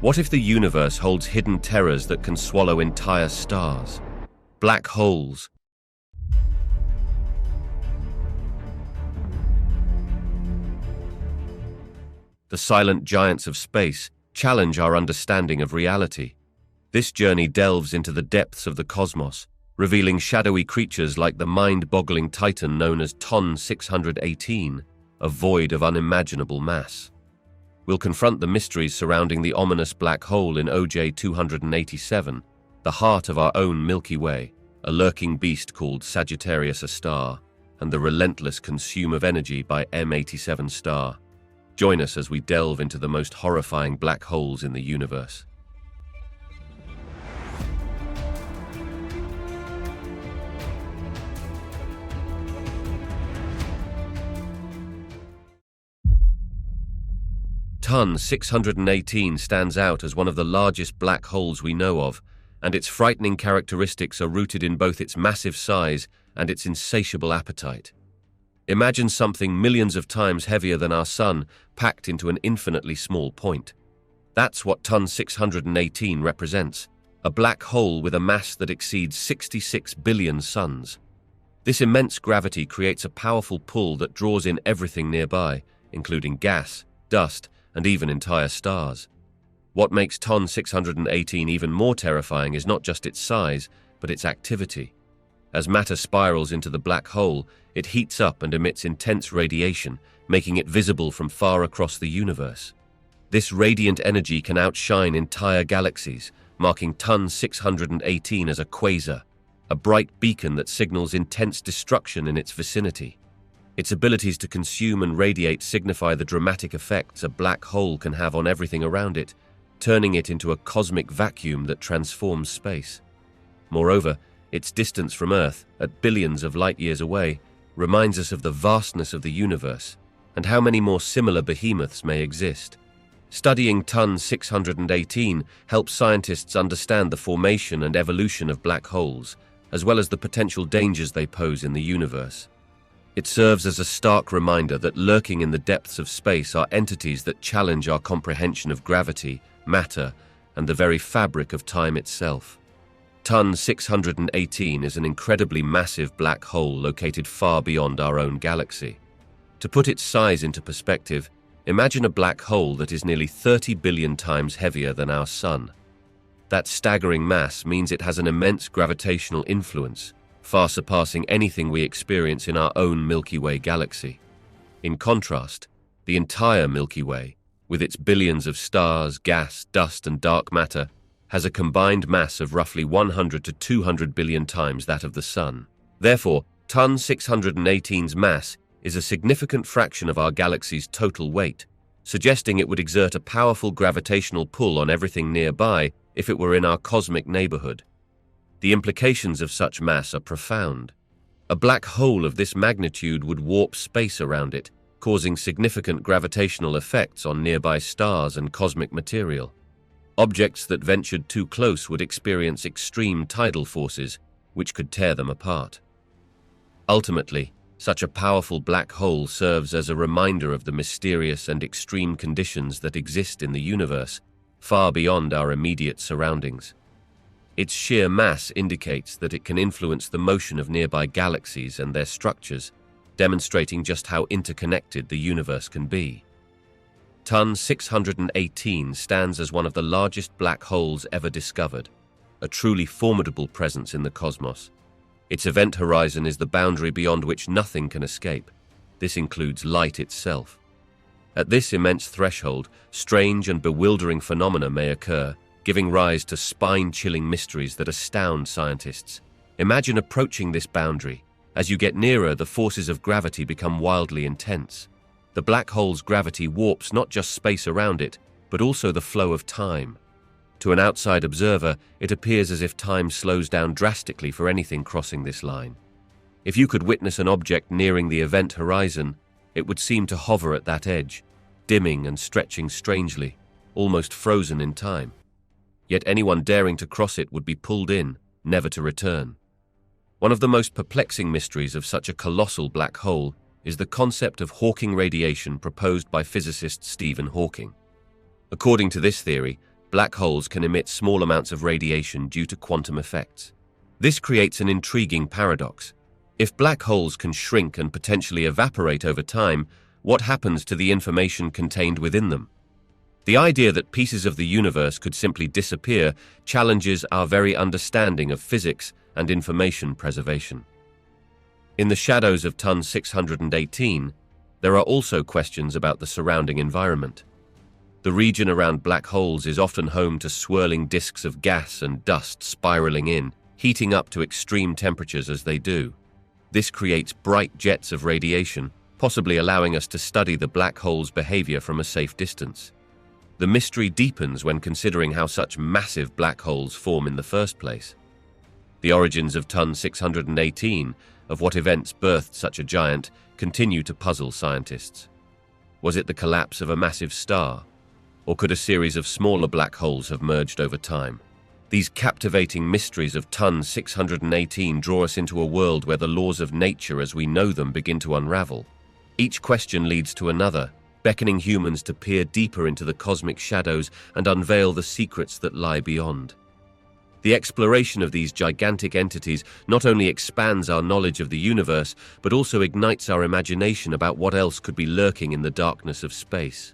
What if the universe holds hidden terrors that can swallow entire stars? Black holes. The silent giants of space challenge our understanding of reality. This journey delves into the depths of the cosmos, revealing shadowy creatures like the mind-boggling titan known as Tonn 618, a void of unimaginable mass. We'll confront the mysteries surrounding the ominous black hole in OJ 287, the heart of our own Milky Way, a lurking beast called Sagittarius A, and the relentless consume of energy by M87 star. Join us as we delve into the most horrifying black holes in the universe. Tonn 618 stands out as one of the largest black holes we know of, and its frightening characteristics are rooted in both its massive size and its insatiable appetite. Imagine something millions of times heavier than our Sun packed into an infinitely small point. That's what Tonn 618 represents, a black hole with a mass that exceeds 66 billion suns. This immense gravity creates a powerful pull that draws in everything nearby, including gas, dust, and even entire stars. What makes Tonn 618 even more terrifying is not just its size, but its activity. As matter spirals into the black hole, it heats up and emits intense radiation, making it visible from far across the universe. This radiant energy can outshine entire galaxies, marking Tonn 618 as a quasar, a bright beacon that signals intense destruction in its vicinity. Its abilities to consume and radiate signify the dramatic effects a black hole can have on everything around it, turning it into a cosmic vacuum that transforms space. Moreover, its distance from Earth, at billions of light-years away, reminds us of the vastness of the universe and how many more similar behemoths may exist. Studying Tonn 618 helps scientists understand the formation and evolution of black holes, as well as the potential dangers they pose in the universe. It serves as a stark reminder that lurking in the depths of space are entities that challenge our comprehension of gravity, matter, and the very fabric of time itself. Tonn 618 is an incredibly massive black hole located far beyond our own galaxy. To put its size into perspective, imagine a black hole that is nearly 30 billion times heavier than our Sun. That staggering mass means it has an immense gravitational influence, far surpassing anything we experience in our own Milky Way galaxy. In contrast, the entire Milky Way, with its billions of stars, gas, dust, and dark matter, has a combined mass of roughly 100 to 200 billion times that of the Sun. Therefore, Tonn 618's mass is a significant fraction of our galaxy's total weight, suggesting it would exert a powerful gravitational pull on everything nearby if it were in our cosmic neighborhood. The implications of such mass are profound. A black hole of this magnitude would warp space around it, causing significant gravitational effects on nearby stars and cosmic material. Objects that ventured too close would experience extreme tidal forces, which could tear them apart. Ultimately, such a powerful black hole serves as a reminder of the mysterious and extreme conditions that exist in the universe, far beyond our immediate surroundings. Its sheer mass indicates that it can influence the motion of nearby galaxies and their structures, demonstrating just how interconnected the universe can be. Tonn 618 stands as one of the largest black holes ever discovered, a truly formidable presence in the cosmos. Its event horizon is the boundary beyond which nothing can escape. This includes light itself. At this immense threshold, strange and bewildering phenomena may occur, giving rise to spine-chilling mysteries that astound scientists. Imagine approaching this boundary. As you get nearer, the forces of gravity become wildly intense. The black hole's gravity warps not just space around it, but also the flow of time. To an outside observer, it appears as if time slows down drastically for anything crossing this line. If you could witness an object nearing the event horizon, it would seem to hover at that edge, dimming and stretching strangely, almost frozen in time. Yet anyone daring to cross it would be pulled in, never to return. One of the most perplexing mysteries of such a colossal black hole is the concept of Hawking radiation proposed by physicist Stephen Hawking. According to this theory, black holes can emit small amounts of radiation due to quantum effects. This creates an intriguing paradox. If black holes can shrink and potentially evaporate over time, what happens to the information contained within them? The idea that pieces of the universe could simply disappear challenges our very understanding of physics and information preservation. In the shadows of Tonn 618, there are also questions about the surrounding environment. The region around black holes is often home to swirling disks of gas and dust spiraling in, heating up to extreme temperatures as they do. This creates bright jets of radiation, possibly allowing us to study the black hole's behavior from a safe distance. The mystery deepens when considering how such massive black holes form in the first place. The origins of Tonn 618, of what events birthed such a giant, continue to puzzle scientists. Was it the collapse of a massive star? Or could a series of smaller black holes have merged over time? These captivating mysteries of Tonn 618 draw us into a world where the laws of nature as we know them begin to unravel. Each question leads to another, beckoning humans to peer deeper into the cosmic shadows and unveil the secrets that lie beyond. The exploration of these gigantic entities not only expands our knowledge of the universe, but also ignites our imagination about what else could be lurking in the darkness of space.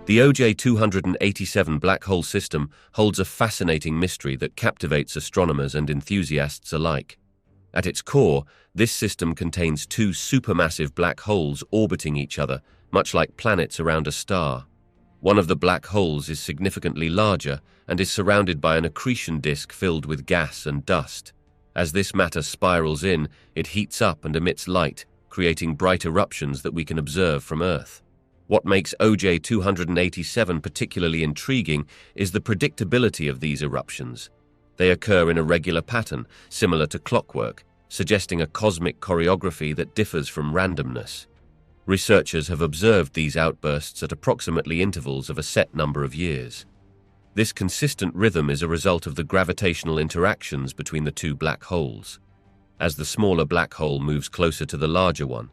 The OJ-287 black hole system holds a fascinating mystery that captivates astronomers and enthusiasts alike. At its core, this system contains two supermassive black holes orbiting each other, much like planets around a star. One of the black holes is significantly larger and is surrounded by an accretion disk filled with gas and dust. As this matter spirals in, it heats up and emits light, creating bright eruptions that we can observe from Earth. What makes OJ-287 particularly intriguing is the predictability of these eruptions. They occur in a regular pattern, similar to clockwork, suggesting a cosmic choreography that differs from randomness. Researchers have observed these outbursts at approximately intervals of a set number of years. This consistent rhythm is a result of the gravitational interactions between the two black holes. As the smaller black hole moves closer to the larger one,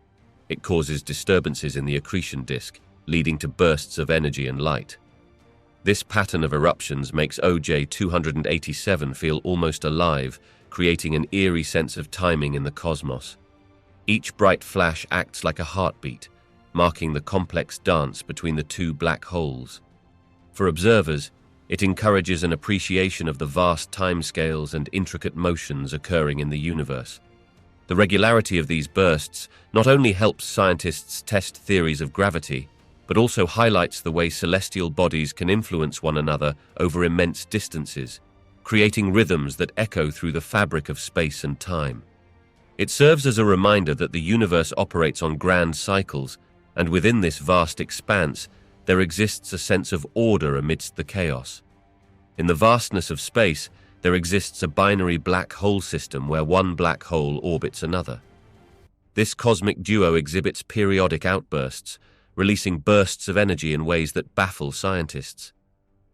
it causes disturbances in the accretion disk, leading to bursts of energy and light. This pattern of eruptions makes OJ-287 feel almost alive, creating an eerie sense of timing in the cosmos. Each bright flash acts like a heartbeat, marking the complex dance between the two black holes. For observers, it encourages an appreciation of the vast timescales and intricate motions occurring in the universe. The regularity of these bursts not only helps scientists test theories of gravity, but also highlights the way celestial bodies can influence one another over immense distances, creating rhythms that echo through the fabric of space and time. It serves as a reminder that the universe operates on grand cycles, and within this vast expanse, there exists a sense of order amidst the chaos. In the vastness of space, there exists a binary black hole system where one black hole orbits another. This cosmic duo exhibits periodic outbursts, releasing bursts of energy in ways that baffle scientists.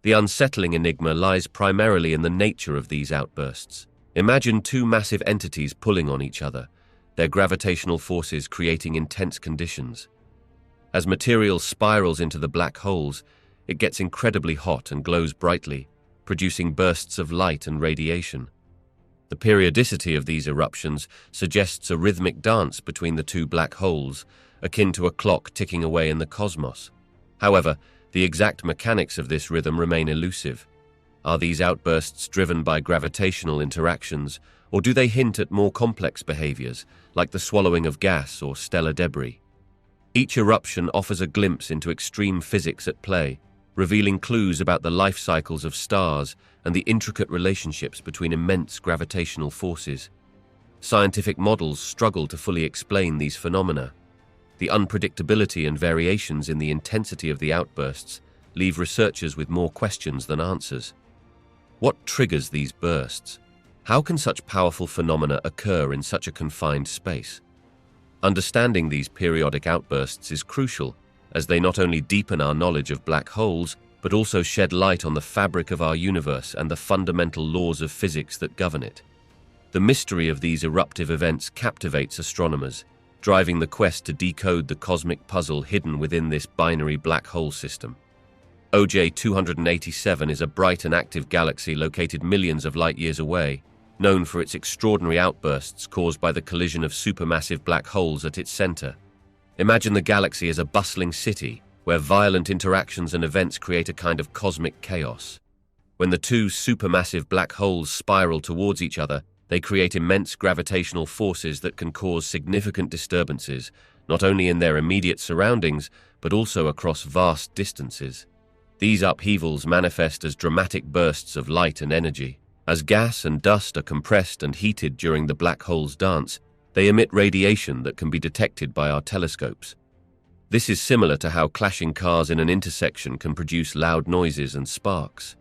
The unsettling enigma lies primarily in the nature of these outbursts. Imagine two massive entities pulling on each other, their gravitational forces creating intense conditions. As material spirals into the black holes, it gets incredibly hot and glows brightly, producing bursts of light and radiation. The periodicity of these eruptions suggests a rhythmic dance between the two black holes, akin to a clock ticking away in the cosmos. However, the exact mechanics of this rhythm remain elusive. Are these outbursts driven by gravitational interactions, or do they hint at more complex behaviors, like the swallowing of gas or stellar debris? Each eruption offers a glimpse into extreme physics at play, revealing clues about the life cycles of stars and the intricate relationships between immense gravitational forces. Scientific models struggle to fully explain these phenomena. The unpredictability and variations in the intensity of the outbursts leave researchers with more questions than answers. What triggers these bursts? How can such powerful phenomena occur in such a confined space? Understanding these periodic outbursts is crucial, as they not only deepen our knowledge of black holes, but also shed light on the fabric of our universe and the fundamental laws of physics that govern it. The mystery of these eruptive events captivates astronomers, driving the quest to decode the cosmic puzzle hidden within this binary black hole system. OJ 287 is a bright and active galaxy located millions of light-years away, known for its extraordinary outbursts caused by the collision of supermassive black holes at its center. Imagine the galaxy as a bustling city, where violent interactions and events create a kind of cosmic chaos. When the two supermassive black holes spiral towards each other, they create immense gravitational forces that can cause significant disturbances, not only in their immediate surroundings, but also across vast distances. These upheavals manifest as dramatic bursts of light and energy. As gas and dust are compressed and heated during the black hole's dance, they emit radiation that can be detected by our telescopes. This is similar to how clashing cars in an intersection can produce loud noises and sparks.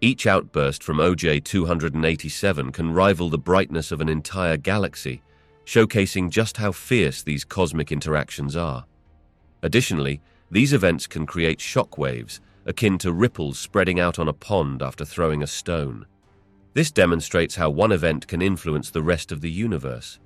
Each outburst from OJ 287 can rival the brightness of an entire galaxy, showcasing just how fierce these cosmic interactions are. Additionally, these events can create shock waves, akin to ripples spreading out on a pond after throwing a stone. This demonstrates how one event can influence the rest of the universe.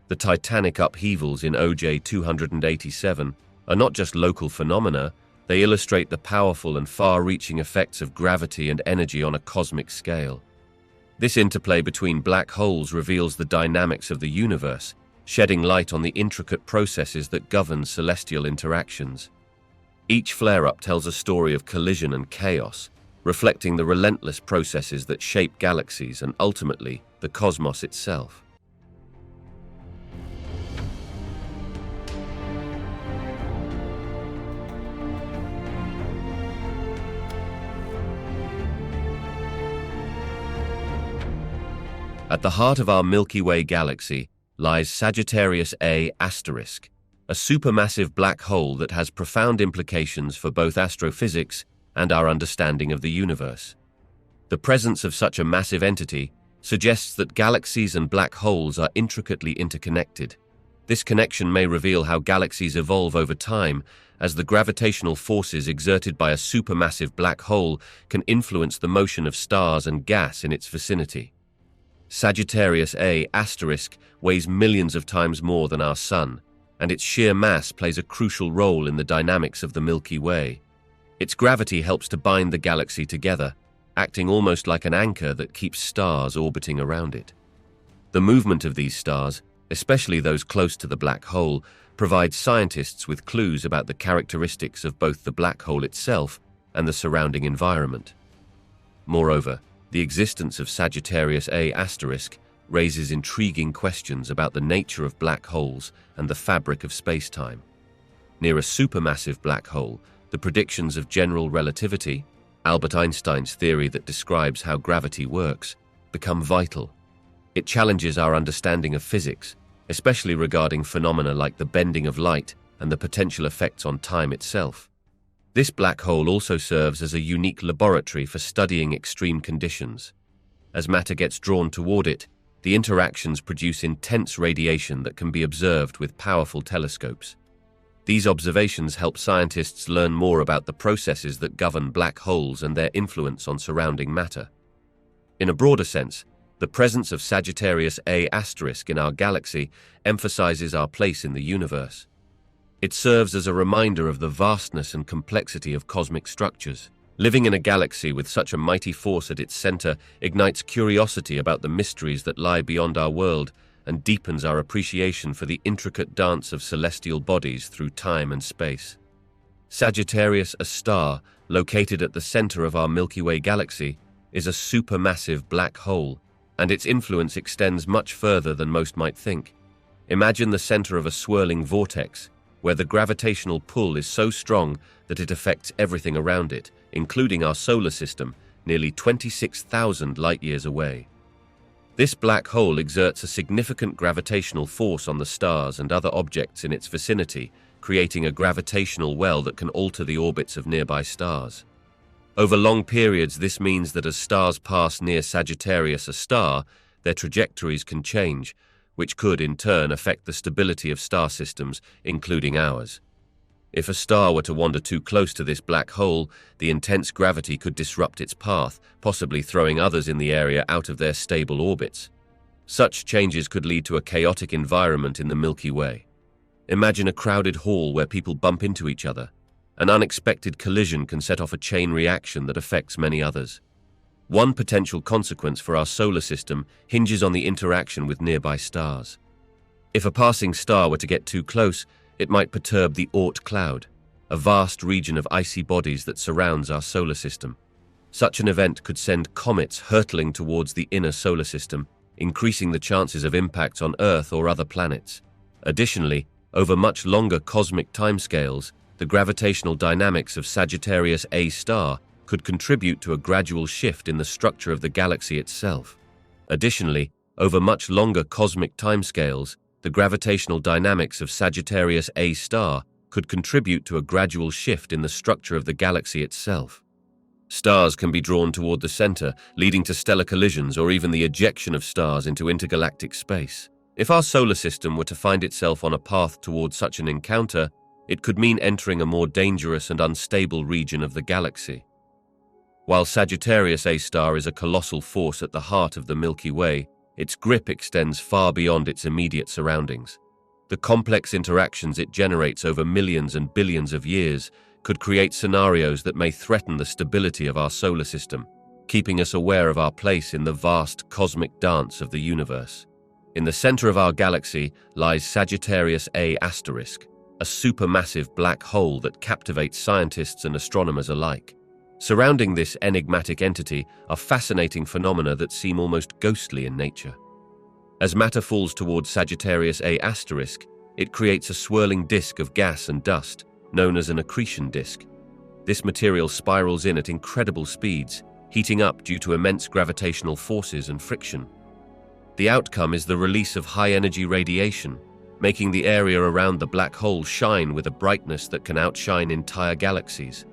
The titanic upheavals in OJ 287 are not just local phenomena, they illustrate the powerful and far-reaching effects of gravity and energy on a cosmic scale. This interplay between black holes reveals the dynamics of the universe, shedding light on the intricate processes that govern celestial interactions. Each flare-up tells a story of collision and chaos, reflecting the relentless processes that shape galaxies and ultimately the cosmos itself. At the heart of our Milky Way galaxy lies Sagittarius A*, a supermassive black hole that has profound implications for both astrophysics and our understanding of the universe. The presence of such a massive entity suggests that galaxies and black holes are intricately interconnected. This connection may reveal how galaxies evolve over time, as the gravitational forces exerted by a supermassive black hole can influence the motion of stars and gas in its vicinity. Sagittarius A* weighs millions of times more than our Sun, and its sheer mass plays a crucial role in the dynamics of the Milky Way. Its gravity helps to bind the galaxy together, acting almost like an anchor that keeps stars orbiting around it. The movement of these stars, especially those close to the black hole, provides scientists with clues about the characteristics of both the black hole itself and the surrounding environment. Moreover, the existence of Sagittarius A* raises intriguing questions about the nature of black holes and the fabric of space-time. Near a supermassive black hole, the predictions of general relativity, Albert Einstein's theory that describes how gravity works, become vital. It challenges our understanding of physics, especially regarding phenomena like the bending of light and the potential effects on time itself. This black hole also serves as a unique laboratory for studying extreme conditions. As matter gets drawn toward it, the interactions produce intense radiation that can be observed with powerful telescopes. These observations help scientists learn more about the processes that govern black holes and their influence on surrounding matter. In a broader sense, the presence of Sagittarius A* in our galaxy emphasizes our place in the universe. It serves as a reminder of the vastness and complexity of cosmic structures. Living in a galaxy with such a mighty force at its center ignites curiosity about the mysteries that lie beyond our world and deepens our appreciation for the intricate dance of celestial bodies through time and space. Sagittarius A*, located at the center of our Milky Way galaxy, is a supermassive black hole, and its influence extends much further than most might think. Imagine the center of a swirling vortex, where the gravitational pull is so strong that it affects everything around it, including our solar system, nearly 26,000 light-years away. This black hole exerts a significant gravitational force on the stars and other objects in its vicinity, creating a gravitational well that can alter the orbits of nearby stars. Over long periods, this means that as stars pass near Sagittarius A*, their trajectories can change, which could in turn affect the stability of star systems, including ours. If a star were to wander too close to this black hole, the intense gravity could disrupt its path, possibly throwing others in the area out of their stable orbits. Such changes could lead to a chaotic environment in the Milky Way. Imagine a crowded hall where people bump into each other. An unexpected collision can set off a chain reaction that affects many others. One potential consequence for our solar system hinges on the interaction with nearby stars. If a passing star were to get too close, it might perturb the Oort cloud, a vast region of icy bodies that surrounds our solar system. Such an event could send comets hurtling towards the inner solar system, increasing the chances of impacts on Earth or other planets. Additionally, over much longer cosmic timescales, the gravitational dynamics of Sagittarius A star could contribute to a gradual shift in the structure of the galaxy itself. Additionally, over much longer cosmic timescales, the gravitational dynamics of Sagittarius A star could contribute to a gradual shift in the structure of the galaxy itself. Stars can be drawn toward the center, leading to stellar collisions or even the ejection of stars into intergalactic space. If our solar system were to find itself on a path towards such an encounter, it could mean entering a more dangerous and unstable region of the galaxy. While Sagittarius A star is a colossal force at the heart of the Milky Way, its grip extends far beyond its immediate surroundings. The complex interactions it generates over millions and billions of years could create scenarios that may threaten the stability of our solar system, keeping us aware of our place in the vast cosmic dance of the universe. In the center of our galaxy lies Sagittarius A asterisk, a supermassive black hole that captivates scientists and astronomers alike. Surrounding this enigmatic entity are fascinating phenomena that seem almost ghostly in nature. As matter falls towards Sagittarius A asterisk, it creates a swirling disk of gas and dust, known as an accretion disk. This material spirals in at incredible speeds, heating up due to immense gravitational forces and friction. The outcome is the release of high-energy radiation, making the area around the black hole shine with a brightness that can outshine entire galaxies.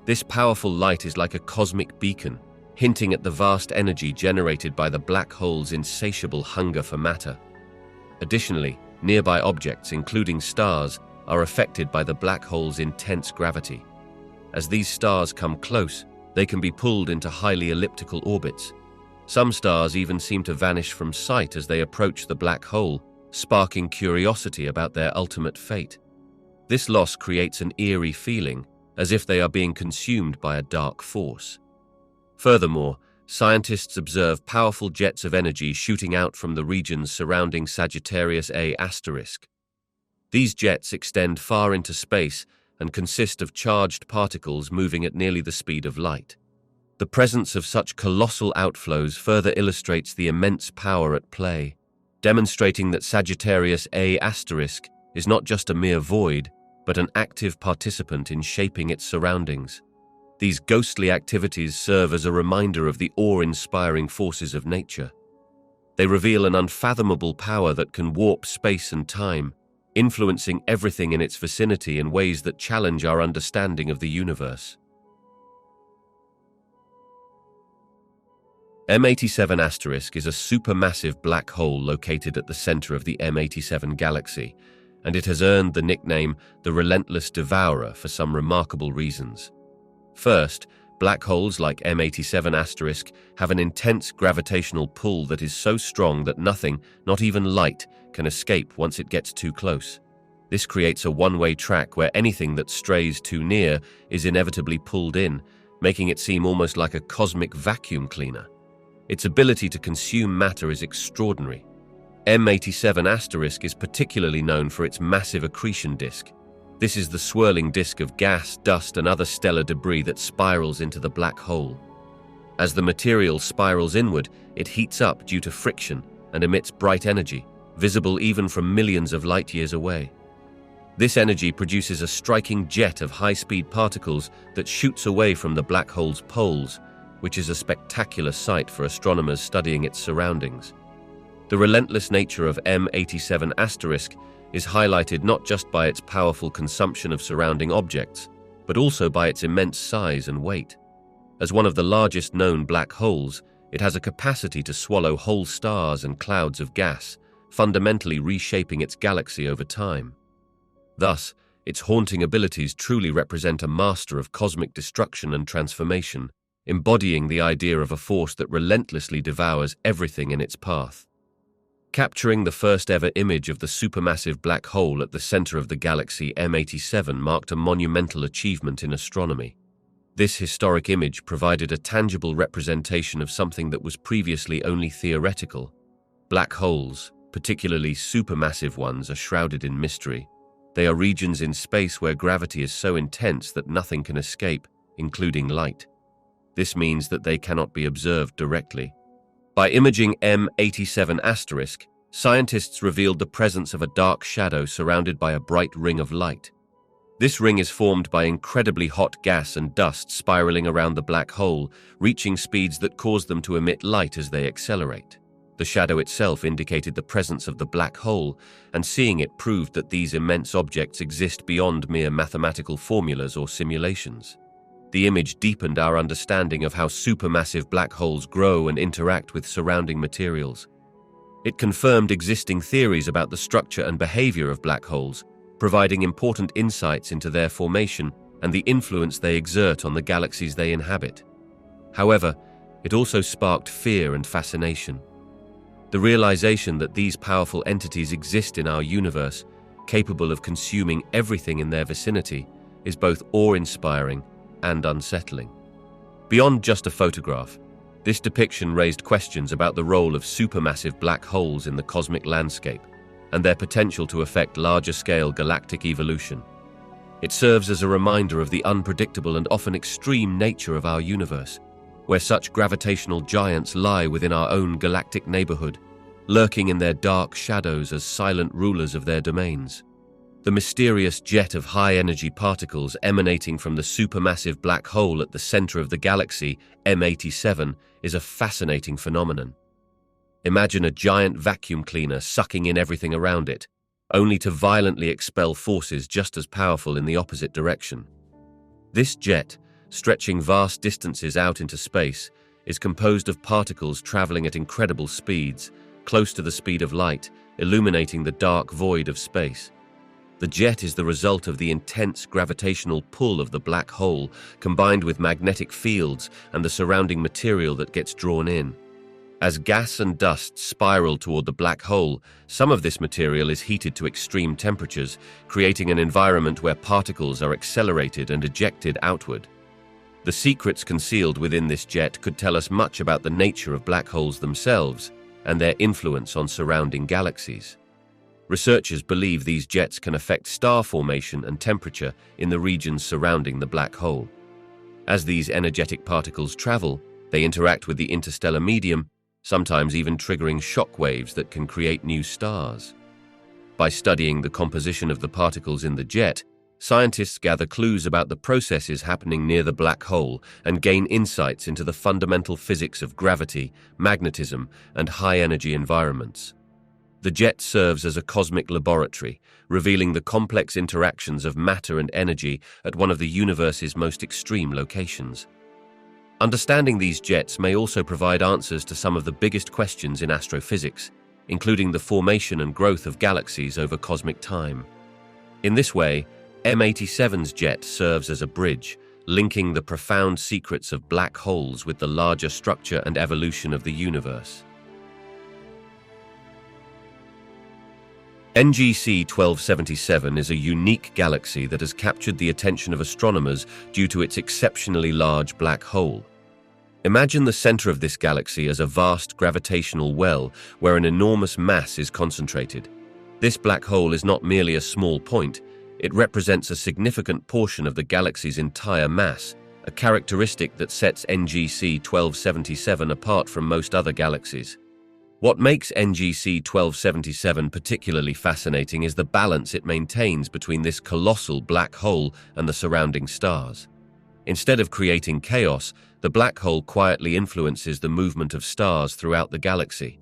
This powerful light is like a cosmic beacon, hinting at the vast energy generated by the black hole's insatiable hunger for matter. Additionally, nearby objects, including stars, are affected by the black hole's intense gravity. As these stars come close, they can be pulled into highly elliptical orbits. Some stars even seem to vanish from sight as they approach the black hole, sparking curiosity about their ultimate fate. This loss creates an eerie feeling, as if they are being consumed by a dark force. Furthermore, scientists observe powerful jets of energy shooting out from the regions surrounding Sagittarius A asterisk. These jets extend far into space and consist of charged particles moving at nearly the speed of light. The presence of such colossal outflows further illustrates the immense power at play, demonstrating that Sagittarius A asterisk is not just a mere void, but an active participant in shaping its surroundings. These ghostly activities serve as a reminder of the awe-inspiring forces of nature. They reveal an unfathomable power that can warp space and time, influencing everything in its vicinity in ways that challenge our understanding of the universe. M87 asterisk is a supermassive black hole located at the center of the M87 galaxy, and it has earned the nickname the Relentless Devourer for some remarkable reasons. First, black holes like M87 asterisk have an intense gravitational pull that is so strong that nothing, not even light, can escape once it gets too close. This creates a one-way track where anything that strays too near is inevitably pulled in, making it seem almost like a cosmic vacuum cleaner. Its ability to consume matter is extraordinary. M87 asterisk is particularly known for its massive accretion disk. This is the swirling disk of gas, dust, and other stellar debris that spirals into the black hole. As the material spirals inward, it heats up due to friction and emits bright energy, visible even from millions of light years away. This energy produces a striking jet of high-speed particles that shoots away from the black hole's poles, which is a spectacular sight for astronomers studying its surroundings. The relentless nature of M87 asterisk is highlighted not just by its powerful consumption of surrounding objects, but also by its immense size and weight. As one of the largest known black holes, it has a capacity to swallow whole stars and clouds of gas, fundamentally reshaping its galaxy over time. Thus, its haunting abilities truly represent a master of cosmic destruction and transformation, embodying the idea of a force that relentlessly devours everything in its path. Capturing the first ever image of the supermassive black hole at the center of the galaxy M87 marked a monumental achievement in astronomy. This historic image provided a tangible representation of something that was previously only theoretical. Black holes, particularly supermassive ones, are shrouded in mystery. They are regions in space where gravity is so intense that nothing can escape, including light. This means that they cannot be observed directly. By imaging M87*, scientists revealed the presence of a dark shadow surrounded by a bright ring of light. This ring is formed by incredibly hot gas and dust spiraling around the black hole, reaching speeds that cause them to emit light as they accelerate. The shadow itself indicated the presence of the black hole, and seeing it proved that these immense objects exist beyond mere mathematical formulas or simulations. The image deepened our understanding of how supermassive black holes grow and interact with surrounding materials. It confirmed existing theories about the structure and behavior of black holes, providing important insights into their formation and the influence they exert on the galaxies they inhabit. However, it also sparked fear and fascination. The realization that these powerful entities exist in our universe, capable of consuming everything in their vicinity, is both awe-inspiring and unsettling. Beyond just a photograph, this depiction raised questions about the role of supermassive black holes in the cosmic landscape and their potential to affect larger-scale galactic evolution. It serves as a reminder of the unpredictable and often extreme nature of our universe, where such gravitational giants lie within our own galactic neighborhood, lurking in their dark shadows as silent rulers of their domains. The mysterious jet of high-energy particles emanating from the supermassive black hole at the center of the galaxy, M87, is a fascinating phenomenon. Imagine a giant vacuum cleaner sucking in everything around it, only to violently expel forces just as powerful in the opposite direction. This jet, stretching vast distances out into space, is composed of particles traveling at incredible speeds, close to the speed of light, illuminating the dark void of space. The jet is the result of the intense gravitational pull of the black hole, combined with magnetic fields and the surrounding material that gets drawn in. As gas and dust spiral toward the black hole, some of this material is heated to extreme temperatures, creating an environment where particles are accelerated and ejected outward. The secrets concealed within this jet could tell us much about the nature of black holes themselves and their influence on surrounding galaxies. Researchers believe these jets can affect star formation and temperature in the regions surrounding the black hole. As these energetic particles travel, they interact with the interstellar medium, sometimes even triggering shock waves that can create new stars. By studying the composition of the particles in the jet, scientists gather clues about the processes happening near the black hole and gain insights into the fundamental physics of gravity, magnetism, and high-energy environments. The jet serves as a cosmic laboratory, revealing the complex interactions of matter and energy at one of the universe's most extreme locations. Understanding these jets may also provide answers to some of the biggest questions in astrophysics, including the formation and growth of galaxies over cosmic time. In this way, M87's jet serves as a bridge, linking the profound secrets of black holes with the larger structure and evolution of the universe. NGC 1277 is a unique galaxy that has captured the attention of astronomers due to its exceptionally large black hole. Imagine the center of this galaxy as a vast gravitational well where an enormous mass is concentrated. This black hole is not merely a small point, it represents a significant portion of the galaxy's entire mass, a characteristic that sets NGC 1277 apart from most other galaxies. What makes NGC 1277 particularly fascinating is the balance it maintains between this colossal black hole and the surrounding stars. Instead of creating chaos, the black hole quietly influences the movement of stars throughout the galaxy.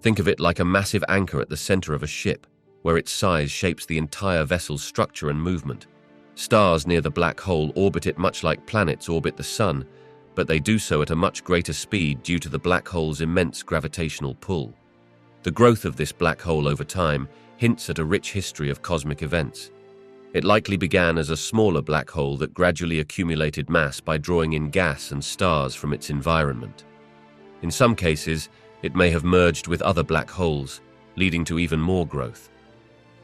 Think of it like a massive anchor at the center of a ship, where its size shapes the entire vessel's structure and movement. Stars near the black hole orbit it much like planets orbit the sun, but they do so at a much greater speed due to the black hole's immense gravitational pull. The growth of this black hole over time hints at a rich history of cosmic events. It likely began as a smaller black hole that gradually accumulated mass by drawing in gas and stars from its environment. In some cases, it may have merged with other black holes, leading to even more growth.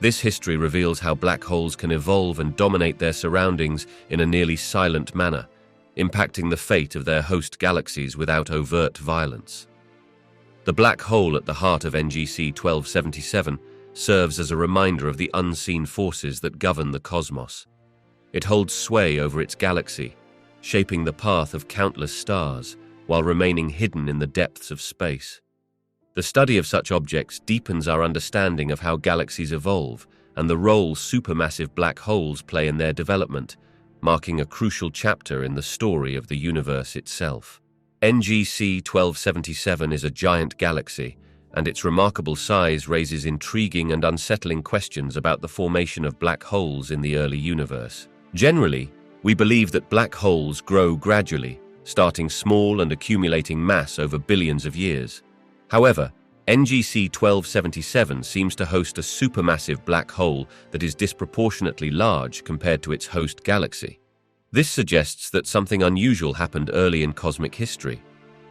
This history reveals how black holes can evolve and dominate their surroundings in a nearly silent manner, impacting the fate of their host galaxies without overt violence. The black hole at the heart of NGC 1277 serves as a reminder of the unseen forces that govern the cosmos. It holds sway over its galaxy, shaping the path of countless stars while remaining hidden in the depths of space. The study of such objects deepens our understanding of how galaxies evolve and the role supermassive black holes play in their development, marking a crucial chapter in the story of the universe itself. NGC 1277 is a giant galaxy, and its remarkable size raises intriguing and unsettling questions about the formation of black holes in the early universe. Generally, we believe that black holes grow gradually, starting small and accumulating mass over billions of years. However, NGC 1277 seems to host a supermassive black hole that is disproportionately large compared to its host galaxy. This suggests that something unusual happened early in cosmic history.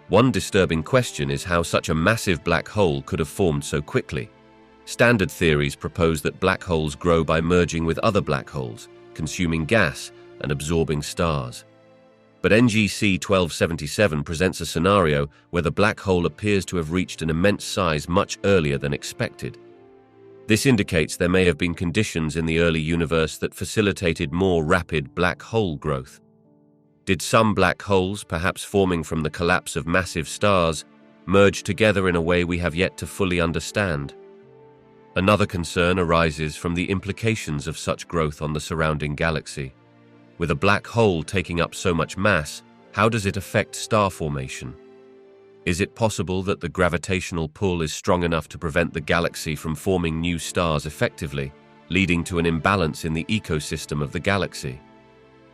One disturbing question is how such a massive black hole could have formed so quickly. Standard theories propose that black holes grow by merging with other black holes, consuming gas and absorbing stars. But NGC 1277 presents a scenario where the black hole appears to have reached an immense size much earlier than expected. This indicates there may have been conditions in the early universe that facilitated more rapid black hole growth. Did some black holes, perhaps forming from the collapse of massive stars, merge together in a way we have yet to fully understand? Another concern arises from the implications of such growth on the surrounding galaxy. With a black hole taking up so much mass, how does it affect star formation? Is it possible that the gravitational pull is strong enough to prevent the galaxy from forming new stars effectively, leading to an imbalance in the ecosystem of the galaxy?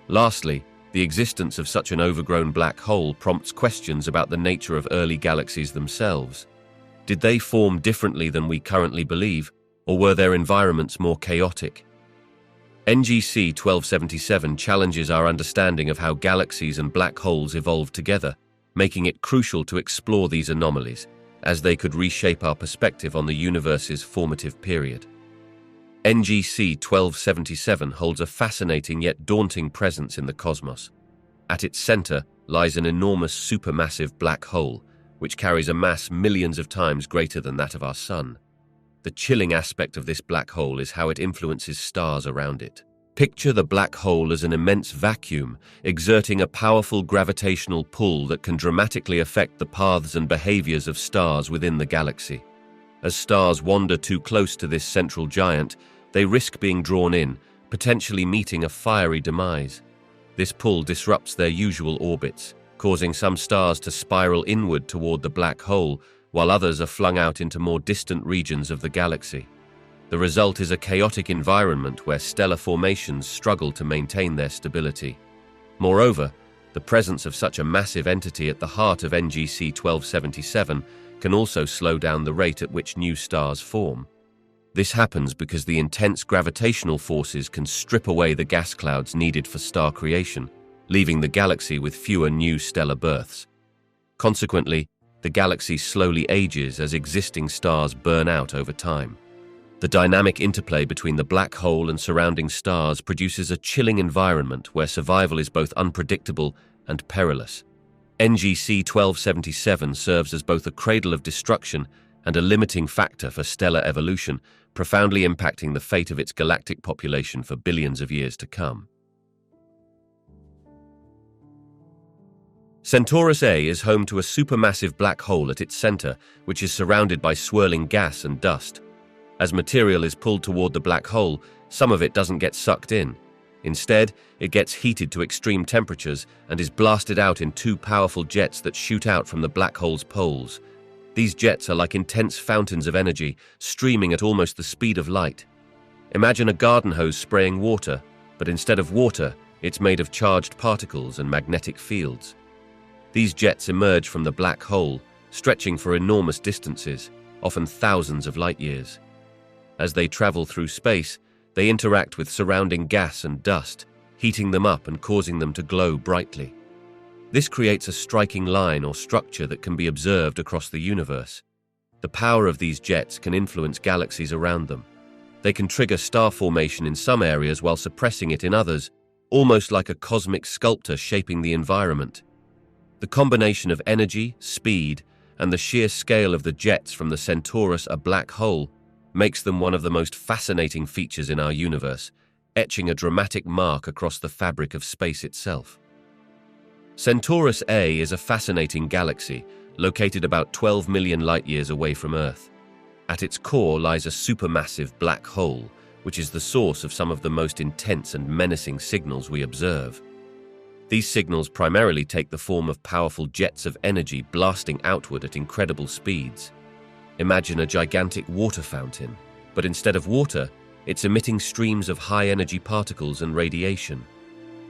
Lastly, the existence of such an overgrown black hole prompts questions about the nature of early galaxies themselves. Did they form differently than we currently believe, or were their environments more chaotic? NGC 1277 challenges our understanding of how galaxies and black holes evolve together, making it crucial to explore these anomalies, as they could reshape our perspective on the universe's formative period. NGC 1277 holds a fascinating yet daunting presence in the cosmos. At its center lies an enormous supermassive black hole, which carries a mass millions of times greater than that of our Sun. The chilling aspect of this black hole is how it influences stars around it. Picture the black hole as an immense vacuum, exerting a powerful gravitational pull that can dramatically affect the paths and behaviors of stars within the galaxy. As stars wander too close to this central giant, they risk being drawn in, potentially meeting a fiery demise. This pull disrupts their usual orbits, causing some stars to spiral inward toward the black hole, while others are flung out into more distant regions of the galaxy. The result is a chaotic environment where stellar formations struggle to maintain their stability. Moreover, the presence of such a massive entity at the heart of NGC 1277 can also slow down the rate at which new stars form. This happens because the intense gravitational forces can strip away the gas clouds needed for star creation, leaving the galaxy with fewer new stellar births. Consequently, the galaxy slowly ages as existing stars burn out over time. The dynamic interplay between the black hole and surrounding stars produces a chilling environment where survival is both unpredictable and perilous. NGC 1277 serves as both a cradle of destruction and a limiting factor for stellar evolution, profoundly impacting the fate of its galactic population for billions of years to come. Centaurus A is home to a supermassive black hole at its center, which is surrounded by swirling gas and dust. As material is pulled toward the black hole, some of it doesn't get sucked in. Instead, it gets heated to extreme temperatures and is blasted out in two powerful jets that shoot out from the black hole's poles. These jets are like intense fountains of energy, streaming at almost the speed of light. Imagine a garden hose spraying water, but instead of water, it's made of charged particles and magnetic fields. These jets emerge from the black hole, stretching for enormous distances, often thousands of light years. As they travel through space, they interact with surrounding gas and dust, heating them up and causing them to glow brightly. This creates a striking line or structure that can be observed across the universe. The power of these jets can influence galaxies around them. They can trigger star formation in some areas while suppressing it in others, almost like a cosmic sculptor shaping the environment. The combination of energy, speed, and the sheer scale of the jets from the Centaurus A black hole makes them one of the most fascinating features in our universe, etching a dramatic mark across the fabric of space itself. Centaurus A is a fascinating galaxy located about 12 million light-years away from Earth. At its core lies a supermassive black hole, which is the source of some of the most intense and menacing signals we observe. These signals primarily take the form of powerful jets of energy blasting outward at incredible speeds. Imagine a gigantic water fountain, but instead of water, it's emitting streams of high-energy particles and radiation.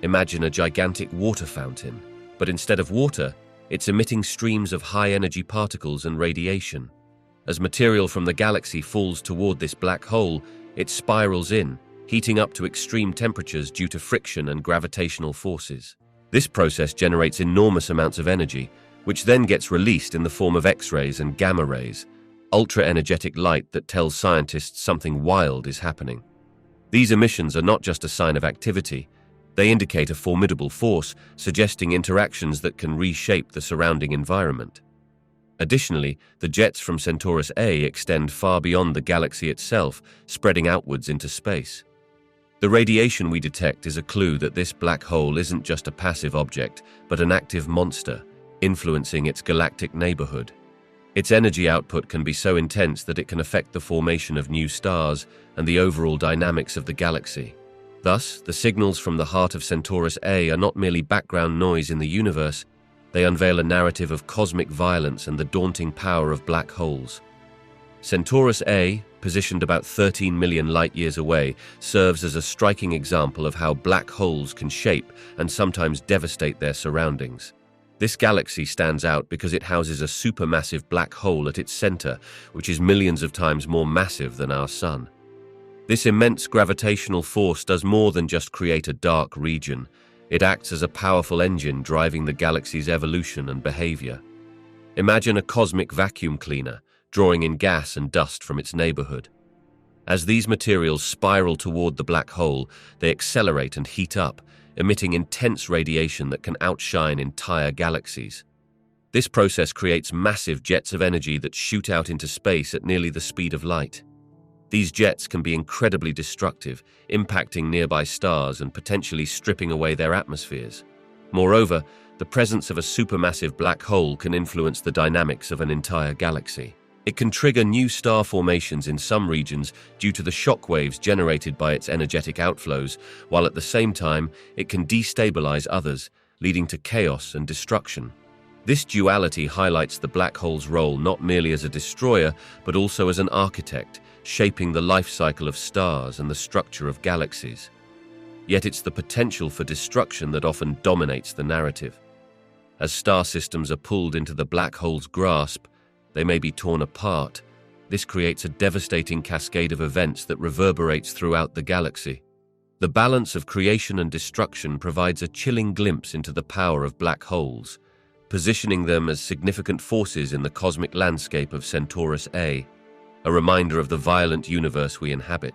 Imagine a gigantic water fountain, but instead of water, it's emitting streams of high-energy particles and radiation. As material from the galaxy falls toward this black hole, it spirals in, heating up to extreme temperatures due to friction and gravitational forces. This process generates enormous amounts of energy, which then gets released in the form of X-rays and gamma rays, ultra-energetic light that tells scientists something wild is happening. These emissions are not just a sign of activity. They indicate a formidable force, suggesting interactions that can reshape the surrounding environment. Additionally, the jets from Centaurus A extend far beyond the galaxy itself, spreading outwards into space. The radiation we detect is a clue that this black hole isn't just a passive object, but an active monster, influencing its galactic neighborhood. Its energy output can be so intense that it can affect the formation of new stars and the overall dynamics of the galaxy. Thus, the signals from the heart of Centaurus A are not merely background noise in the universe, they unveil a narrative of cosmic violence and the daunting power of black holes. Centaurus A, positioned about 13 million light-years away, serves as a striking example of how black holes can shape and sometimes devastate their surroundings. This galaxy stands out because it houses a supermassive black hole at its center, which is millions of times more massive than our Sun. This immense gravitational force does more than just create a dark region. It acts as a powerful engine driving the galaxy's evolution and behavior. Imagine a cosmic vacuum cleaner, drawing in gas and dust from its neighborhood. As these materials spiral toward the black hole, they accelerate and heat up, emitting intense radiation that can outshine entire galaxies. This process creates massive jets of energy that shoot out into space at nearly the speed of light. These jets can be incredibly destructive, impacting nearby stars and potentially stripping away their atmospheres. Moreover, the presence of a supermassive black hole can influence the dynamics of an entire galaxy. It can trigger new star formations in some regions due to the shock waves generated by its energetic outflows, while at the same time it can destabilize others, leading to chaos and destruction. This duality highlights the black hole's role not merely as a destroyer, but also as an architect, shaping the life cycle of stars and the structure of galaxies. Yet it's the potential for destruction that often dominates the narrative. As star systems are pulled into the black hole's grasp, they may be torn apart. This creates a devastating cascade of events that reverberates throughout the galaxy. The balance of creation and destruction provides a chilling glimpse into the power of black holes, positioning them as significant forces in the cosmic landscape of Centaurus A, a reminder of the violent universe we inhabit.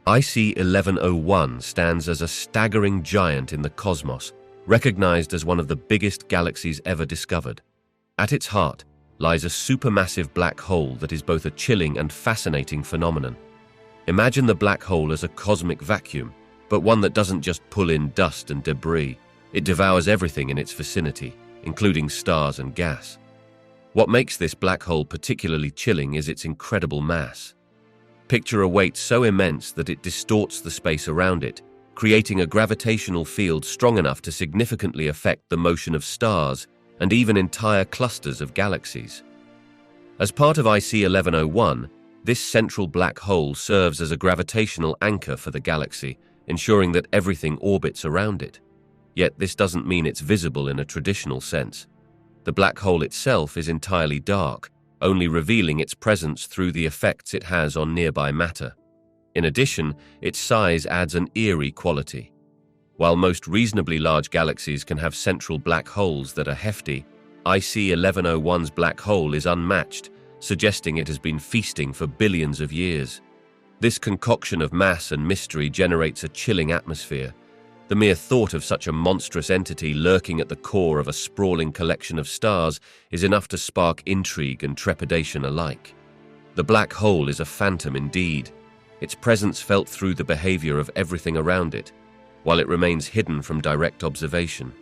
IC 1101 stands as a staggering giant in the cosmos, recognized as one of the biggest galaxies ever discovered. At its heart lies a supermassive black hole that is both a chilling and fascinating phenomenon. Imagine the black hole as a cosmic vacuum, but one that doesn't just pull in dust and debris. It devours everything in its vicinity, including stars and gas. What makes this black hole particularly chilling is its incredible mass. Picture a weight so immense that it distorts the space around it, creating a gravitational field strong enough to significantly affect the motion of stars and even entire clusters of galaxies. As part of IC 1101, this central black hole serves as a gravitational anchor for the galaxy, ensuring that everything orbits around it. Yet this doesn't mean it's visible in a traditional sense. The black hole itself is entirely dark, only revealing its presence through the effects it has on nearby matter. In addition, its size adds an eerie quality. While most reasonably large galaxies can have central black holes that are hefty, IC1101's black hole is unmatched, suggesting it has been feasting for billions of years. This concoction of mass and mystery generates a chilling atmosphere. The mere thought of such a monstrous entity lurking at the core of a sprawling collection of stars is enough to spark intrigue and trepidation alike. The black hole is a phantom indeed, its presence felt through the behavior of everything around it, while it remains hidden from direct observation.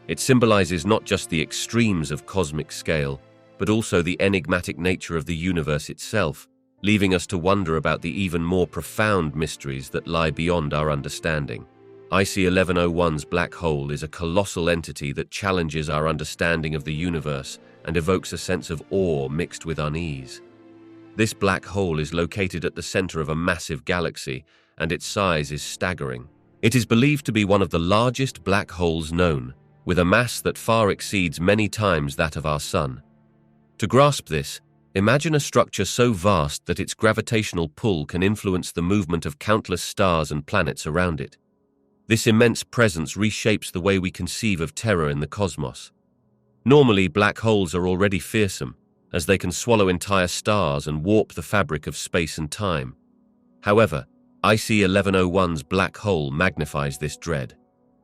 It symbolizes not just the extremes of cosmic scale, but also the enigmatic nature of the universe itself, leaving us to wonder about the even more profound mysteries that lie beyond our understanding. IC1101's black hole is a colossal entity that challenges our understanding of the universe and evokes a sense of awe mixed with unease. This black hole is located at the center of a massive galaxy, and its size is staggering. It is believed to be one of the largest black holes known, with a mass that far exceeds many times that of our Sun. To grasp this, imagine a structure so vast that its gravitational pull can influence the movement of countless stars and planets around it. This immense presence reshapes the way we conceive of terror in the cosmos. Normally, black holes are already fearsome, as they can swallow entire stars and warp the fabric of space and time. However, IC1101's black hole magnifies this dread.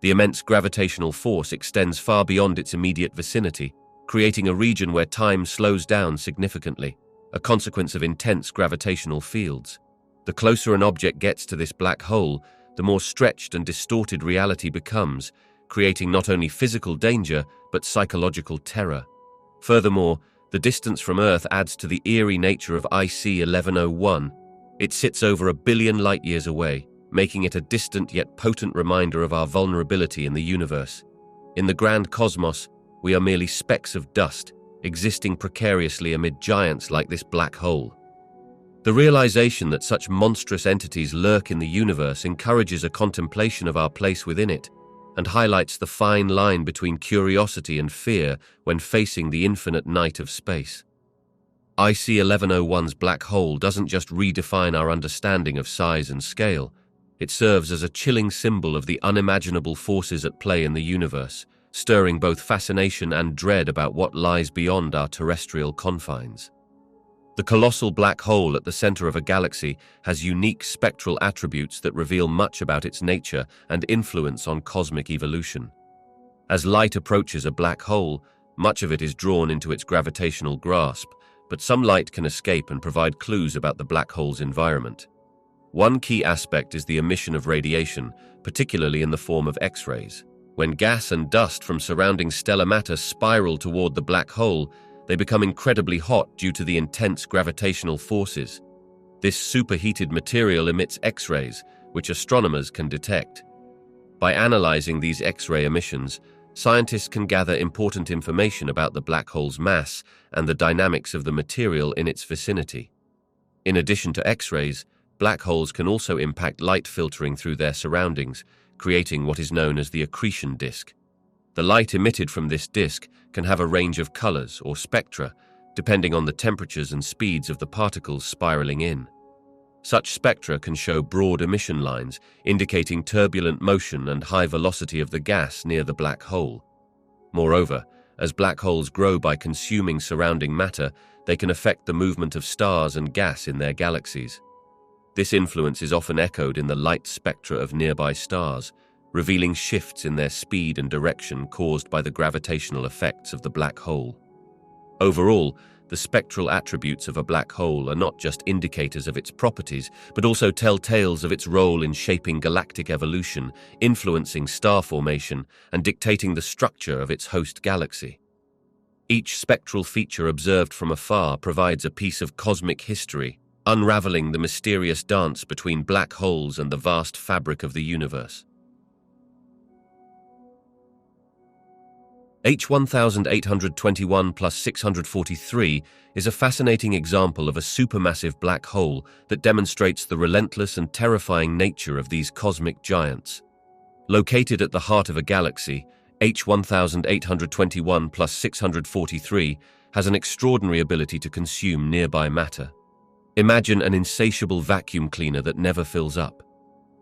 The immense gravitational force extends far beyond its immediate vicinity, creating a region where time slows down significantly, a consequence of intense gravitational fields. The closer an object gets to this black hole, the more stretched and distorted reality becomes, creating not only physical danger, but psychological terror. Furthermore, the distance from Earth adds to the eerie nature of IC1101. It sits over 1 billion light-years away, making it a distant yet potent reminder of our vulnerability in the universe. In the grand cosmos, we are merely specks of dust, existing precariously amid giants like this black hole. The realization that such monstrous entities lurk in the universe encourages a contemplation of our place within it, and highlights the fine line between curiosity and fear when facing the infinite night of space. IC1101's black hole doesn't just redefine our understanding of size and scale, it serves as a chilling symbol of the unimaginable forces at play in the universe, stirring both fascination and dread about what lies beyond our terrestrial confines. The colossal black hole at the center of a galaxy has unique spectral attributes that reveal much about its nature and influence on cosmic evolution. As light approaches a black hole, much of it is drawn into its gravitational grasp, but some light can escape and provide clues about the black hole's environment. One key aspect is the emission of radiation, particularly in the form of X-rays. When gas and dust from surrounding stellar matter spiral toward the black hole, they become incredibly hot due to the intense gravitational forces. This superheated material emits X-rays, which astronomers can detect. By analyzing these X-ray emissions, scientists can gather important information about the black hole's mass and the dynamics of the material in its vicinity. In addition to X-rays, black holes can also impact light filtering through their surroundings, creating what is known as the accretion disk. The light emitted from this disk can have a range of colors or spectra, depending on the temperatures and speeds of the particles spiraling in. Such spectra can show broad emission lines, indicating turbulent motion and high velocity of the gas near the black hole. Moreover, as black holes grow by consuming surrounding matter, they can affect the movement of stars and gas in their galaxies. This influence is often echoed in the light spectra of nearby stars, revealing shifts in their speed and direction caused by the gravitational effects of the black hole. Overall, the spectral attributes of a black hole are not just indicators of its properties, but also tell tales of its role in shaping galactic evolution, influencing star formation, and dictating the structure of its host galaxy. Each spectral feature observed from afar provides a piece of cosmic history, unraveling the mysterious dance between black holes and the vast fabric of the universe. H1821 plus 643 is a fascinating example of a supermassive black hole that demonstrates the relentless and terrifying nature of these cosmic giants. Located at the heart of a galaxy, H1821 plus 643 has an extraordinary ability to consume nearby matter. Imagine an insatiable vacuum cleaner that never fills up.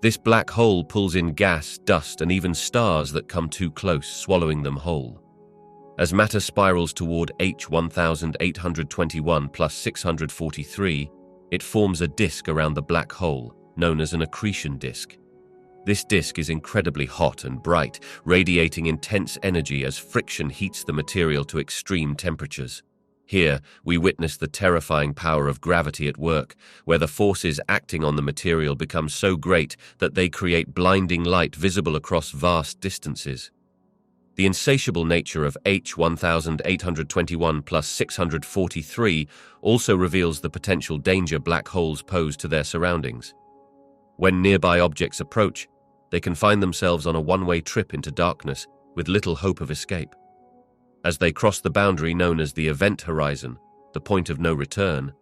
This black hole pulls in gas, dust, and even stars that come too close, swallowing them whole. As matter spirals toward H1821 plus 643, it forms a disk around the black hole, known as an accretion disk. This disk is incredibly hot and bright, radiating intense energy as friction heats the material to extreme temperatures. Here, we witness the terrifying power of gravity at work, where the forces acting on the material become so great that they create blinding light visible across vast distances. The insatiable nature of H1821 plus 643 also reveals the potential danger black holes pose to their surroundings. When nearby objects approach, they can find themselves on a one-way trip into darkness with little hope of escape. As they cross the boundary known as the event horizon, the point of no return,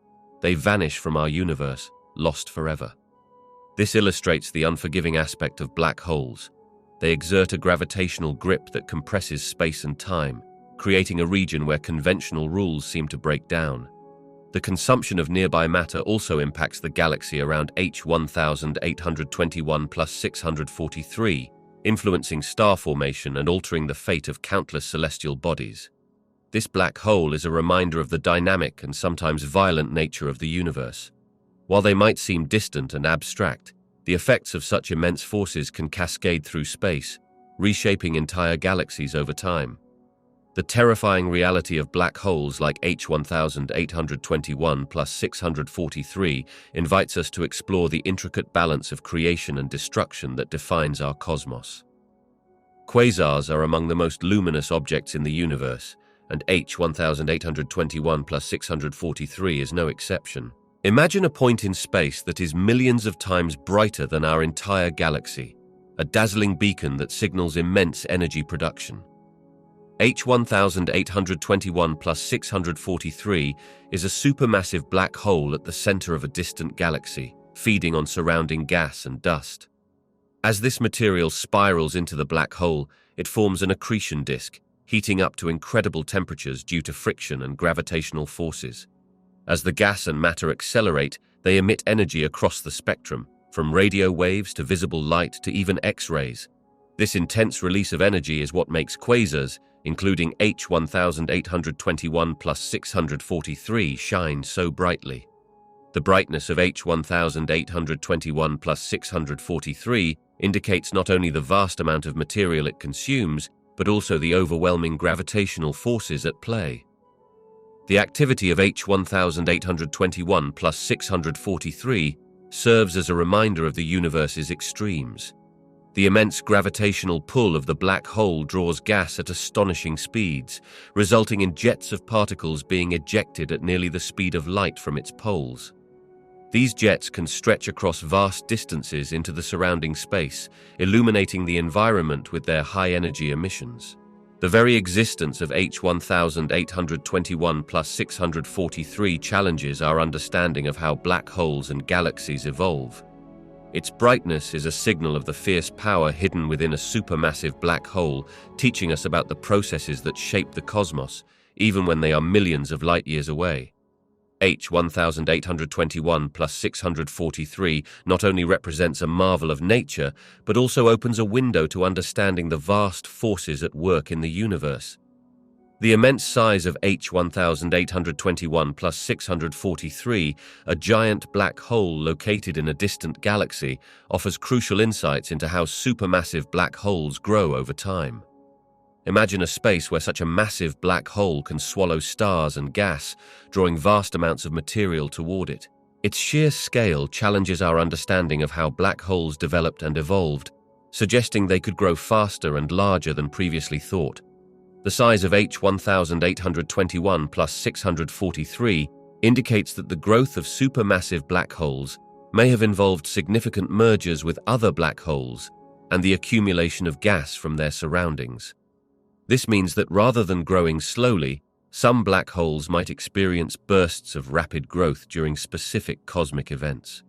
they vanish from our universe, lost forever. This illustrates the unforgiving aspect of black holes. They exert a gravitational grip that compresses space and time, creating a region where conventional rules seem to break down. The consumption of nearby matter also impacts the galaxy around H1821 plus 643, influencing star formation and altering the fate of countless celestial bodies. This black hole is a reminder of the dynamic and sometimes violent nature of the universe. While they might seem distant and abstract, the effects of such immense forces can cascade through space, reshaping entire galaxies over time. The terrifying reality of black holes like H1821 plus 643 invites us to explore the intricate balance of creation and destruction that defines our cosmos. Quasars are among the most luminous objects in the universe, and H1821 plus 643 is no exception. Imagine a point in space that is millions of times brighter than our entire galaxy, a dazzling beacon that signals immense energy production. H1821 plus 643 is a supermassive black hole at the center of a distant galaxy, feeding on surrounding gas and dust. As this material spirals into the black hole, it forms an accretion disk, heating up to incredible temperatures due to friction and gravitational forces. As the gas and matter accelerate, they emit energy across the spectrum, from radio waves to visible light to even X-rays. This intense release of energy is what makes quasars, including H1821 plus 643, shine so brightly. The brightness of H1821 plus 643 indicates not only the vast amount of material it consumes, but also the overwhelming gravitational forces at play. The activity of H1821 plus 643 serves as a reminder of the universe's extremes. The immense gravitational pull of the black hole draws gas at astonishing speeds, resulting in jets of particles being ejected at nearly the speed of light from its poles. These jets can stretch across vast distances into the surrounding space, illuminating the environment with their high-energy emissions. The very existence of H1821 plus 643 challenges our understanding of how black holes and galaxies evolve. Its brightness is a signal of the fierce power hidden within a supermassive black hole, teaching us about the processes that shape the cosmos, even when they are millions of light-years away. H1821 plus 643 not only represents a marvel of nature, but also opens a window to understanding the vast forces at work in the universe. The immense size of H1821 plus 643, a giant black hole located in a distant galaxy, offers crucial insights into how supermassive black holes grow over time. Imagine a space where such a massive black hole can swallow stars and gas, drawing vast amounts of material toward it. Its sheer scale challenges our understanding of how black holes developed and evolved, suggesting they could grow faster and larger than previously thought. The size of H1821 plus 643 indicates that the growth of supermassive black holes may have involved significant mergers with other black holes and the accumulation of gas from their surroundings. This means that rather than growing slowly, some black holes might experience bursts of rapid growth during specific cosmic events.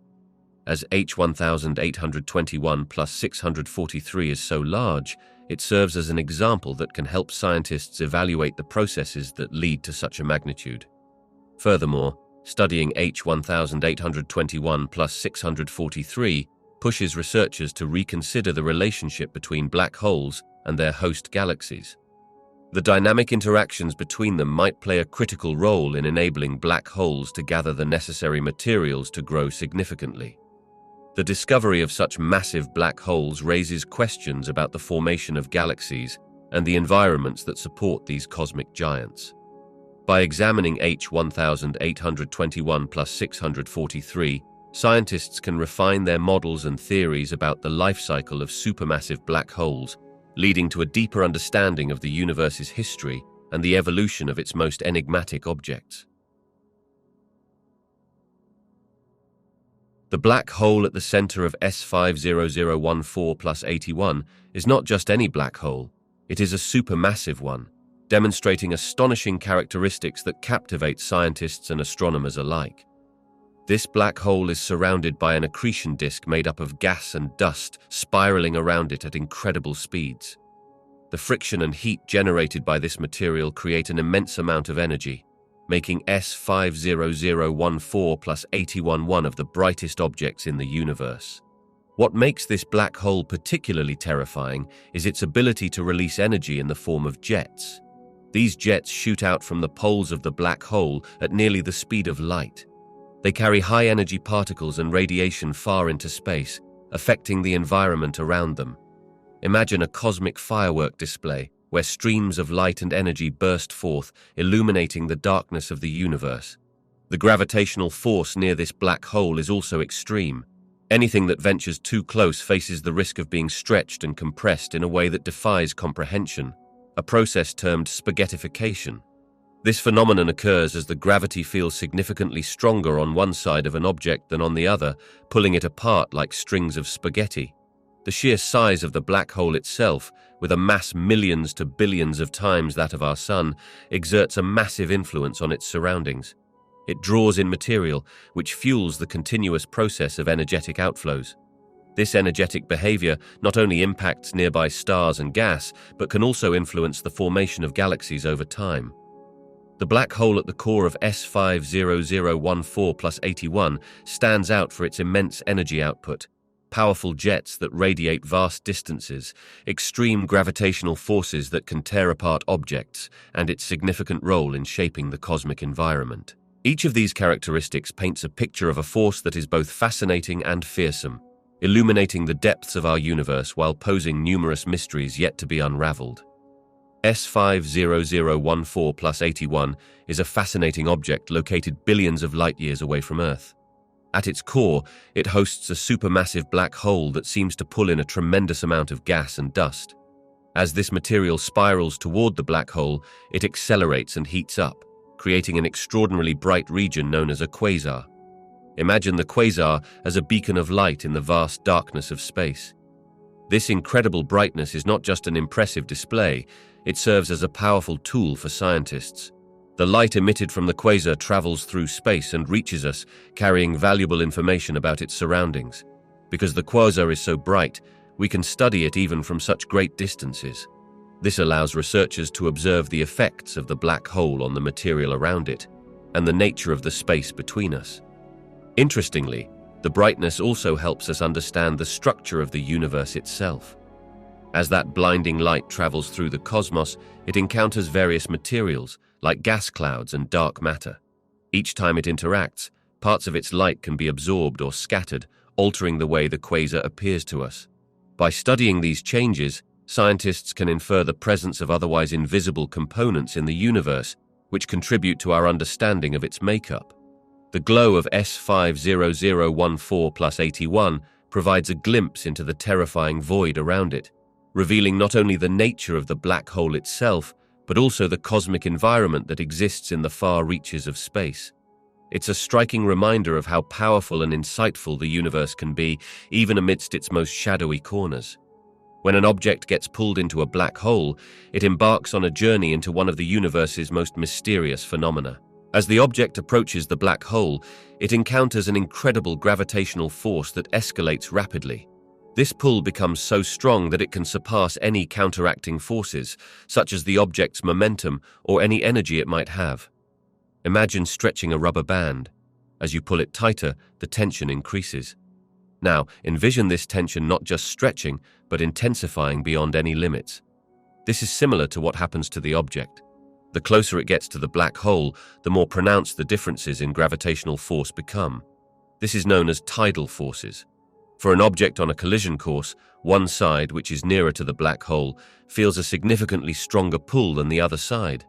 As H1821 plus 643 is so large, it serves as an example that can help scientists evaluate the processes that lead to such a magnitude. Furthermore, studying H1821 plus 643 pushes researchers to reconsider the relationship between black holes and their host galaxies. The dynamic interactions between them might play a critical role in enabling black holes to gather the necessary materials to grow significantly. The discovery of such massive black holes raises questions about the formation of galaxies and the environments that support these cosmic giants. By examining H1821 plus 643, scientists can refine their models and theories about the life cycle of supermassive black holes, leading to a deeper understanding of the universe's history and the evolution of its most enigmatic objects. The black hole at the center of S50014 plus 81 is not just any black hole, it is a supermassive one, demonstrating astonishing characteristics that captivate scientists and astronomers alike. This black hole is surrounded by an accretion disk made up of gas and dust spiraling around it at incredible speeds. The friction and heat generated by this material create an immense amount of energy, making S50014 plus 81 one of the brightest objects in the universe. What makes this black hole particularly terrifying is its ability to release energy in the form of jets. These jets shoot out from the poles of the black hole at nearly the speed of light. They carry high-energy particles and radiation far into space, affecting the environment around them. Imagine a cosmic firework display where streams of light and energy burst forth, illuminating the darkness of the universe. The gravitational force near this black hole is also extreme. Anything that ventures too close faces the risk of being stretched and compressed in a way that defies comprehension, a process termed spaghettification. This phenomenon occurs as the gravity feels significantly stronger on one side of an object than on the other, pulling it apart like strings of spaghetti. The sheer size of the black hole itself, with a mass millions to billions of times that of our Sun, exerts a massive influence on its surroundings. It draws in material, which fuels the continuous process of energetic outflows. This energetic behavior not only impacts nearby stars and gas, but can also influence the formation of galaxies over time. The black hole at the core of S50014 plus 81 stands out for its immense energy output, powerful jets that radiate vast distances, extreme gravitational forces that can tear apart objects, and its significant role in shaping the cosmic environment. Each of these characteristics paints a picture of a force that is both fascinating and fearsome, illuminating the depths of our universe while posing numerous mysteries yet to be unraveled. S50014 plus 81 is a fascinating object located billions of light-years away from Earth. At its core, it hosts a supermassive black hole that seems to pull in a tremendous amount of gas and dust. As this material spirals toward the black hole, it accelerates and heats up, creating an extraordinarily bright region known as a quasar. Imagine the quasar as a beacon of light in the vast darkness of space. This incredible brightness is not just an impressive display, it serves as a powerful tool for scientists. The light emitted from the quasar travels through space and reaches us, carrying valuable information about its surroundings. Because the quasar is so bright, we can study it even from such great distances. This allows researchers to observe the effects of the black hole on the material around it, and the nature of the space between us. Interestingly, the brightness also helps us understand the structure of the universe itself. As that blinding light travels through the cosmos, it encounters various materials, like gas clouds and dark matter. Each time it interacts, parts of its light can be absorbed or scattered, altering the way the quasar appears to us. By studying these changes, scientists can infer the presence of otherwise invisible components in the universe, which contribute to our understanding of its makeup. The glow of S50014 plus 81 provides a glimpse into the terrifying void around it, revealing not only the nature of the black hole itself, but also the cosmic environment that exists in the far reaches of space. It's a striking reminder of how powerful and insightful the universe can be, even amidst its most shadowy corners. When an object gets pulled into a black hole, it embarks on a journey into one of the universe's most mysterious phenomena. As the object approaches the black hole, it encounters an incredible gravitational force that escalates rapidly. This pull becomes so strong that it can surpass any counteracting forces, such as the object's momentum or any energy it might have. Imagine stretching a rubber band. As you pull it tighter, the tension increases. Now, envision this tension not just stretching, but intensifying beyond any limits. This is similar to what happens to the object. The closer it gets to the black hole, the more pronounced the differences in gravitational force become. This is known as tidal forces. For an object on a collision course, one side, which is nearer to the black hole, feels a significantly stronger pull than the other side.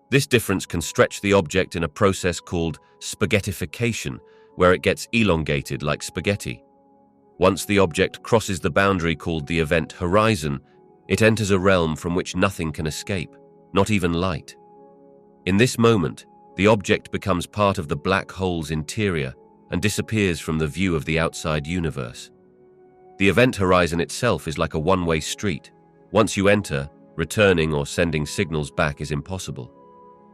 This difference can stretch the object in a process called spaghettification, where it gets elongated like spaghetti. Once the object crosses the boundary called the event horizon, it enters a realm from which nothing can escape, not even light. In this moment, the object becomes part of the black hole's interior and disappears from the view of the outside universe. The event horizon itself is like a one-way street. Once you enter, returning or sending signals back is impossible.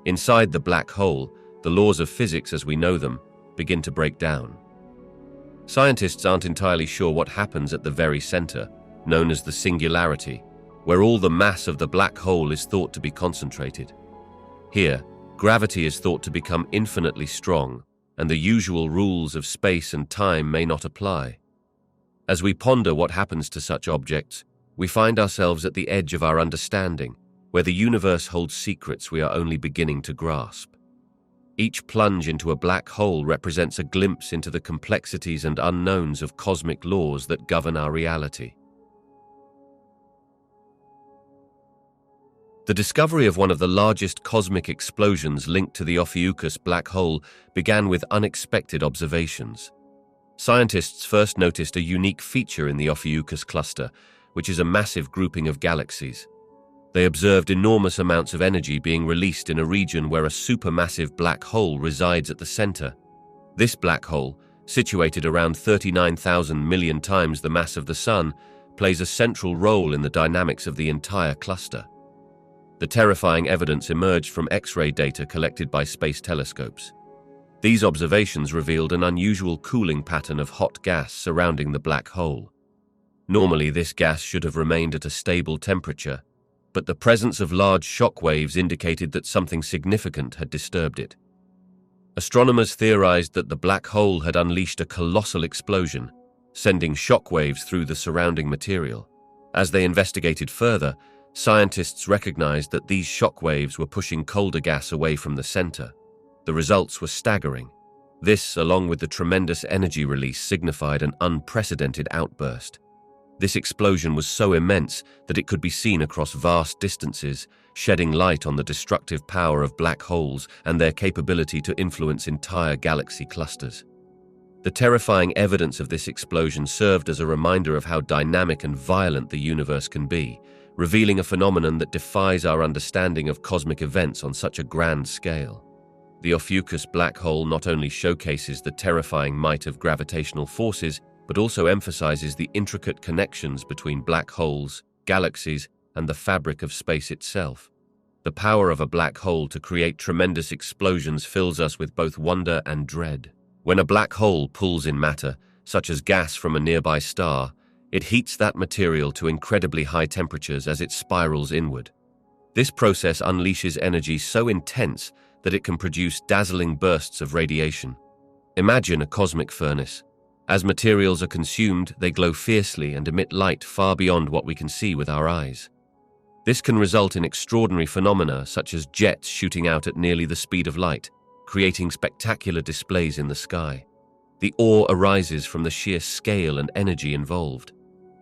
Inside the black hole, the laws of physics as we know them begin to break down. Scientists aren't entirely sure what happens at the very center, known as the singularity, where all the mass of the black hole is thought to be concentrated. Here, gravity is thought to become infinitely strong, and the usual rules of space and time may not apply. As we ponder what happens to such objects, we find ourselves at the edge of our understanding, where the universe holds secrets we are only beginning to grasp. Each plunge into a black hole represents a glimpse into the complexities and unknowns of cosmic laws that govern our reality. The discovery of one of the largest cosmic explosions linked to the Ophiuchus black hole began with unexpected observations. Scientists first noticed a unique feature in the Ophiuchus cluster, which is a massive grouping of galaxies. They observed enormous amounts of energy being released in a region where a supermassive black hole resides at the center. This black hole, situated around 39,000 million times the mass of the Sun, plays a central role in the dynamics of the entire cluster. The terrifying evidence emerged from X-ray data collected by space telescopes. These observations revealed an unusual cooling pattern of hot gas surrounding the black hole. Normally, this gas should have remained at a stable temperature, but the presence of large shock waves indicated that something significant had disturbed it. Astronomers theorized that the black hole had unleashed a colossal explosion, sending shock waves through the surrounding material. As they investigated further, scientists recognized that these shock waves were pushing colder gas away from the center. The results were staggering. This, along with the tremendous energy release, signified an unprecedented outburst. This explosion was so immense that it could be seen across vast distances, shedding light on the destructive power of black holes and their capability to influence entire galaxy clusters. The terrifying evidence of this explosion served as a reminder of how dynamic and violent the universe can be, revealing a phenomenon that defies our understanding of cosmic events on such a grand scale. The Ophiuchus black hole not only showcases the terrifying might of gravitational forces, but also emphasizes the intricate connections between black holes, galaxies, and the fabric of space itself. The power of a black hole to create tremendous explosions fills us with both wonder and dread. When a black hole pulls in matter, such as gas from a nearby star, it heats that material to incredibly high temperatures as it spirals inward. This process unleashes energy so intense that it can produce dazzling bursts of radiation. Imagine a cosmic furnace. As materials are consumed, they glow fiercely and emit light far beyond what we can see with our eyes. This can result in extraordinary phenomena such as jets shooting out at nearly the speed of light, creating spectacular displays in the sky. The awe arises from the sheer scale and energy involved.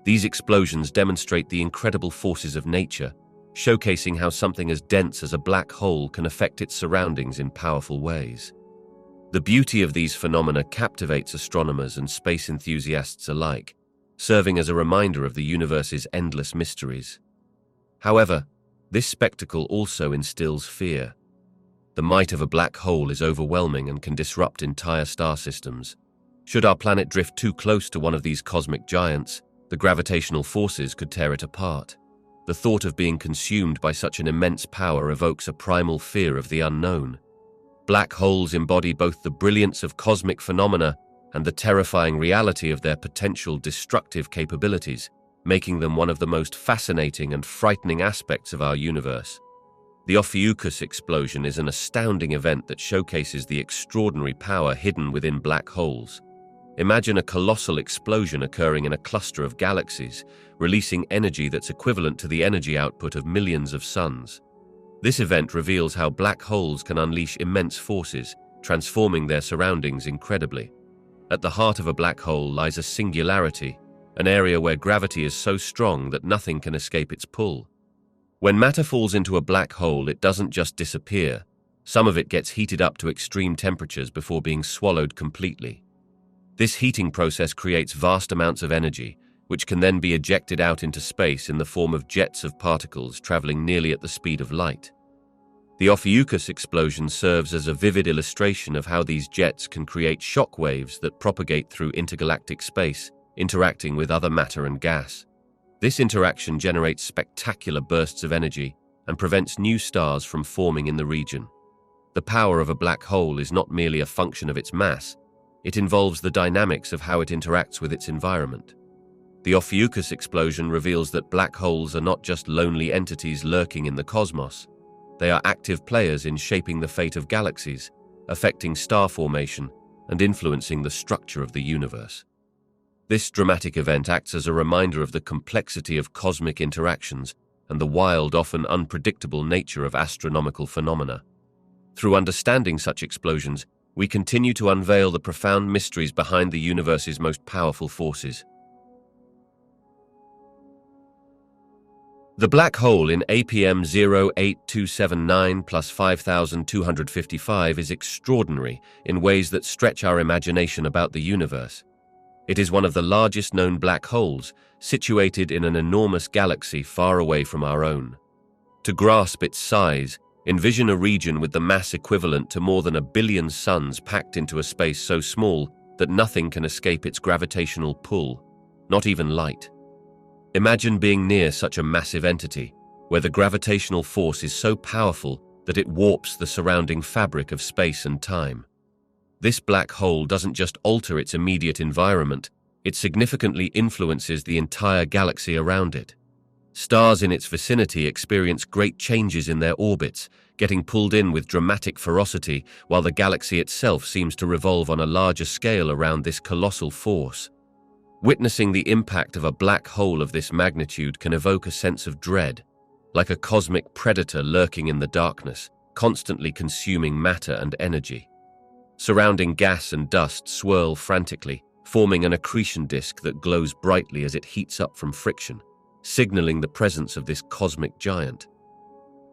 These explosions demonstrate the incredible forces of nature, showcasing how something as dense as a black hole can affect its surroundings in powerful ways. The beauty of these phenomena captivates astronomers and space enthusiasts alike, serving as a reminder of the universe's endless mysteries. However, this spectacle also instills fear. The might of a black hole is overwhelming and can disrupt entire star systems. Should our planet drift too close to one of these cosmic giants, the gravitational forces could tear it apart. The thought of being consumed by such an immense power evokes a primal fear of the unknown. Black holes embody both the brilliance of cosmic phenomena and the terrifying reality of their potential destructive capabilities, making them one of the most fascinating and frightening aspects of our universe. The Ophiuchus explosion is an astounding event that showcases the extraordinary power hidden within black holes. Imagine a colossal explosion occurring in a cluster of galaxies, releasing energy that's equivalent to the energy output of millions of suns. This event reveals how black holes can unleash immense forces, transforming their surroundings incredibly. At the heart of a black hole lies a singularity, an area where gravity is so strong that nothing can escape its pull. When matter falls into a black hole, it doesn't just disappear. Some of it gets heated up to extreme temperatures before being swallowed completely. This heating process creates vast amounts of energy, which can then be ejected out into space in the form of jets of particles traveling nearly at the speed of light. The Ophiuchus explosion serves as a vivid illustration of how these jets can create shock waves that propagate through intergalactic space, interacting with other matter and gas. This interaction generates spectacular bursts of energy and prevents new stars from forming in the region. The power of a black hole is not merely a function of its mass, it involves the dynamics of how it interacts with its environment. The Ophiuchus explosion reveals that black holes are not just lonely entities lurking in the cosmos. They are active players in shaping the fate of galaxies, affecting star formation, and influencing the structure of the universe. This dramatic event acts as a reminder of the complexity of cosmic interactions and the wild, often unpredictable nature of astronomical phenomena. Through understanding such explosions, we continue to unveil the profound mysteries behind the universe's most powerful forces. The black hole in APM 08279 plus 5255 is extraordinary in ways that stretch our imagination about the universe. It is one of the largest known black holes, situated in an enormous galaxy far away from our own. To grasp its size, envision a region with the mass equivalent to more than 1 billion suns packed into a space so small that nothing can escape its gravitational pull, not even light. Imagine being near such a massive entity, where the gravitational force is so powerful that it warps the surrounding fabric of space and time. This black hole doesn't just alter its immediate environment, it significantly influences the entire galaxy around it. Stars in its vicinity experience great changes in their orbits, getting pulled in with dramatic ferocity, while the galaxy itself seems to revolve on a larger scale around this colossal force. Witnessing the impact of a black hole of this magnitude can evoke a sense of dread, like a cosmic predator lurking in the darkness, constantly consuming matter and energy. Surrounding gas and dust swirl frantically, forming an accretion disk that glows brightly as it heats up from friction, signaling the presence of this cosmic giant.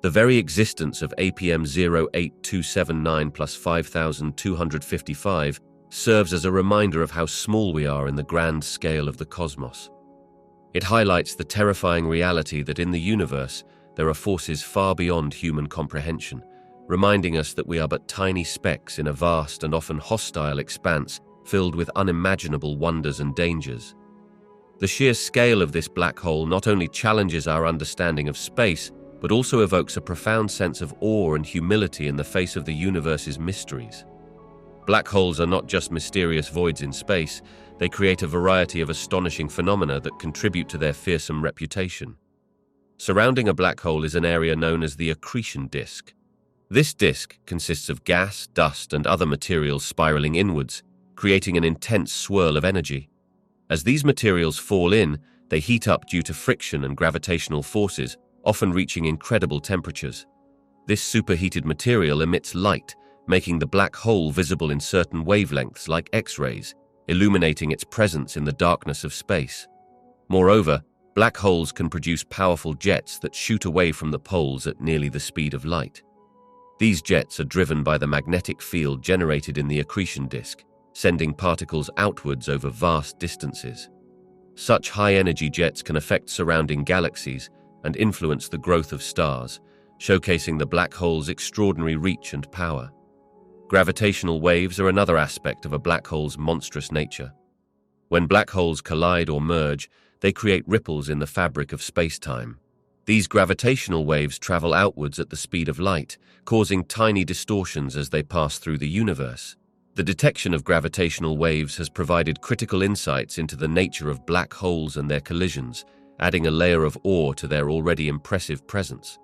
The very existence of APM 08279 plus 5255 serves as a reminder of how small we are in the grand scale of the cosmos. It highlights the terrifying reality that in the universe there are forces far beyond human comprehension, reminding us that we are but tiny specks in a vast and often hostile expanse filled with unimaginable wonders and dangers. The sheer scale of this black hole not only challenges our understanding of space, but also evokes a profound sense of awe and humility in the face of the universe's mysteries. Black holes are not just mysterious voids in space, they create a variety of astonishing phenomena that contribute to their fearsome reputation. Surrounding a black hole is an area known as the accretion disk. This disk consists of gas, dust, and other materials spiraling inwards, creating an intense swirl of energy. As these materials fall in, they heat up due to friction and gravitational forces, often reaching incredible temperatures. This superheated material emits light, making the black hole visible in certain wavelengths like X-rays, illuminating its presence in the darkness of space. Moreover, black holes can produce powerful jets that shoot away from the poles at nearly the speed of light. These jets are driven by the magnetic field generated in the accretion disk, sending particles outwards over vast distances. Such high-energy jets can affect surrounding galaxies and influence the growth of stars, showcasing the black hole's extraordinary reach and power. Gravitational waves are another aspect of a black hole's monstrous nature. When black holes collide or merge, they create ripples in the fabric of space-time. These gravitational waves travel outwards at the speed of light, causing tiny distortions as they pass through the universe. The detection of gravitational waves has provided critical insights into the nature of black holes and their collisions, adding a layer of awe to their already impressive presence.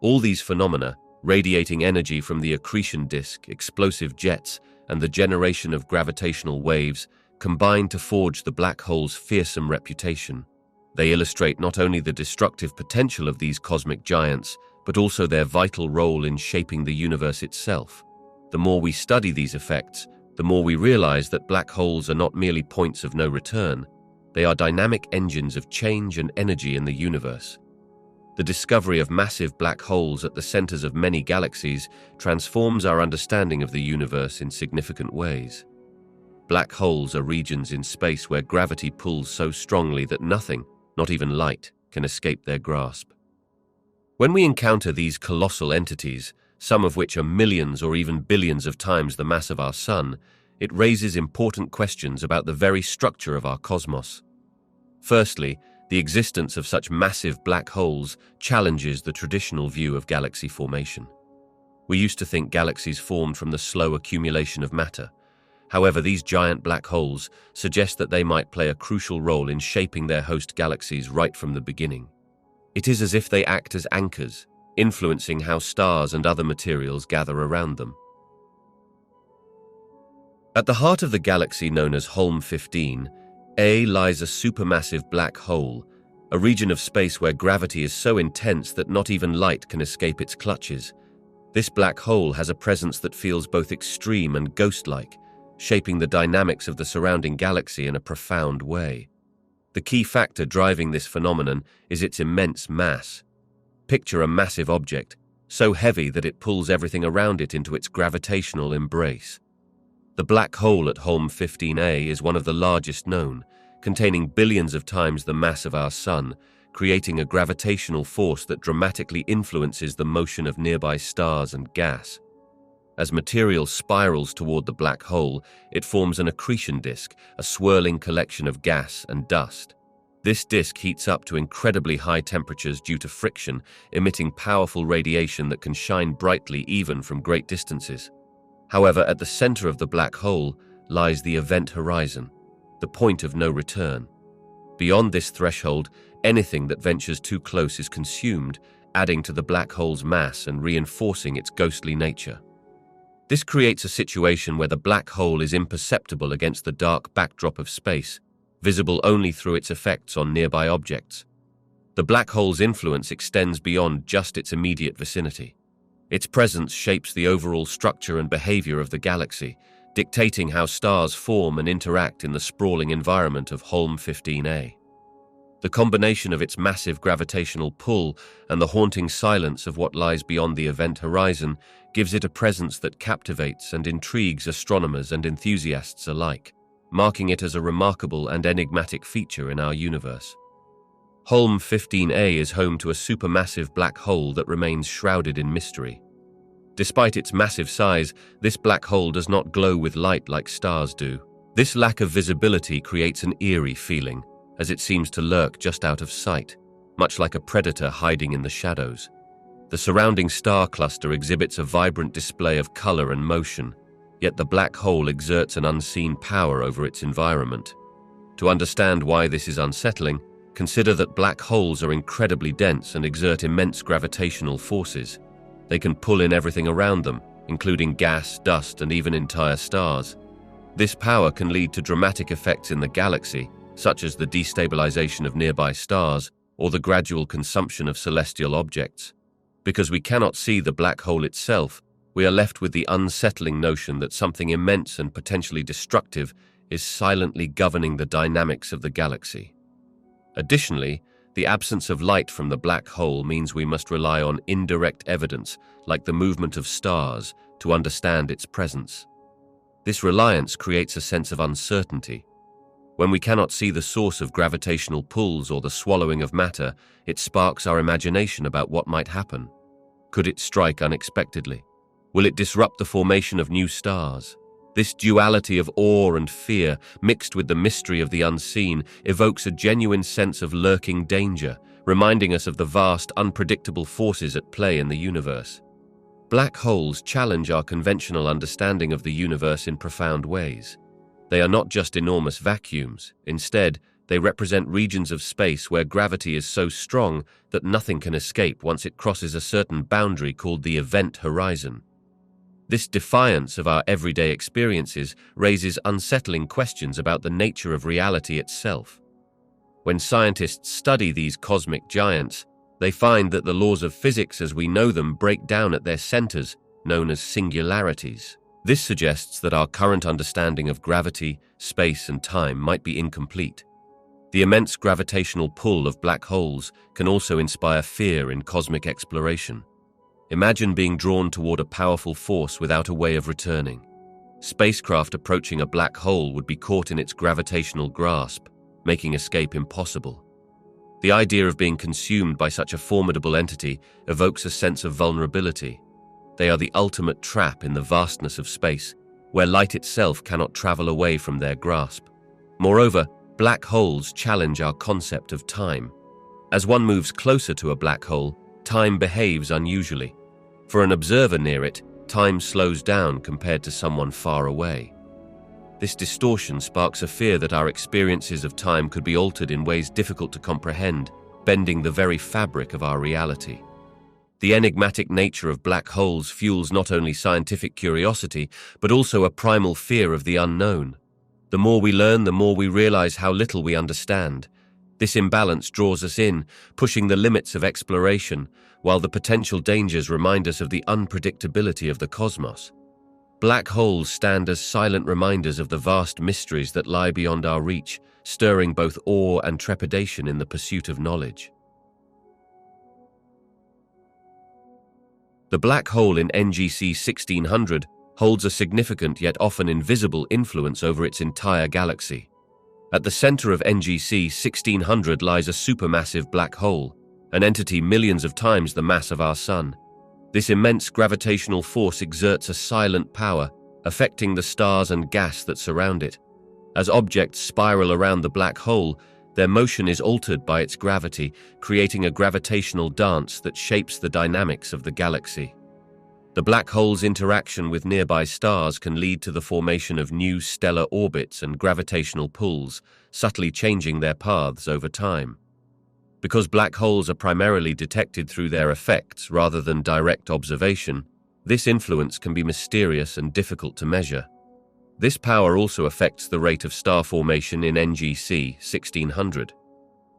All these phenomena, radiating energy from the accretion disk, explosive jets, and the generation of gravitational waves, combine to forge the black hole's fearsome reputation. They illustrate not only the destructive potential of these cosmic giants, but also their vital role in shaping the universe itself. The more we study these effects, the more we realize that black holes are not merely points of no return. They are dynamic engines of change and energy in the universe. The discovery of massive black holes at the centers of many galaxies transforms our understanding of the universe in significant ways. Black holes are regions in space where gravity pulls so strongly that nothing, not even light, can escape their grasp. When we encounter these colossal entities, some of which are millions or even billions of times the mass of our Sun, it raises important questions about the very structure of our cosmos. Firstly, the existence of such massive black holes challenges the traditional view of galaxy formation. We used to think galaxies formed from the slow accumulation of matter. However, these giant black holes suggest that they might play a crucial role in shaping their host galaxies right from the beginning. It is as if they act as anchors, influencing how stars and other materials gather around them. At the heart of the galaxy known as Holm 15, A lies a supermassive black hole, a region of space where gravity is so intense that not even light can escape its clutches. This black hole has a presence that feels both extreme and ghost-like, shaping the dynamics of the surrounding galaxy in a profound way. The key factor driving this phenomenon is its immense mass. Picture a massive object, so heavy that it pulls everything around it into its gravitational embrace. The black hole at Holm 15A is one of the largest known, containing billions of times the mass of our Sun, creating a gravitational force that dramatically influences the motion of nearby stars and gas. As material spirals toward the black hole, it forms an accretion disk, a swirling collection of gas and dust. This disk heats up to incredibly high temperatures due to friction, emitting powerful radiation that can shine brightly even from great distances. However, at the center of the black hole lies the event horizon, the point of no return. Beyond this threshold, anything that ventures too close is consumed, adding to the black hole's mass and reinforcing its ghostly nature. This creates a situation where the black hole is imperceptible against the dark backdrop of space, visible only through its effects on nearby objects. The black hole's influence extends beyond just its immediate vicinity. Its presence shapes the overall structure and behavior of the galaxy, dictating how stars form and interact in the sprawling environment of Holm 15A. The combination of its massive gravitational pull and the haunting silence of what lies beyond the event horizon gives it a presence that captivates and intrigues astronomers and enthusiasts alike, marking it as a remarkable and enigmatic feature in our universe. Holm 15A is home to a supermassive black hole that remains shrouded in mystery. Despite its massive size, this black hole does not glow with light like stars do. This lack of visibility creates an eerie feeling, as it seems to lurk just out of sight, much like a predator hiding in the shadows. The surrounding star cluster exhibits a vibrant display of color and motion, yet the black hole exerts an unseen power over its environment. To understand why this is unsettling, consider that black holes are incredibly dense and exert immense gravitational forces. They can pull in everything around them, including gas, dust, and even entire stars. This power can lead to dramatic effects in the galaxy, such as the destabilization of nearby stars or the gradual consumption of celestial objects. Because we cannot see the black hole itself, we are left with the unsettling notion that something immense and potentially destructive is silently governing the dynamics of the galaxy. Additionally, the absence of light from the black hole means we must rely on indirect evidence, like the movement of stars, to understand its presence. This reliance creates a sense of uncertainty. When we cannot see the source of gravitational pulls or the swallowing of matter, it sparks our imagination about what might happen. Could it strike unexpectedly? Will it disrupt the formation of new stars? This duality of awe and fear, mixed with the mystery of the unseen, evokes a genuine sense of lurking danger, reminding us of the vast, unpredictable forces at play in the universe. Black holes challenge our conventional understanding of the universe in profound ways. They are not just enormous vacuums. Instead, they represent regions of space where gravity is so strong that nothing can escape once it crosses a certain boundary called the event horizon. This defiance of our everyday experiences raises unsettling questions about the nature of reality itself. When scientists study these cosmic giants, they find that the laws of physics as we know them break down at their centers, known as singularities. This suggests that our current understanding of gravity, space, and time might be incomplete. The immense gravitational pull of black holes can also inspire fear in cosmic exploration. Imagine being drawn toward a powerful force without a way of returning. Spacecraft approaching a black hole would be caught in its gravitational grasp, making escape impossible. The idea of being consumed by such a formidable entity evokes a sense of vulnerability. They are the ultimate trap in the vastness of space, where light itself cannot travel away from their grasp. Moreover, black holes challenge our concept of time. As one moves closer to a black hole, time behaves unusually. For an observer near it, time slows down compared to someone far away. This distortion sparks a fear that our experiences of time could be altered in ways difficult to comprehend, bending the very fabric of our reality. The enigmatic nature of black holes fuels not only scientific curiosity, but also a primal fear of the unknown. The more we learn, the more we realize how little we understand. This imbalance draws us in, pushing the limits of exploration, while the potential dangers remind us of the unpredictability of the cosmos. Black holes stand as silent reminders of the vast mysteries that lie beyond our reach, stirring both awe and trepidation in the pursuit of knowledge. The black hole in NGC 1600 holds a significant yet often invisible influence over its entire galaxy. At the center of NGC 1600 lies a supermassive black hole, an entity millions of times the mass of our Sun. This immense gravitational force exerts a silent power, affecting the stars and gas that surround it. As objects spiral around the black hole, their motion is altered by its gravity, creating a gravitational dance that shapes the dynamics of the galaxy. The black hole's interaction with nearby stars can lead to the formation of new stellar orbits and gravitational pulls, subtly changing their paths over time. Because black holes are primarily detected through their effects rather than direct observation, this influence can be mysterious and difficult to measure. This power also affects the rate of star formation in NGC 1600.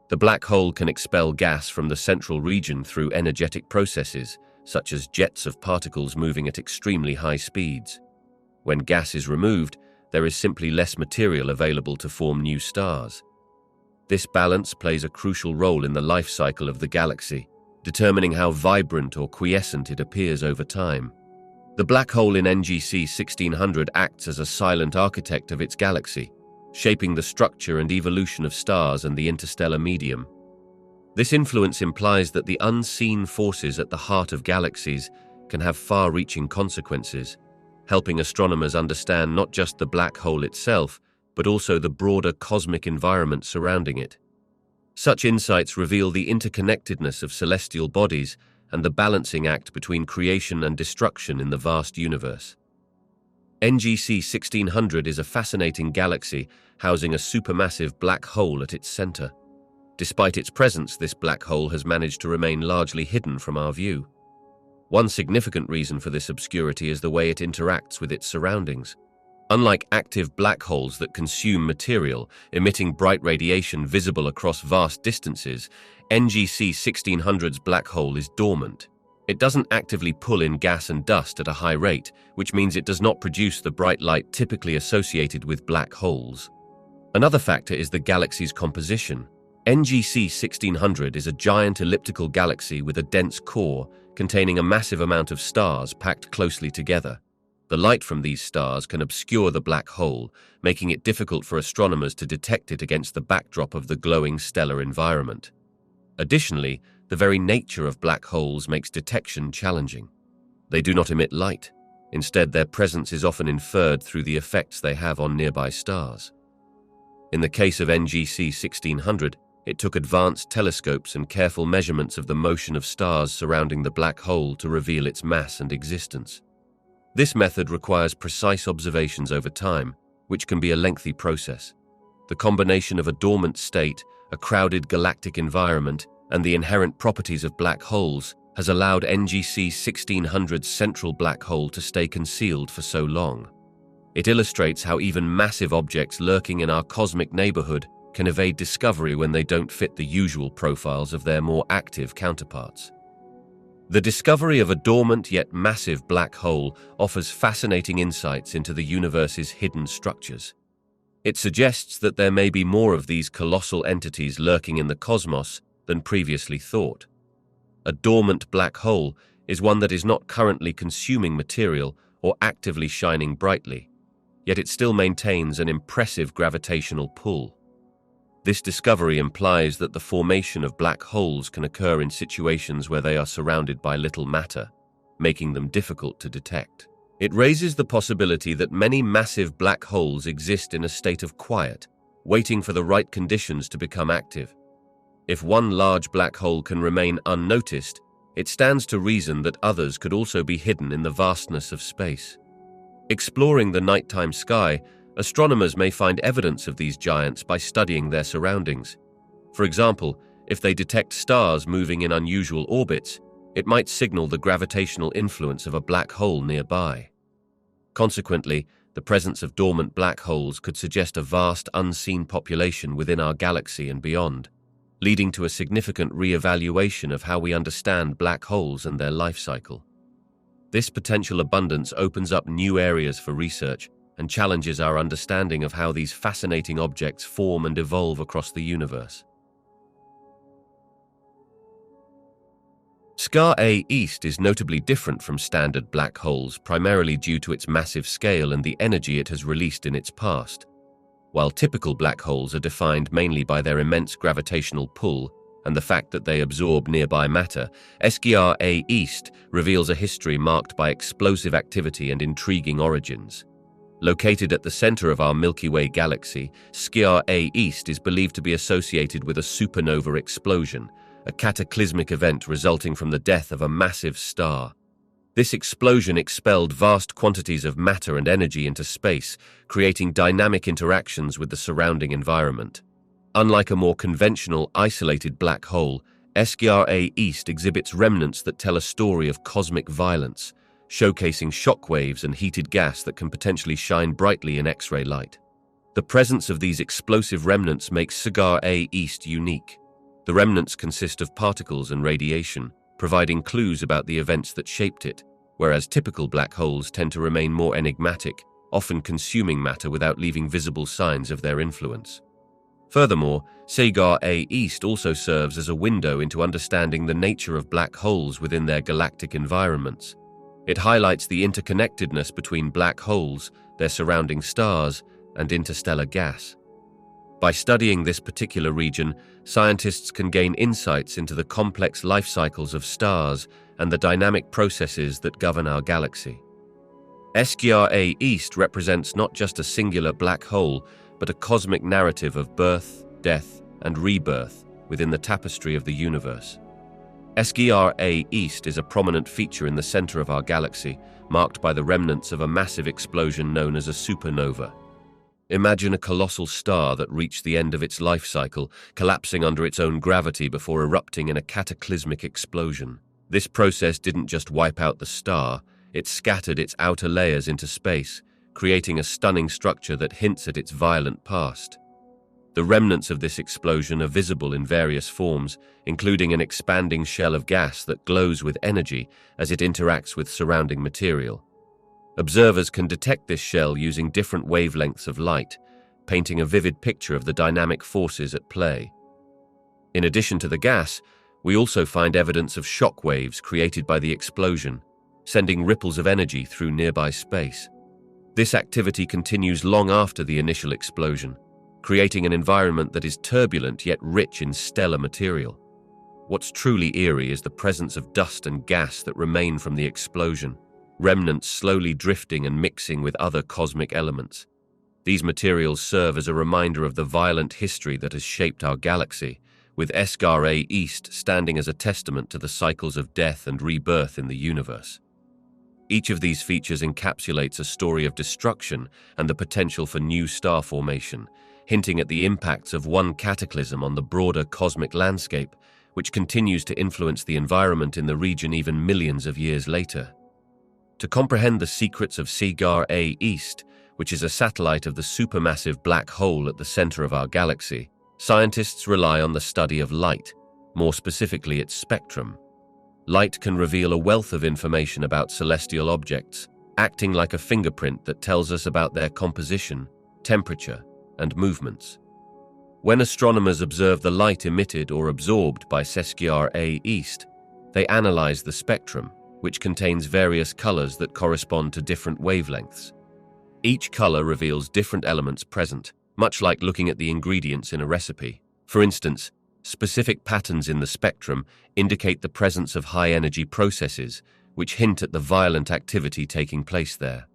The black hole can expel gas from the central region through energetic processes, such as jets of particles moving at extremely high speeds. When gas is removed, there is simply less material available to form new stars. This balance plays a crucial role in the life cycle of the galaxy, determining how vibrant or quiescent it appears over time. The black hole in NGC 1600 acts as a silent architect of its galaxy, shaping the structure and evolution of stars and the interstellar medium. This influence implies that the unseen forces at the heart of galaxies can have far-reaching consequences, helping astronomers understand not just the black hole itself, but also the broader cosmic environment surrounding it. Such insights reveal the interconnectedness of celestial bodies and the balancing act between creation and destruction in the vast universe. NGC 1600 is a fascinating galaxy housing a supermassive black hole at its center. Despite its presence, this black hole has managed to remain largely hidden from our view. One significant reason for this obscurity is the way it interacts with its surroundings. Unlike active black holes that consume material, emitting bright radiation visible across vast distances, NGC 1600's black hole is dormant. It doesn't actively pull in gas and dust at a high rate, which means it does not produce the bright light typically associated with black holes. Another factor is the galaxy's composition. NGC 1600 is a giant elliptical galaxy with a dense core containing a massive amount of stars packed closely together. The light from these stars can obscure the black hole, making it difficult for astronomers to detect it against the backdrop of the glowing stellar environment. Additionally, the very nature of black holes makes detection challenging. They do not emit light. Instead, their presence is often inferred through the effects they have on nearby stars. In the case of NGC 1600, it took advanced telescopes and careful measurements of the motion of stars surrounding the black hole to reveal its mass and existence. This method requires precise observations over time, which can be a lengthy process. The combination of a dormant state, a crowded galactic environment, and the inherent properties of black holes has allowed NGC 1600's central black hole to stay concealed for so long. It illustrates how even massive objects lurking in our cosmic neighborhood can evade discovery when they don't fit the usual profiles of their more active counterparts. The discovery of a dormant yet massive black hole offers fascinating insights into the universe's hidden structures. It suggests that there may be more of these colossal entities lurking in the cosmos than previously thought. A dormant black hole is one that is not currently consuming material or actively shining brightly, yet it still maintains an impressive gravitational pull. This discovery implies that the formation of black holes can occur in situations where they are surrounded by little matter, making them difficult to detect. It raises the possibility that many massive black holes exist in a state of quiet, waiting for the right conditions to become active. If one large black hole can remain unnoticed, it stands to reason that others could also be hidden in the vastness of space. Exploring the nighttime sky, astronomers may find evidence of these giants by studying their surroundings. For example, if they detect stars moving in unusual orbits, it might signal the gravitational influence of a black hole nearby. Consequently, the presence of dormant black holes could suggest a vast unseen population within our galaxy and beyond, leading to a significant re-evaluation of how we understand black holes and their life cycle. This potential abundance opens up new areas for research and challenges our understanding of how these fascinating objects form and evolve across the universe. Sagittarius A East is notably different from standard black holes, primarily due to its massive scale and the energy it has released in its past. While typical black holes are defined mainly by their immense gravitational pull and the fact that they absorb nearby matter, Sagittarius A East reveals a history marked by explosive activity and intriguing origins. Located at the center of our Milky Way galaxy, Sagittarius A East is believed to be associated with a supernova explosion, a cataclysmic event resulting from the death of a massive star. This explosion expelled vast quantities of matter and energy into space, creating dynamic interactions with the surrounding environment. Unlike a more conventional, isolated black hole, Sagittarius A East exhibits remnants that tell a story of cosmic violence, showcasing shockwaves and heated gas that can potentially shine brightly in X-ray light. The presence of these explosive remnants makes Sagittarius A East unique. The remnants consist of particles and radiation, providing clues about the events that shaped it, whereas typical black holes tend to remain more enigmatic, often consuming matter without leaving visible signs of their influence. Furthermore, Sagittarius A East also serves as a window into understanding the nature of black holes within their galactic environments. It highlights the interconnectedness between black holes, their surrounding stars, and interstellar gas. By studying this particular region, scientists can gain insights into the complex life cycles of stars and the dynamic processes that govern our galaxy. Sagittarius A East represents not just a singular black hole, but a cosmic narrative of birth, death, and rebirth within the tapestry of the universe. Sagittarius A East is a prominent feature in the center of our galaxy, marked by the remnants of a massive explosion known as a supernova. Imagine a colossal star that reached the end of its life cycle, collapsing under its own gravity before erupting in a cataclysmic explosion. This process didn't just wipe out the star, it scattered its outer layers into space, creating a stunning structure that hints at its violent past. The remnants of this explosion are visible in various forms, including an expanding shell of gas that glows with energy as it interacts with surrounding material. Observers can detect this shell using different wavelengths of light, painting a vivid picture of the dynamic forces at play. In addition to the gas, we also find evidence of shock waves created by the explosion, sending ripples of energy through nearby space. This activity continues long after the initial explosion, creating an environment that is turbulent yet rich in stellar material. What's truly eerie is the presence of dust and gas that remain from the explosion, remnants slowly drifting and mixing with other cosmic elements. These materials serve as a reminder of the violent history that has shaped our galaxy, with Sagittarius A East standing as a testament to the cycles of death and rebirth in the universe. Each of these features encapsulates a story of destruction and the potential for new star formation, hinting at the impacts of one cataclysm on the broader cosmic landscape, which continues to influence the environment in the region even millions of years later. To comprehend the secrets of Sagittarius A East, which is a satellite of the supermassive black hole at the center of our galaxy, scientists rely on the study of light, more specifically its spectrum. Light can reveal a wealth of information about celestial objects, acting like a fingerprint that tells us about their composition, temperature, and movements. When astronomers observe the light emitted or absorbed by Sagittarius A East, they analyze the spectrum, which contains various colors that correspond to different wavelengths. Each color reveals different elements present, much like looking at the ingredients in a recipe. For instance, specific patterns in the spectrum indicate the presence of high-energy processes, which hint at the violent activity taking place there.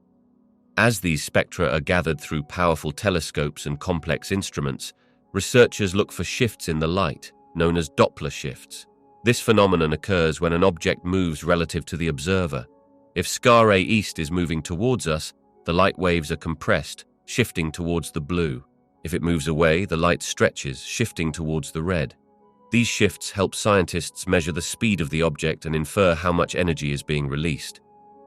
As these spectra are gathered through powerful telescopes and complex instruments, researchers look for shifts in the light, known as Doppler shifts. This phenomenon occurs when an object moves relative to the observer. If Sagittarius A East is moving towards us, the light waves are compressed, shifting towards the blue. If it moves away, the light stretches, shifting towards the red. These shifts help scientists measure the speed of the object and infer how much energy is being released.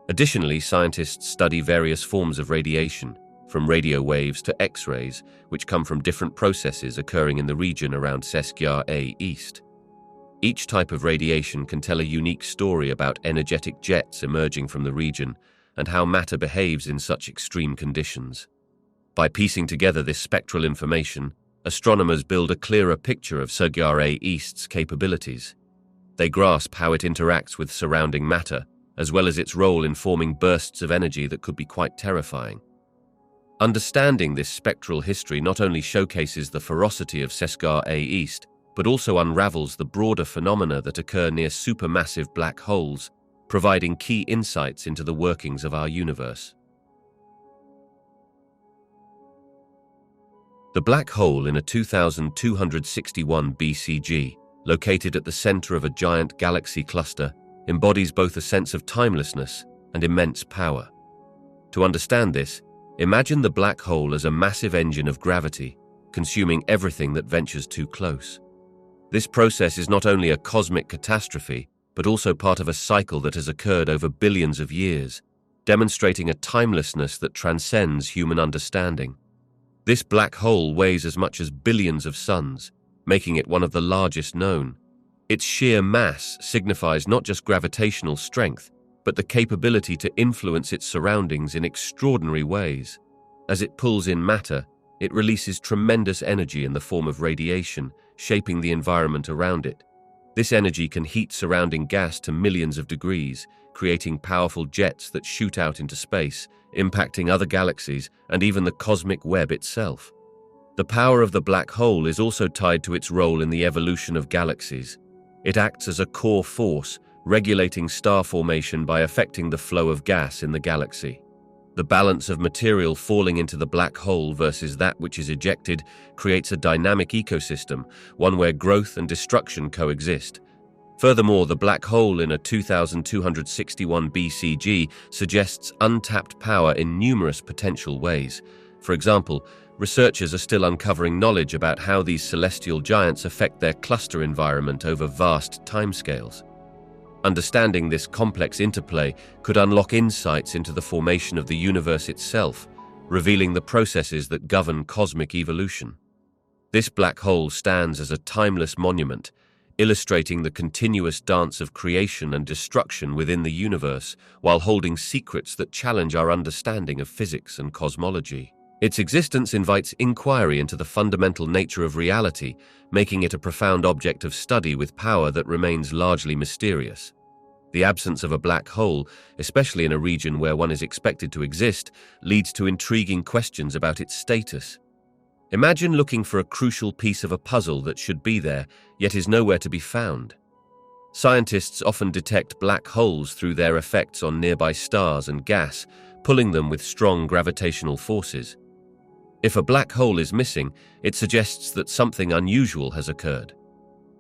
Additionally, scientists study various forms of radiation, from radio waves to X-rays, which come from different processes occurring in the region around Sagittarius A East. Each type of radiation can tell a unique story about energetic jets emerging from the region and how matter behaves in such extreme conditions. By piecing together this spectral information, astronomers build a clearer picture of Sagittarius A East's capabilities. They grasp how it interacts with surrounding matter, as well as its role in forming bursts of energy that could be quite terrifying. Understanding this spectral history not only showcases the ferocity of Sagittarius A East, but also unravels the broader phenomena that occur near supermassive black holes, providing key insights into the workings of our universe. The black hole in a 2261 BCG, located at the center of a giant galaxy cluster, embodies both a sense of timelessness and immense power. To understand this, imagine the black hole as a massive engine of gravity, consuming everything that ventures too close. This process is not only a cosmic catastrophe, but also part of a cycle that has occurred over billions of years, demonstrating a timelessness that transcends human understanding. This black hole weighs as much as billions of suns, making it one of the largest known. Its sheer mass signifies not just gravitational strength, but the capability to influence its surroundings in extraordinary ways. As it pulls in matter, it releases tremendous energy in the form of radiation, shaping the environment around it. This energy can heat surrounding gas to millions of degrees, creating powerful jets that shoot out into space, impacting other galaxies and even the cosmic web itself. The power of the black hole is also tied to its role in the evolution of galaxies. It acts as a core force, regulating star formation by affecting the flow of gas in the galaxy. The balance of material falling into the black hole versus that which is ejected creates a dynamic ecosystem, one where growth and destruction coexist. Furthermore, the black hole in a 2261 BCG suggests untapped power in numerous potential ways. For example, researchers are still uncovering knowledge about how these celestial giants affect their cluster environment over vast timescales. Understanding this complex interplay could unlock insights into the formation of the universe itself, revealing the processes that govern cosmic evolution. This black hole stands as a timeless monument, illustrating the continuous dance of creation and destruction within the universe, while holding secrets that challenge our understanding of physics and cosmology. Its existence invites inquiry into the fundamental nature of reality, making it a profound object of study with power that remains largely mysterious. The absence of a black hole, especially in a region where one is expected to exist, leads to intriguing questions about its status. Imagine looking for a crucial piece of a puzzle that should be there, yet is nowhere to be found. Scientists often detect black holes through their effects on nearby stars and gas, pulling them with strong gravitational forces. If a black hole is missing, it suggests that something unusual has occurred.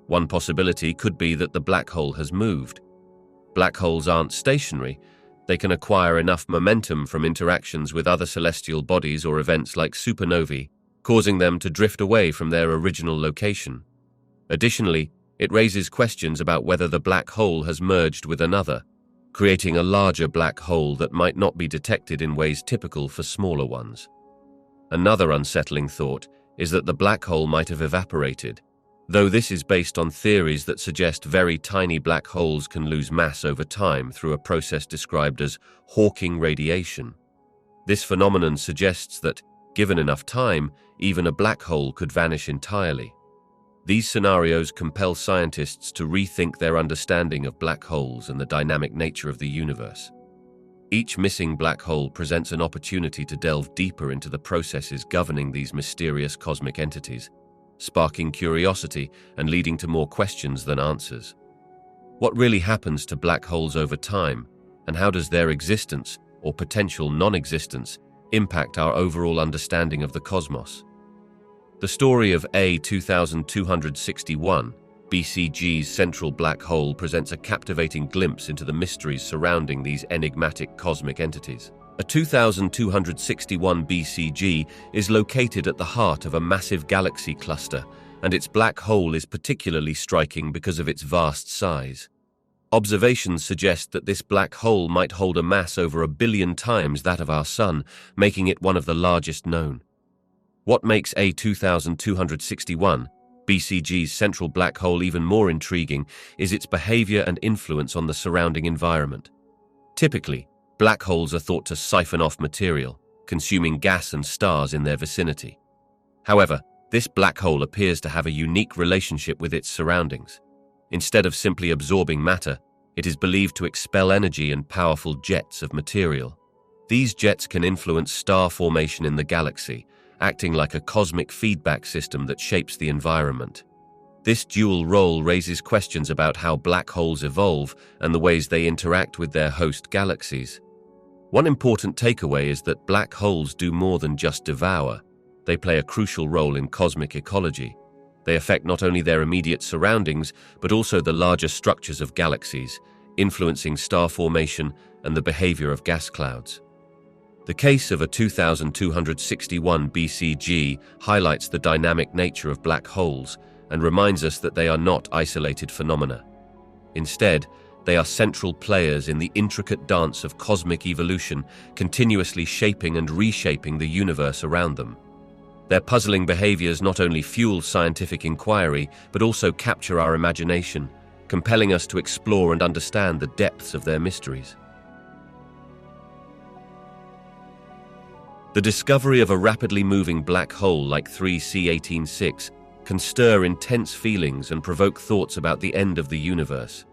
One possibility could be that the black hole has moved. Black holes aren't stationary. They can acquire enough momentum from interactions with other celestial bodies or events like supernovae, causing them to drift away from their original location. Additionally, It raises questions about whether the black hole has merged with another, creating a larger black hole that might not be detected in ways typical for smaller ones. Another unsettling thought is that the black hole might have evaporated, though this is based on theories that suggest very tiny black holes can lose mass over time through a process described as Hawking radiation. This phenomenon suggests that, given enough time, even a black hole could vanish entirely. These scenarios compel scientists to rethink their understanding of black holes and the dynamic nature of the universe. Each missing black hole presents an opportunity to delve deeper into the processes governing these mysterious cosmic entities, sparking curiosity and leading to more questions than answers. What really happens to black holes over time, and how does their existence, or potential non-existence, impact our overall understanding of the cosmos? The story of A 2261, BCG's central black hole, presents a captivating glimpse into the mysteries surrounding these enigmatic cosmic entities. A 2261 BCG is located at the heart of a massive galaxy cluster, and its black hole is particularly striking because of its vast size. Observations suggest that this black hole might hold a mass over 1 billion times that of our Sun, making it one of the largest known. What makes A 2261, BCG's central black hole, even more intriguing is its behavior and influence on the surrounding environment. Typically, black holes are thought to siphon off material, consuming gas and stars in their vicinity. However, this black hole appears to have a unique relationship with its surroundings. Instead of simply absorbing matter, it is believed to expel energy and powerful jets of material. These jets can influence star formation in the galaxy, acting like a cosmic feedback system that shapes the environment. This dual role raises questions about how black holes evolve and the ways they interact with their host galaxies. One important takeaway is that black holes do more than just devour. They play a crucial role in cosmic ecology. They affect not only their immediate surroundings, but also the larger structures of galaxies, influencing star formation and the behavior of gas clouds. The case of a 2261 BCG highlights the dynamic nature of black holes and reminds us that they are not isolated phenomena. Instead, they are central players in the intricate dance of cosmic evolution, continuously shaping and reshaping the universe around them. Their puzzling behaviors not only fuel scientific inquiry, but also capture our imagination, compelling us to explore and understand the depths of their mysteries. The discovery of a rapidly moving black hole like 3C186 can stir intense feelings and provoke thoughts about the end of the universe.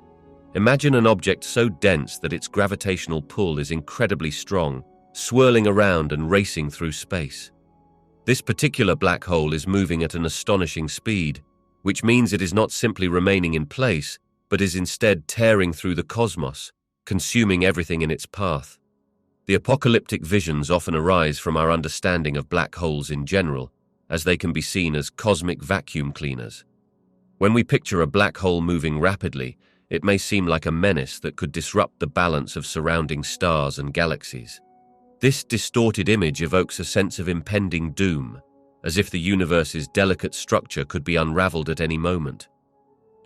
Imagine an object so dense that its gravitational pull is incredibly strong, swirling around and racing through space. This particular black hole is moving at an astonishing speed, which means it is not simply remaining in place, but is instead tearing through the cosmos, consuming everything in its path. The apocalyptic visions often arise from our understanding of black holes in general, as they can be seen as cosmic vacuum cleaners. When we picture a black hole moving rapidly, it may seem like a menace that could disrupt the balance of surrounding stars and galaxies. This distorted image evokes a sense of impending doom, as if the universe's delicate structure could be unraveled at any moment.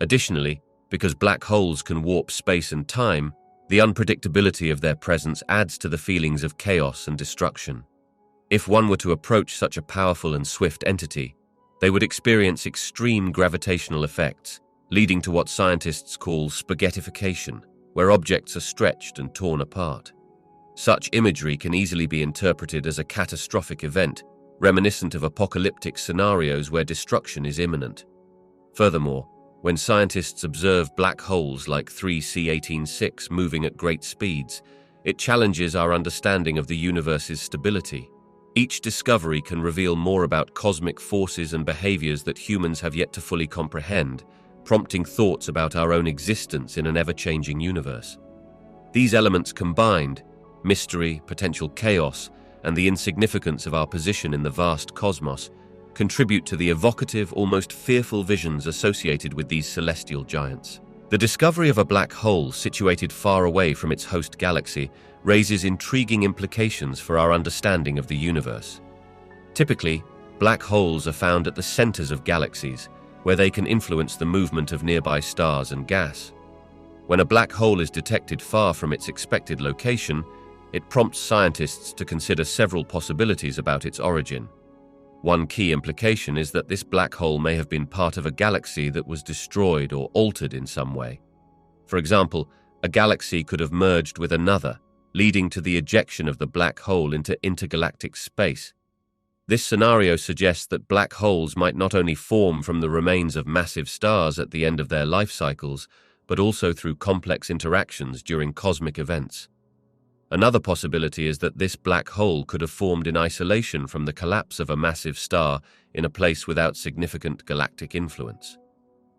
Additionally, because black holes can warp space and time, the unpredictability of their presence adds to the feelings of chaos and destruction. If one were to approach such a powerful and swift entity, they would experience extreme gravitational effects, leading to what scientists call spaghettification, where objects are stretched and torn apart. Such imagery can easily be interpreted as a catastrophic event, reminiscent of apocalyptic scenarios where destruction is imminent. Furthermore, when scientists observe black holes like 3C186 moving at great speeds, it challenges our understanding of the universe's stability. Each discovery can reveal more about cosmic forces and behaviors that humans have yet to fully comprehend, prompting thoughts about our own existence in an ever-changing universe. These elements combined, mystery, potential chaos, and the insignificance of our position in the vast cosmos, contribute to the evocative, almost fearful visions associated with these celestial giants. The discovery of a black hole situated far away from its host galaxy raises intriguing implications for our understanding of the universe. Typically, black holes are found at the centers of galaxies, where they can influence the movement of nearby stars and gas. When a black hole is detected far from its expected location, it prompts scientists to consider several possibilities about its origin. One key implication is that this black hole may have been part of a galaxy that was destroyed or altered in some way. For example, a galaxy could have merged with another, leading to the ejection of the black hole into intergalactic space. This scenario suggests that black holes might not only form from the remains of massive stars at the end of their life cycles, but also through complex interactions during cosmic events. Another possibility is that this black hole could have formed in isolation from the collapse of a massive star in a place without significant galactic influence.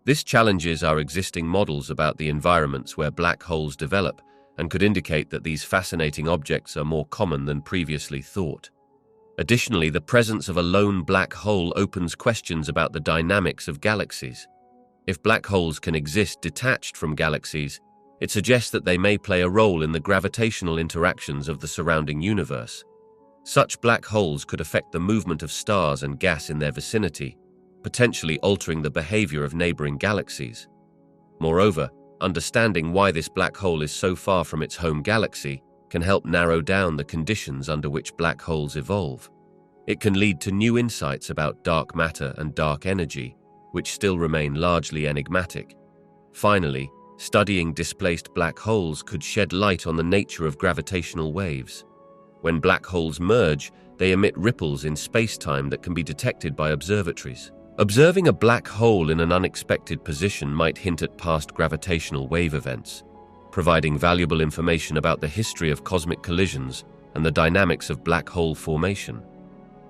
This challenges our existing models about the environments where black holes develop and could indicate that these fascinating objects are more common than previously thought. Additionally, the presence of a lone black hole opens questions about the dynamics of galaxies. If black holes can exist detached from galaxies, it suggests that they may play a role in the gravitational interactions of the surrounding universe. Such black holes could affect the movement of stars and gas in their vicinity, potentially altering the behavior of neighboring galaxies. Moreover, understanding why this black hole is so far from its home galaxy can help narrow down the conditions under which black holes evolve. It can lead to new insights about dark matter and dark energy, which still remain largely enigmatic. Finally, studying displaced black holes could shed light on the nature of gravitational waves. When black holes merge, they emit ripples in space-time that can be detected by observatories. Observing a black hole in an unexpected position might hint at past gravitational wave events, providing valuable information about the history of cosmic collisions and the dynamics of black hole formation.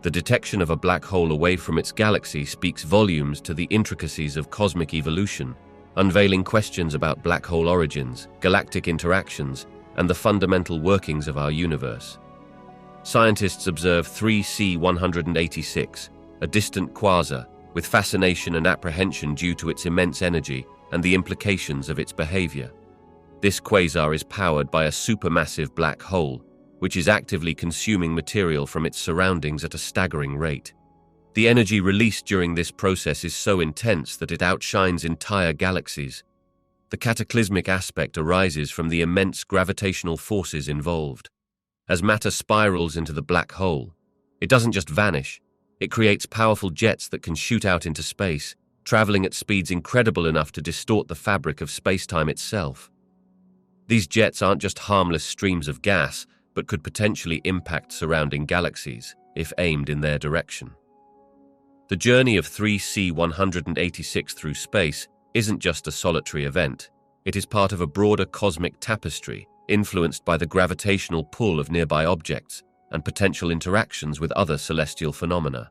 The detection of a black hole away from its galaxy speaks volumes to the intricacies of cosmic evolution, unveiling questions about black hole origins, galactic interactions, and the fundamental workings of our universe. Scientists observe 3C186, a distant quasar, with fascination and apprehension due to its immense energy and the implications of its behavior. This quasar is powered by a supermassive black hole, which is actively consuming material from its surroundings at a staggering rate. The energy released during this process is so intense that it outshines entire galaxies. The cataclysmic aspect arises from the immense gravitational forces involved. As matter spirals into the black hole, it doesn't just vanish, it creates powerful jets that can shoot out into space, traveling at speeds incredible enough to distort the fabric of space-time itself. These jets aren't just harmless streams of gas, but could potentially impact surrounding galaxies, if aimed in their direction. The journey of 3C186 through space isn't just a solitary event. It is part of a broader cosmic tapestry, influenced by the gravitational pull of nearby objects and potential interactions with other celestial phenomena.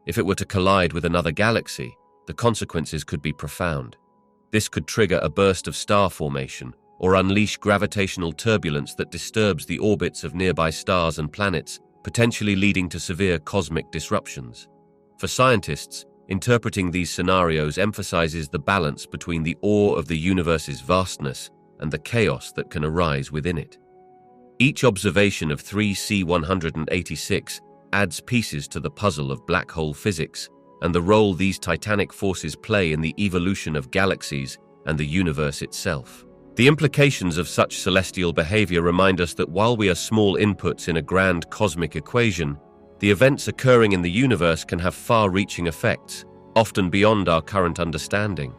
If it were to collide with another galaxy, the consequences could be profound. This could trigger a burst of star formation or unleash gravitational turbulence that disturbs the orbits of nearby stars and planets, potentially leading to severe cosmic disruptions. For scientists, interpreting these scenarios emphasizes the balance between the awe of the universe's vastness and the chaos that can arise within it. Each observation of 3C186 adds pieces to the puzzle of black hole physics and the role these titanic forces play in the evolution of galaxies and the universe itself. The implications of such celestial behavior remind us that while we are small inputs in a grand cosmic equation, the events occurring in the universe can have far-reaching effects, often beyond our current understanding.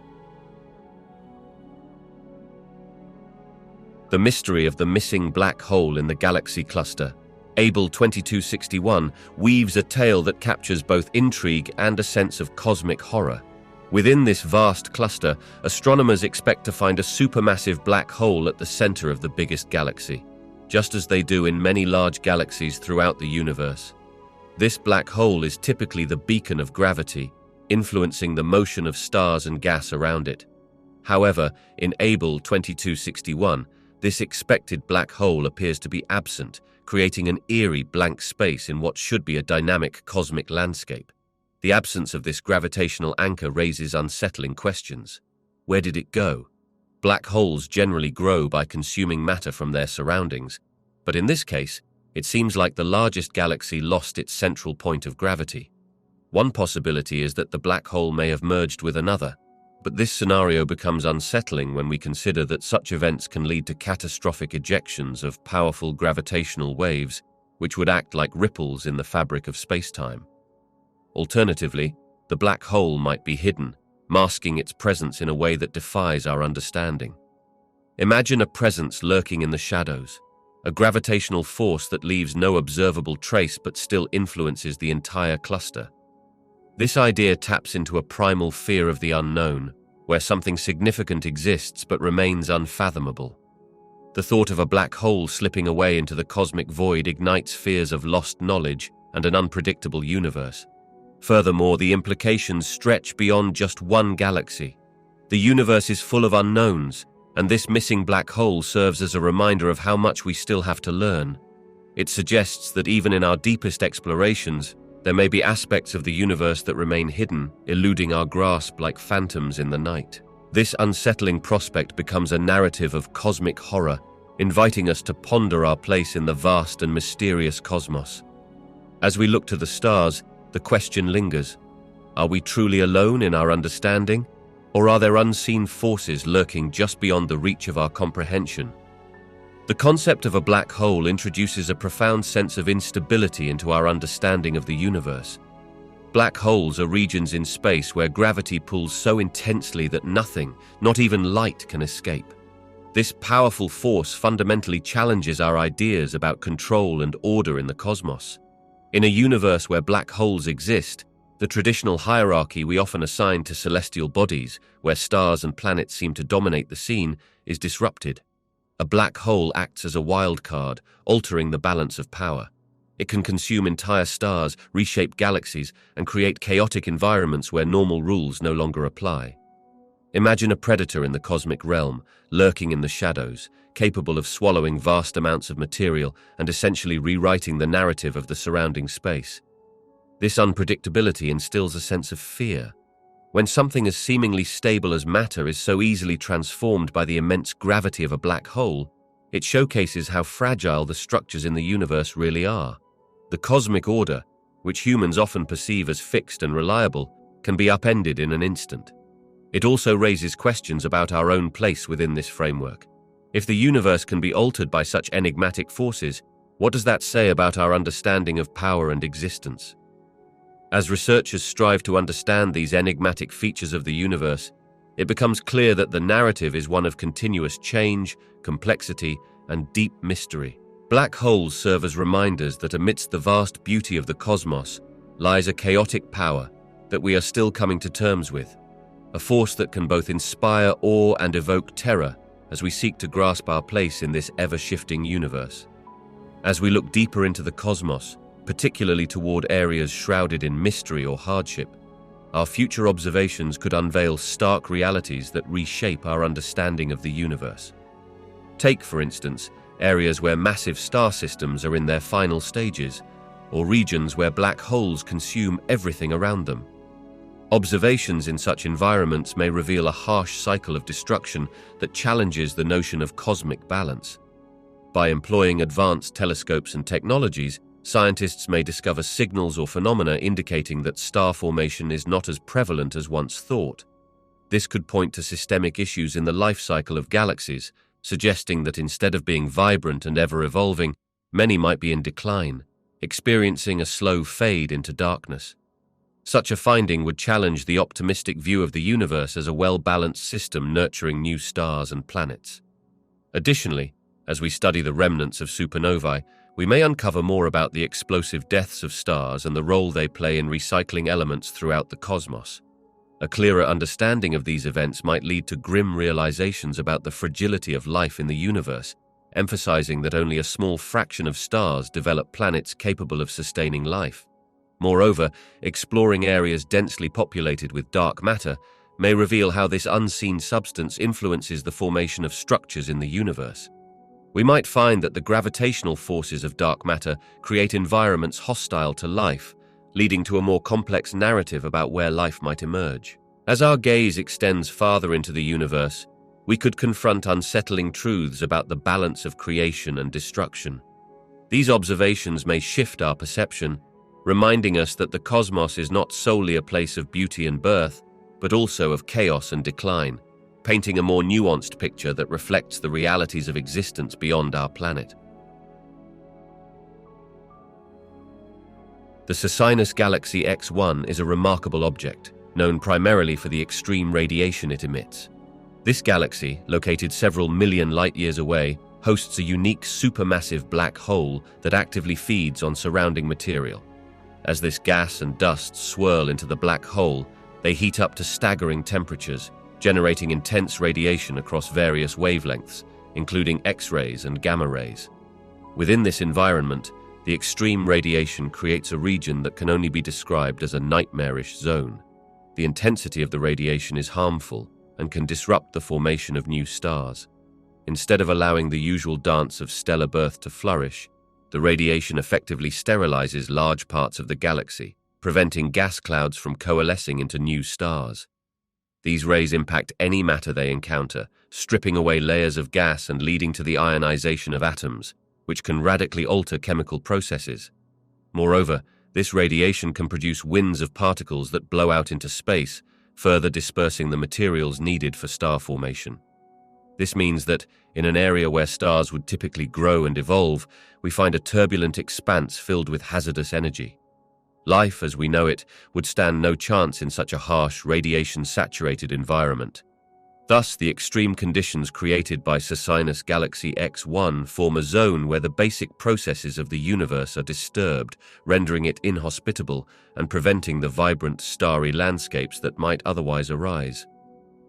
The mystery of the missing black hole in the galaxy cluster, Abell 2261, weaves a tale that captures both intrigue and a sense of cosmic horror. Within this vast cluster, astronomers expect to find a supermassive black hole at the center of the biggest galaxy, just as they do in many large galaxies throughout the universe. This black hole is typically the beacon of gravity, influencing the motion of stars and gas around it. However, in Abell 2261, this expected black hole appears to be absent, creating an eerie blank space in what should be a dynamic cosmic landscape. The absence of this gravitational anchor raises unsettling questions. Where did it go? Black holes generally grow by consuming matter from their surroundings, but in this case, it seems like the largest galaxy lost its central point of gravity. One possibility is that the black hole may have merged with another, but this scenario becomes unsettling when we consider that such events can lead to catastrophic ejections of powerful gravitational waves, which would act like ripples in the fabric of space-time. Alternatively, the black hole might be hidden, masking its presence in a way that defies our understanding. Imagine a presence lurking in the shadows, a gravitational force that leaves no observable trace but still influences the entire cluster. This idea taps into a primal fear of the unknown, where something significant exists but remains unfathomable. The thought of a black hole slipping away into the cosmic void ignites fears of lost knowledge and an unpredictable universe. Furthermore, the implications stretch beyond just one galaxy. The universe is full of unknowns, and this missing black hole serves as a reminder of how much we still have to learn. It suggests that even in our deepest explorations, there may be aspects of the universe that remain hidden, eluding our grasp like phantoms in the night. This unsettling prospect becomes a narrative of cosmic horror, inviting us to ponder our place in the vast and mysterious cosmos. As we look to the stars, the question lingers: are we truly alone in our understanding, or are there unseen forces lurking just beyond the reach of our comprehension? The concept of a black hole introduces a profound sense of instability into our understanding of the universe. Black holes are regions in space where gravity pulls so intensely that nothing, not even light, can escape. This powerful force fundamentally challenges our ideas about control and order in the cosmos. In a universe where black holes exist, the traditional hierarchy we often assign to celestial bodies, where stars and planets seem to dominate the scene, is disrupted. A black hole acts as a wild card, altering the balance of power. It can consume entire stars, reshape galaxies, and create chaotic environments where normal rules no longer apply. Imagine a predator in the cosmic realm, lurking in the shadows, capable of swallowing vast amounts of material and essentially rewriting the narrative of the surrounding space. This unpredictability instills a sense of fear. When something as seemingly stable as matter is so easily transformed by the immense gravity of a black hole, it showcases how fragile the structures in the universe really are. The cosmic order, which humans often perceive as fixed and reliable, can be upended in an instant. It also raises questions about our own place within this framework. If the universe can be altered by such enigmatic forces, what does that say about our understanding of power and existence? As researchers strive to understand these enigmatic features of the universe, it becomes clear that the narrative is one of continuous change, complexity, and deep mystery. Black holes serve as reminders that amidst the vast beauty of the cosmos lies a chaotic power that we are still coming to terms with, a force that can both inspire awe and evoke terror as we seek to grasp our place in this ever-shifting universe. As we look deeper into the cosmos, particularly toward areas shrouded in mystery or hardship, our future observations could unveil stark realities that reshape our understanding of the universe. Take, for instance, areas where massive star systems are in their final stages, or regions where black holes consume everything around them. Observations in such environments may reveal a harsh cycle of destruction that challenges the notion of cosmic balance. By employing advanced telescopes and technologies, scientists may discover signals or phenomena indicating that star formation is not as prevalent as once thought. This could point to systemic issues in the life cycle of galaxies, suggesting that instead of being vibrant and ever-evolving, many might be in decline, experiencing a slow fade into darkness. Such a finding would challenge the optimistic view of the universe as a well-balanced system nurturing new stars and planets. Additionally, as we study the remnants of supernovae, we may uncover more about the explosive deaths of stars and the role they play in recycling elements throughout the cosmos. A clearer understanding of these events might lead to grim realizations about the fragility of life in the universe, emphasizing that only a small fraction of stars develop planets capable of sustaining life. Moreover, exploring areas densely populated with dark matter may reveal how this unseen substance influences the formation of structures in the universe. We might find that the gravitational forces of dark matter create environments hostile to life, leading to a more complex narrative about where life might emerge. As our gaze extends farther into the universe, we could confront unsettling truths about the balance of creation and destruction. These observations may shift our perception, reminding us that the cosmos is not solely a place of beauty and birth, but also of chaos and decline, painting a more nuanced picture that reflects the realities of existence beyond our planet. The Sagittarius galaxy X1 is a remarkable object, known primarily for the extreme radiation it emits. This galaxy, located several million light-years away, hosts a unique supermassive black hole that actively feeds on surrounding material. As this gas and dust swirl into the black hole, they heat up to staggering temperatures, generating intense radiation across various wavelengths, including X-rays and gamma rays. Within this environment, the extreme radiation creates a region that can only be described as a nightmarish zone. The intensity of the radiation is harmful and can disrupt the formation of new stars. Instead of allowing the usual dance of stellar birth to flourish, the radiation effectively sterilizes large parts of the galaxy, preventing gas clouds from coalescing into new stars. These rays impact any matter they encounter, stripping away layers of gas and leading to the ionization of atoms, which can radically alter chemical processes. Moreover, this radiation can produce winds of particles that blow out into space, further dispersing the materials needed for star formation. This means that, in an area where stars would typically grow and evolve, we find a turbulent expanse filled with hazardous energy. Life, as we know it, would stand no chance in such a harsh, radiation-saturated environment. Thus, the extreme conditions created by Sagittarius galaxy X1 form a zone where the basic processes of the universe are disturbed, rendering it inhospitable and preventing the vibrant, starry landscapes that might otherwise arise.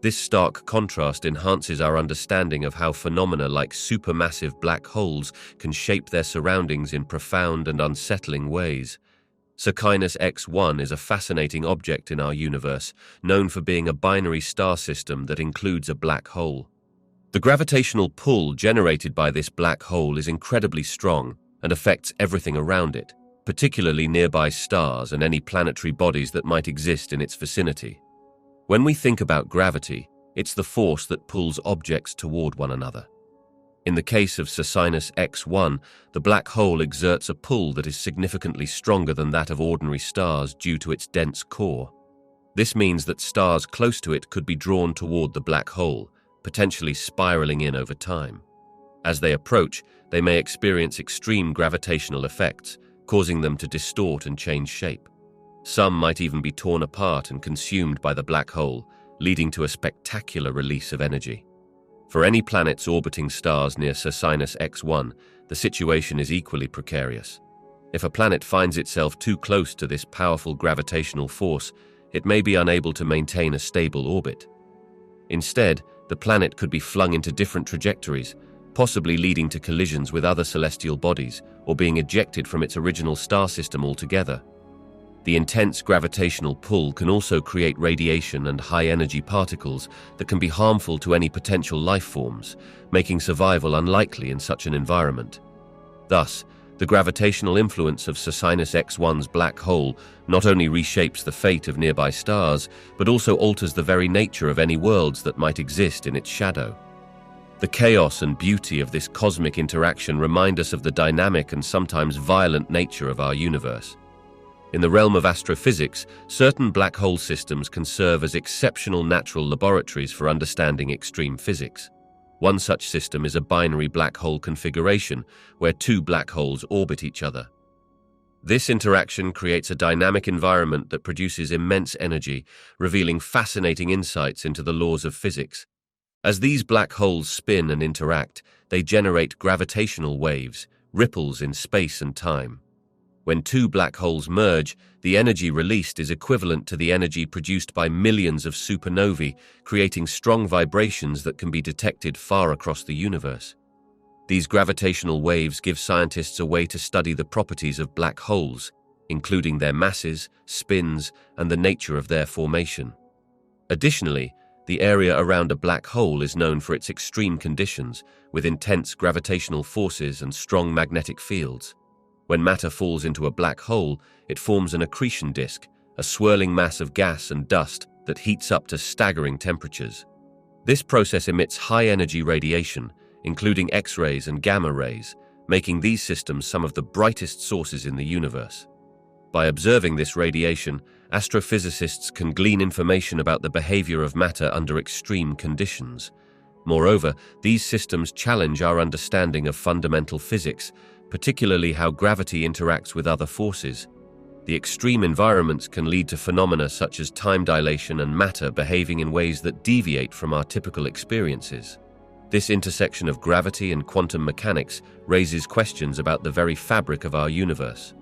This stark contrast enhances our understanding of how phenomena like supermassive black holes can shape their surroundings in profound and unsettling ways. Sagittarius X1 is a fascinating object in our universe, known for being a binary star system that includes a black hole. The gravitational pull generated by this black hole is incredibly strong and affects everything around it, particularly nearby stars and any planetary bodies that might exist in its vicinity. When we think about gravity, it's the force that pulls objects toward one another. In the case of Sagittarius X1, the black hole exerts a pull that is significantly stronger than that of ordinary stars due to its dense core. This means that stars close to it could be drawn toward the black hole, potentially spiraling in over time. As they approach, they may experience extreme gravitational effects, causing them to distort and change shape. Some might even be torn apart and consumed by the black hole, leading to a spectacular release of energy. For any planets orbiting stars near Sagittarius X1, the situation is equally precarious. If a planet finds itself too close to this powerful gravitational force, it may be unable to maintain a stable orbit. Instead, the planet could be flung into different trajectories, possibly leading to collisions with other celestial bodies or being ejected from its original star system altogether. The intense gravitational pull can also create radiation and high-energy particles that can be harmful to any potential life forms, making survival unlikely in such an environment. Thus, the gravitational influence of Sagittarius X1's black hole not only reshapes the fate of nearby stars, but also alters the very nature of any worlds that might exist in its shadow. The chaos and beauty of this cosmic interaction remind us of the dynamic and sometimes violent nature of our universe. In the realm of astrophysics, certain black hole systems can serve as exceptional natural laboratories for understanding extreme physics. One such system is a binary black hole configuration, where two black holes orbit each other. This interaction creates a dynamic environment that produces immense energy, revealing fascinating insights into the laws of physics. As these black holes spin and interact, they generate gravitational waves, ripples in space and time. When two black holes merge, the energy released is equivalent to the energy produced by millions of supernovae, creating strong vibrations that can be detected far across the universe. These gravitational waves give scientists a way to study the properties of black holes, including their masses, spins, and the nature of their formation. Additionally, the area around a black hole is known for its extreme conditions, with intense gravitational forces and strong magnetic fields. When matter falls into a black hole, it forms an accretion disk, a swirling mass of gas and dust that heats up to staggering temperatures. This process emits high-energy radiation, including X-rays and gamma rays, making these systems some of the brightest sources in the universe. By observing this radiation, astrophysicists can glean information about the behavior of matter under extreme conditions. Moreover, these systems challenge our understanding of fundamental physics, particularly how gravity interacts with other forces. The extreme environments can lead to phenomena such as time dilation and matter behaving in ways that deviate from our typical experiences. This intersection of gravity and quantum mechanics raises questions about the very fabric of our universe.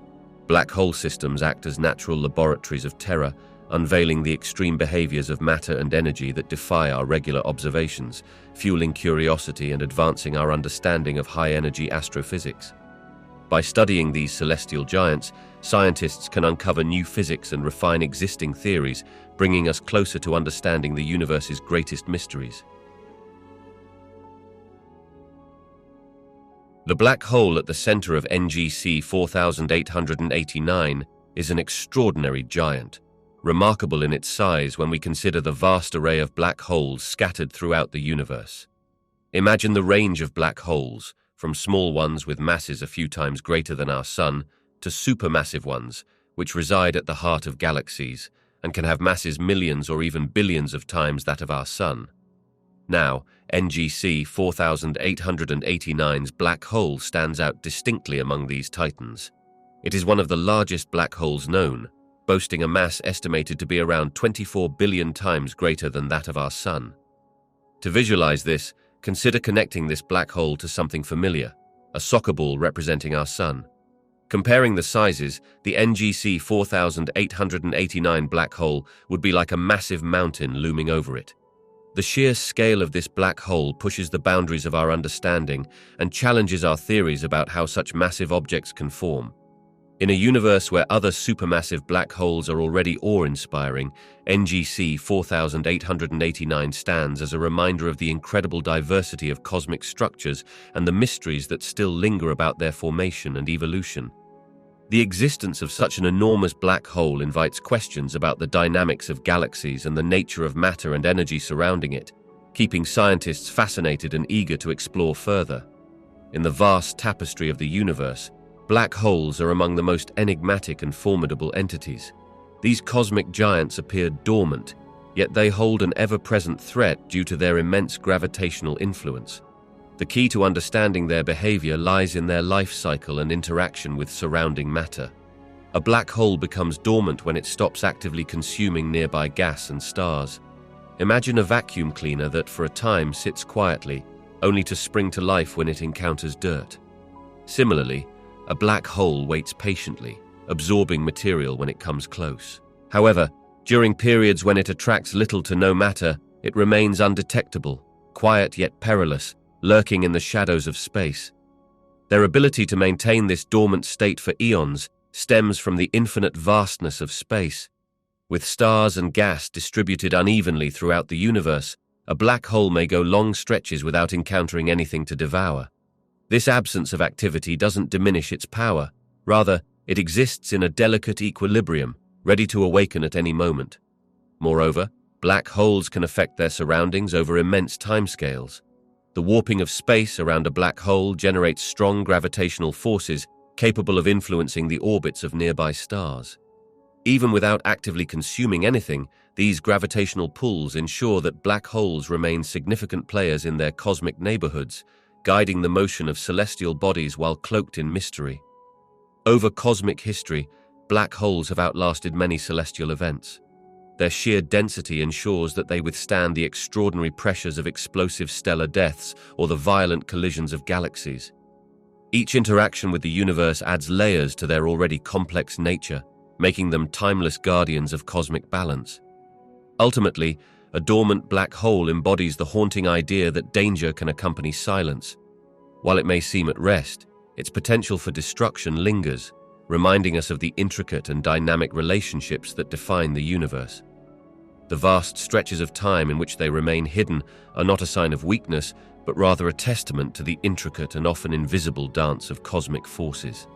Black hole systems act as natural laboratories of terror, unveiling the extreme behaviors of matter and energy that defy our regular observations, fueling curiosity and advancing our understanding of high-energy astrophysics. By studying these celestial giants, scientists can uncover new physics and refine existing theories, bringing us closer to understanding the universe's greatest mysteries. The black hole at the center of NGC 4889 is an extraordinary giant, remarkable in its size when we consider the vast array of black holes scattered throughout the universe. Imagine the range of black holes, from small ones with masses a few times greater than our Sun, to supermassive ones, which reside at the heart of galaxies and can have masses millions or even billions of times that of our Sun. Now, NGC 4889's black hole stands out distinctly among these titans. It is one of the largest black holes known, boasting a mass estimated to be around 24 billion times greater than that of our Sun. To visualize this, consider connecting this black hole to something familiar, a soccer ball representing our Sun. Comparing the sizes, the NGC 4889 black hole would be like a massive mountain looming over it. The sheer scale of this black hole pushes the boundaries of our understanding and challenges our theories about how such massive objects can form. In a universe where other supermassive black holes are already awe-inspiring, NGC 4889 stands as a reminder of the incredible diversity of cosmic structures and the mysteries that still linger about their formation and evolution. The existence of such an enormous black hole invites questions about the dynamics of galaxies and the nature of matter and energy surrounding it, keeping scientists fascinated and eager to explore further. In the vast tapestry of the universe, black holes are among the most enigmatic and formidable entities. These cosmic giants appear dormant, yet they hold an ever-present threat due to their immense gravitational influence. The key to understanding their behavior lies in their life cycle and interaction with surrounding matter. A black hole becomes dormant when it stops actively consuming nearby gas and stars. Imagine a vacuum cleaner that for a time sits quietly, only to spring to life when it encounters dirt. Similarly, a black hole waits patiently, absorbing material when it comes close. However, during periods when it attracts little to no matter, it remains undetectable, quiet yet perilous, lurking in the shadows of space. Their ability to maintain this dormant state for eons stems from the infinite vastness of space. With stars and gas distributed unevenly throughout the universe, a black hole may go long stretches without encountering anything to devour. This absence of activity doesn't diminish its power. Rather, it exists in a delicate equilibrium, ready to awaken at any moment. Moreover, black holes can affect their surroundings over immense timescales. The warping of space around a black hole generates strong gravitational forces capable of influencing the orbits of nearby stars. Even without actively consuming anything, these gravitational pulls ensure that black holes remain significant players in their cosmic neighborhoods, guiding the motion of celestial bodies while cloaked in mystery. Over cosmic history, black holes have outlasted many celestial events. Their sheer density ensures that they withstand the extraordinary pressures of explosive stellar deaths or the violent collisions of galaxies. Each interaction with the universe adds layers to their already complex nature, making them timeless guardians of cosmic balance. Ultimately, a dormant black hole embodies the haunting idea that danger can accompany silence. While it may seem at rest, its potential for destruction lingers, reminding us of the intricate and dynamic relationships that define the universe. The vast stretches of time in which they remain hidden are not a sign of weakness, but rather a testament to the intricate and often invisible dance of cosmic forces.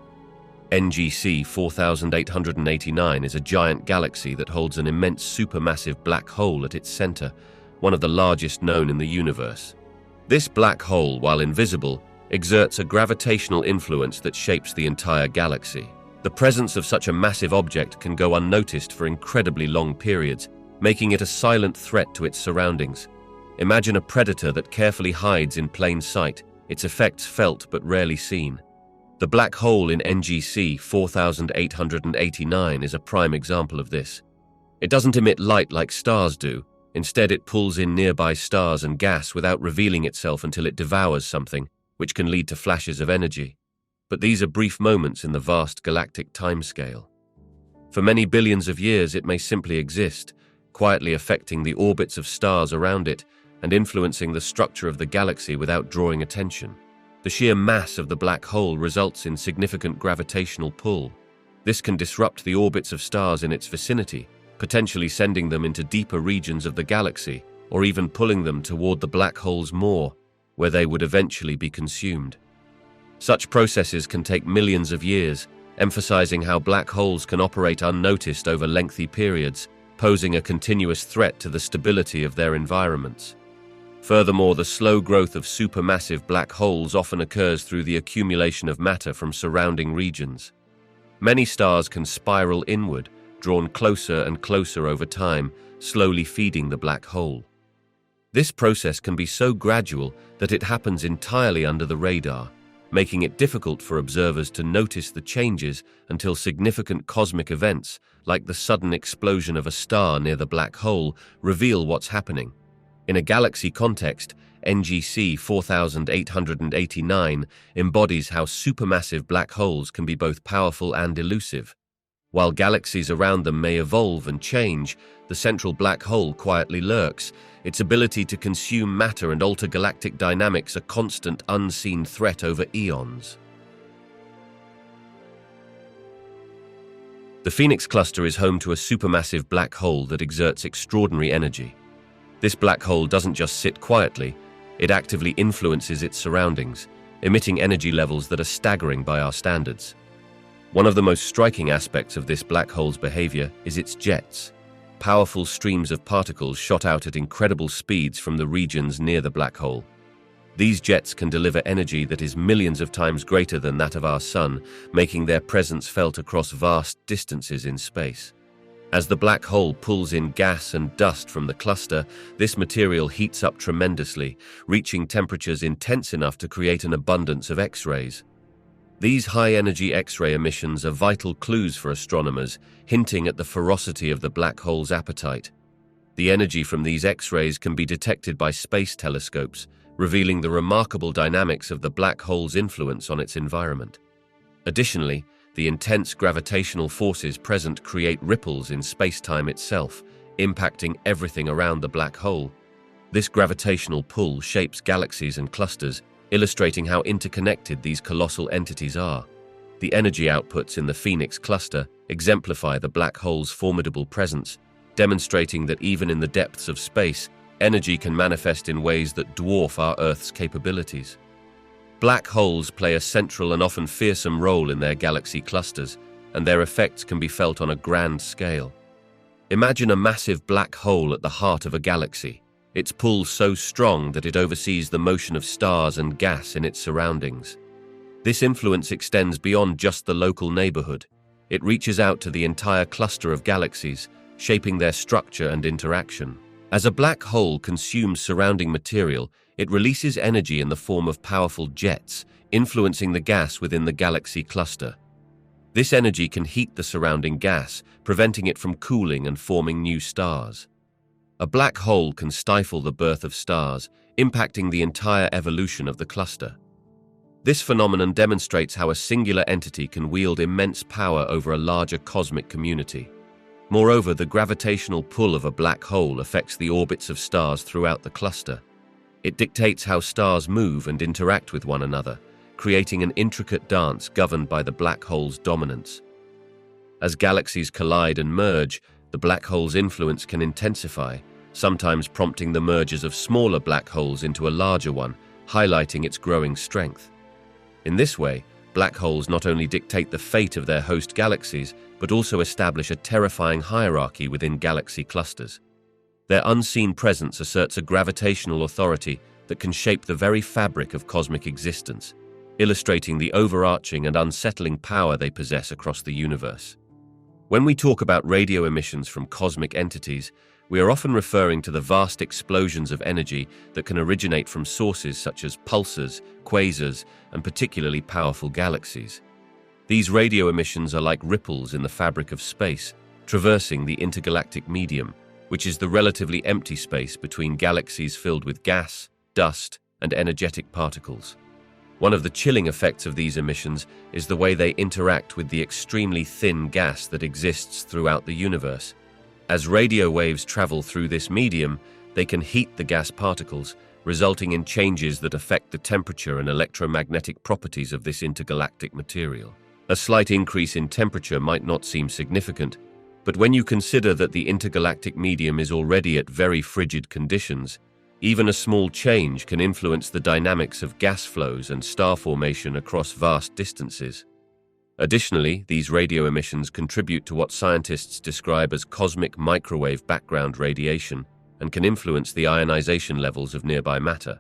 NGC 4889 is a giant galaxy that holds an immense supermassive black hole at its center, one of the largest known in the universe. This black hole, while invisible, exerts a gravitational influence that shapes the entire galaxy. The presence of such a massive object can go unnoticed for incredibly long periods, making it a silent threat to its surroundings. Imagine a predator that carefully hides in plain sight, its effects felt but rarely seen. The black hole in NGC 4889 is a prime example of this. It doesn't emit light like stars do. Instead, it pulls in nearby stars and gas without revealing itself until it devours something, which can lead to flashes of energy. But these are brief moments in the vast galactic timescale. For many billions of years, it may simply exist, quietly affecting the orbits of stars around it and influencing the structure of the galaxy without drawing attention. The sheer mass of the black hole results in significant gravitational pull. This can disrupt the orbits of stars in its vicinity, potentially sending them into deeper regions of the galaxy, or even pulling them toward the black hole's maw, where they would eventually be consumed. Such processes can take millions of years, emphasizing how black holes can operate unnoticed over lengthy periods, posing a continuous threat to the stability of their environments. Furthermore, the slow growth of supermassive black holes often occurs through the accumulation of matter from surrounding regions. Many stars can spiral inward, drawn closer and closer over time, slowly feeding the black hole. This process can be so gradual that it happens entirely under the radar, making it difficult for observers to notice the changes until significant cosmic events, like the sudden explosion of a star near the black hole, reveal what's happening. In a galaxy context, NGC 4889 embodies how supermassive black holes can be both powerful and elusive. While galaxies around them may evolve and change, the central black hole quietly lurks, its ability to consume matter and alter galactic dynamics a constant, unseen threat over eons. The Phoenix Cluster is home to a supermassive black hole that exerts extraordinary energy. This black hole doesn't just sit quietly, it actively influences its surroundings, emitting energy levels that are staggering by our standards. One of the most striking aspects of this black hole's behavior is its jets, powerful streams of particles shot out at incredible speeds from the regions near the black hole. These jets can deliver energy that is millions of times greater than that of our Sun, making their presence felt across vast distances in space. As the black hole pulls in gas and dust from the cluster, this material heats up tremendously, reaching temperatures intense enough to create an abundance of X-rays. These high-energy X-ray emissions are vital clues for astronomers, hinting at the ferocity of the black hole's appetite. The energy from these X-rays can be detected by space telescopes, revealing the remarkable dynamics of the black hole's influence on its environment. Additionally, the intense gravitational forces present create ripples in space-time itself, impacting everything around the black hole. This gravitational pull shapes galaxies and clusters, illustrating how interconnected these colossal entities are. The energy outputs in the Phoenix Cluster exemplify the black hole's formidable presence, demonstrating that even in the depths of space, energy can manifest in ways that dwarf our Earth's capabilities. Black holes play a central and often fearsome role in their galaxy clusters, and their effects can be felt on a grand scale. Imagine a massive black hole at the heart of a galaxy, its pull so strong that it oversees the motion of stars and gas in its surroundings. This influence extends beyond just the local neighborhood. It reaches out to the entire cluster of galaxies, shaping their structure and interaction. As a black hole consumes surrounding material, it releases energy in the form of powerful jets, influencing the gas within the galaxy cluster. This energy can heat the surrounding gas, preventing it from cooling and forming new stars. A black hole can stifle the birth of stars, impacting the entire evolution of the cluster. This phenomenon demonstrates how a singular entity can wield immense power over a larger cosmic community. Moreover, the gravitational pull of a black hole affects the orbits of stars throughout the cluster. It dictates how stars move and interact with one another, creating an intricate dance governed by the black hole's dominance. As galaxies collide and merge, the black hole's influence can intensify, sometimes prompting the mergers of smaller black holes into a larger one, highlighting its growing strength. In this way, black holes not only dictate the fate of their host galaxies, but also establish a terrifying hierarchy within galaxy clusters. Their unseen presence asserts a gravitational authority that can shape the very fabric of cosmic existence. illustrating the overarching and unsettling power they possess across the universe. When we talk about radio emissions from cosmic entities, we are often referring to the vast explosions of energy that can originate from sources such as pulsars, quasars, and particularly powerful galaxies. These radio emissions are like ripples in the fabric of space, traversing the intergalactic medium, which is the relatively empty space between galaxies filled with gas, dust, and energetic particles. One of the chilling effects of these emissions is the way they interact with the extremely thin gas that exists throughout the universe. As radio waves travel through this medium, they can heat the gas particles, resulting in changes that affect the temperature and electromagnetic properties of this intergalactic material. A slight increase in temperature might not seem significant, but when you consider that the intergalactic medium is already at very frigid conditions, even a small change can influence the dynamics of gas flows and star formation across vast distances. Additionally, these radio emissions contribute to what scientists describe as cosmic microwave background radiation and can influence the ionization levels of nearby matter.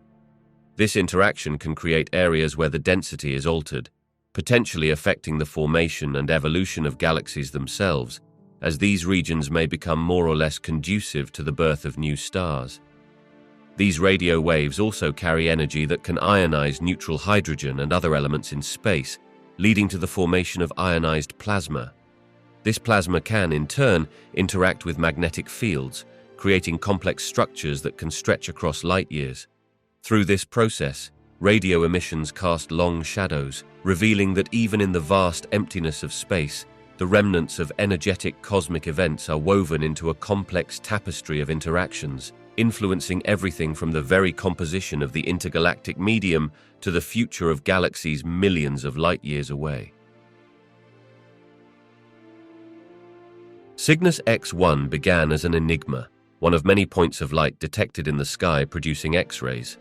This interaction can create areas where the density is altered, potentially affecting the formation and evolution of galaxies themselves, as these regions may become more or less conducive to the birth of new stars. These radio waves also carry energy that can ionize neutral hydrogen and other elements in space, leading to the formation of ionized plasma. This plasma can, in turn, interact with magnetic fields, creating complex structures that can stretch across light years. Through this process, radio emissions cast long shadows, revealing that even in the vast emptiness of space, the remnants of energetic cosmic events are woven into a complex tapestry of interactions, influencing everything from the very composition of the intergalactic medium to the future of galaxies millions of light years away. Cygnus X1 began as an enigma, one of many points of light detected in the sky producing X-rays.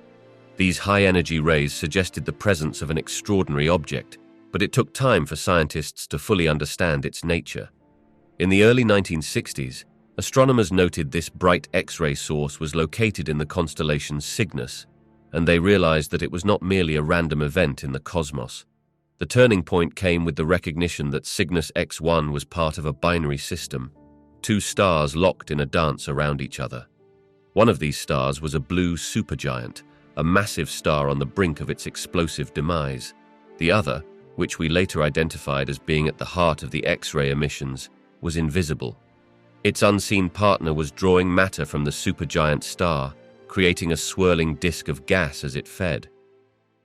These high-energy rays suggested the presence of an extraordinary object, but it took time for scientists to fully understand its nature. In the early 1960s, astronomers noted this bright X-ray source was located in the constellation Cygnus, and they realized that it was not merely a random event in the cosmos. The turning point came with the recognition that Cygnus X1 was part of a binary system, two stars locked in a dance around each other. One of these stars was a blue supergiant, a massive star on the brink of its explosive demise. The other, which we later identified as being at the heart of the X-ray emissions, was invisible. Its unseen partner was drawing matter from the supergiant star, creating a swirling disk of gas as it fed.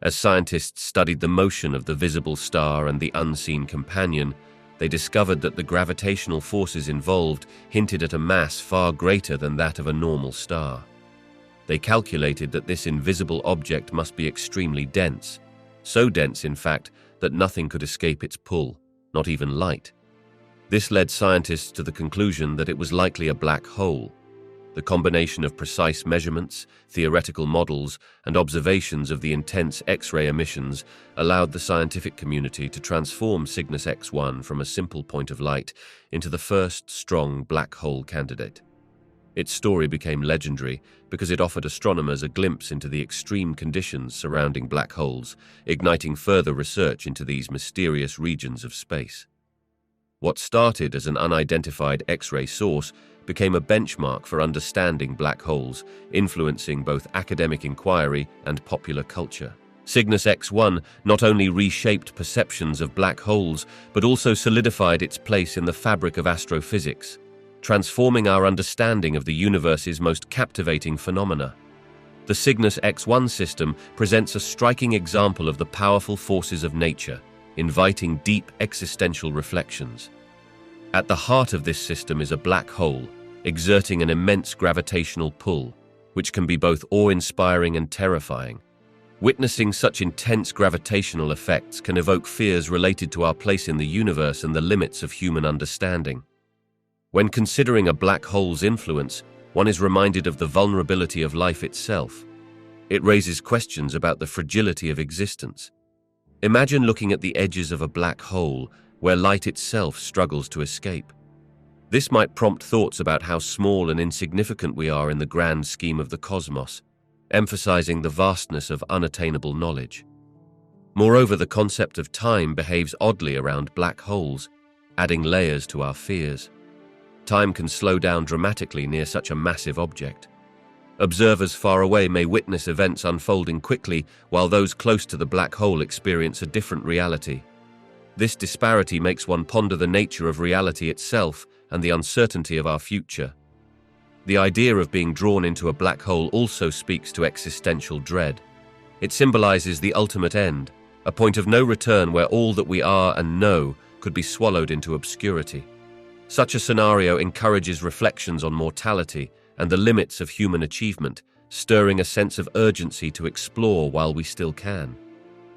As scientists studied the motion of the visible star and the unseen companion, they discovered that the gravitational forces involved hinted at a mass far greater than that of a normal star. They calculated that this invisible object must be extremely dense, so dense, in fact, that nothing could escape its pull, not even light. This led scientists to the conclusion that it was likely a black hole. The combination of precise measurements, theoretical models, and observations of the intense X-ray emissions allowed the scientific community to transform Cygnus X1 from a simple point of light into the first strong black hole candidate. Its story became legendary because it offered astronomers a glimpse into the extreme conditions surrounding black holes, igniting further research into these mysterious regions of space. What started as an unidentified X-ray source became a benchmark for understanding black holes, influencing both academic inquiry and popular culture. Cygnus X1 not only reshaped perceptions of black holes, but also solidified its place in the fabric of astrophysics, transforming our understanding of the universe's most captivating phenomena. The Cygnus X1 system presents a striking example of the powerful forces of nature, inviting deep existential reflections. At the heart of this system is a black hole, exerting an immense gravitational pull, which can be both awe-inspiring and terrifying. Witnessing such intense gravitational effects can evoke fears related to our place in the universe and the limits of human understanding. When considering a black hole's influence, one is reminded of the vulnerability of life itself. It raises questions about the fragility of existence. Imagine looking at the edges of a black hole, where light itself struggles to escape. This might prompt thoughts about how small and insignificant we are in the grand scheme of the cosmos, emphasizing the vastness of unattainable knowledge. Moreover, the concept of time behaves oddly around black holes, adding layers to our fears. Time can slow down dramatically near such a massive object. Observers far away may witness events unfolding quickly, while those close to the black hole experience a different reality. This disparity makes one ponder the nature of reality itself and the uncertainty of our future. The idea of being drawn into a black hole also speaks to existential dread. It symbolizes the ultimate end, a point of no return where all that we are and know could be swallowed into obscurity. Such a scenario encourages reflections on mortality and the limits of human achievement, stirring a sense of urgency to explore while we still can.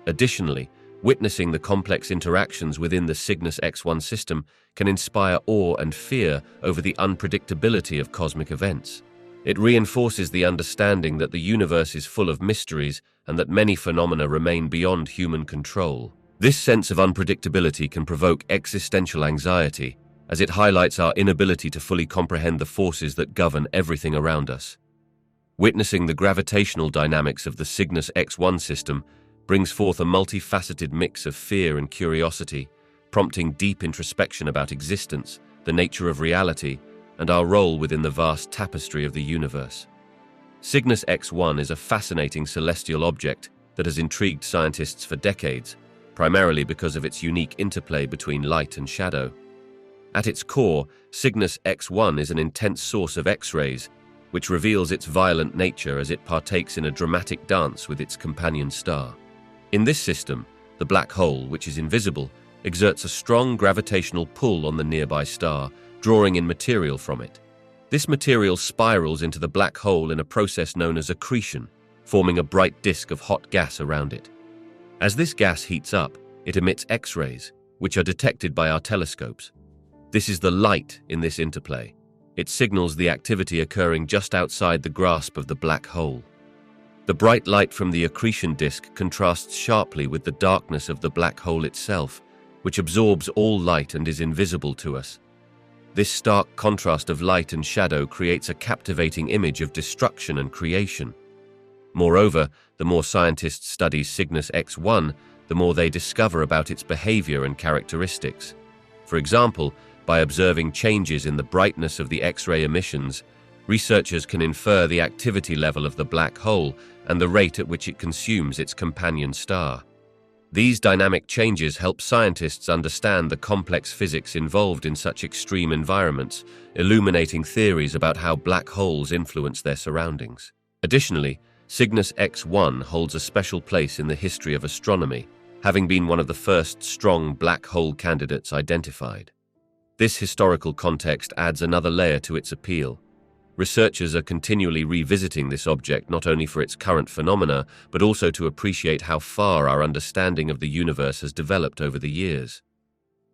Additionally, witnessing the complex interactions within the Cygnus X1 system can inspire awe and fear over the unpredictability of cosmic events. It reinforces the understanding that the universe is full of mysteries and that many phenomena remain beyond human control. This sense of unpredictability can provoke existential anxiety, as it highlights our inability to fully comprehend the forces that govern everything around us. Witnessing the gravitational dynamics of the Cygnus X1 system brings forth a multifaceted mix of fear and curiosity, prompting deep introspection about existence, the nature of reality, and our role within the vast tapestry of the universe. Cygnus X1 is a fascinating celestial object that has intrigued scientists for decades, primarily because of its unique interplay between light and shadow. At its core, Cygnus X1 is an intense source of X-rays, which reveals its violent nature as it partakes in a dramatic dance with its companion star. In this system, the black hole, which is invisible, exerts a strong gravitational pull on the nearby star, drawing in material from it. This material spirals into the black hole in a process known as accretion, forming a bright disk of hot gas around it. As this gas heats up, it emits X-rays, which are detected by our telescopes. This is the light in this interplay. It signals the activity occurring just outside the grasp of the black hole. The bright light from the accretion disk contrasts sharply with the darkness of the black hole itself, which absorbs all light and is invisible to us. This stark contrast of light and shadow creates a captivating image of destruction and creation. Moreover, the more scientists study Cygnus X1, the more they discover about its behavior and characteristics. For example, by observing changes in the brightness of the X-ray emissions, researchers can infer the activity level of the black hole and the rate at which it consumes its companion star. These dynamic changes help scientists understand the complex physics involved in such extreme environments, illuminating theories about how black holes influence their surroundings. Additionally, Cygnus X1 holds a special place in the history of astronomy, having been one of the first strong black hole candidates identified. This historical context adds another layer to its appeal. Researchers are continually revisiting this object not only for its current phenomena, but also to appreciate how far our understanding of the universe has developed over the years.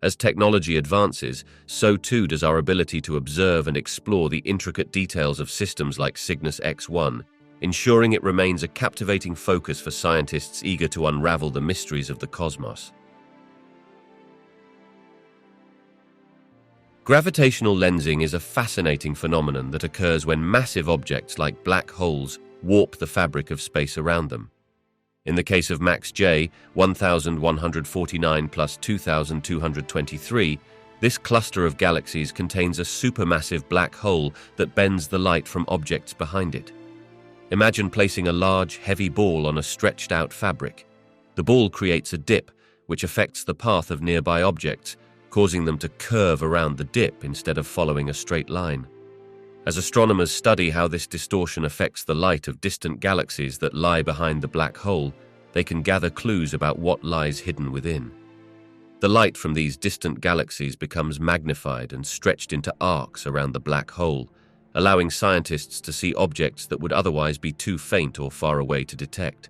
As technology advances, so too does our ability to observe and explore the intricate details of systems like Cygnus X1, ensuring it remains a captivating focus for scientists eager to unravel the mysteries of the cosmos. Gravitational lensing is a fascinating phenomenon that occurs when massive objects like black holes warp the fabric of space around them. In the case of Max J 1149 plus 2223, this cluster of galaxies contains a supermassive black hole that bends the light from objects behind it. Imagine placing a large, heavy ball on a stretched-out fabric. The ball creates a dip, which affects the path of nearby objects, causing them to curve around the dip instead of following a straight line. As astronomers study how this distortion affects the light of distant galaxies that lie behind the black hole, they can gather clues about what lies hidden within. The light from these distant galaxies becomes magnified and stretched into arcs around the black hole, allowing scientists to see objects that would otherwise be too faint or far away to detect.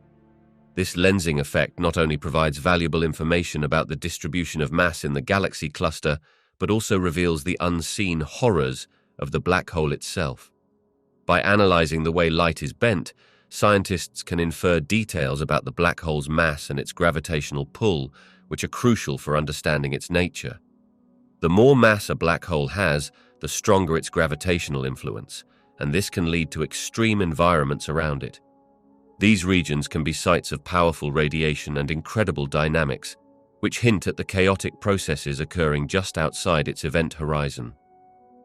This lensing effect not only provides valuable information about the distribution of mass in the galaxy cluster, but also reveals the unseen horrors of the black hole itself. By analyzing the way light is bent, scientists can infer details about the black hole's mass and its gravitational pull, which are crucial for understanding its nature. The more mass a black hole has, the stronger its gravitational influence, and this can lead to extreme environments around it. These regions can be sites of powerful radiation and incredible dynamics, which hint at the chaotic processes occurring just outside its event horizon.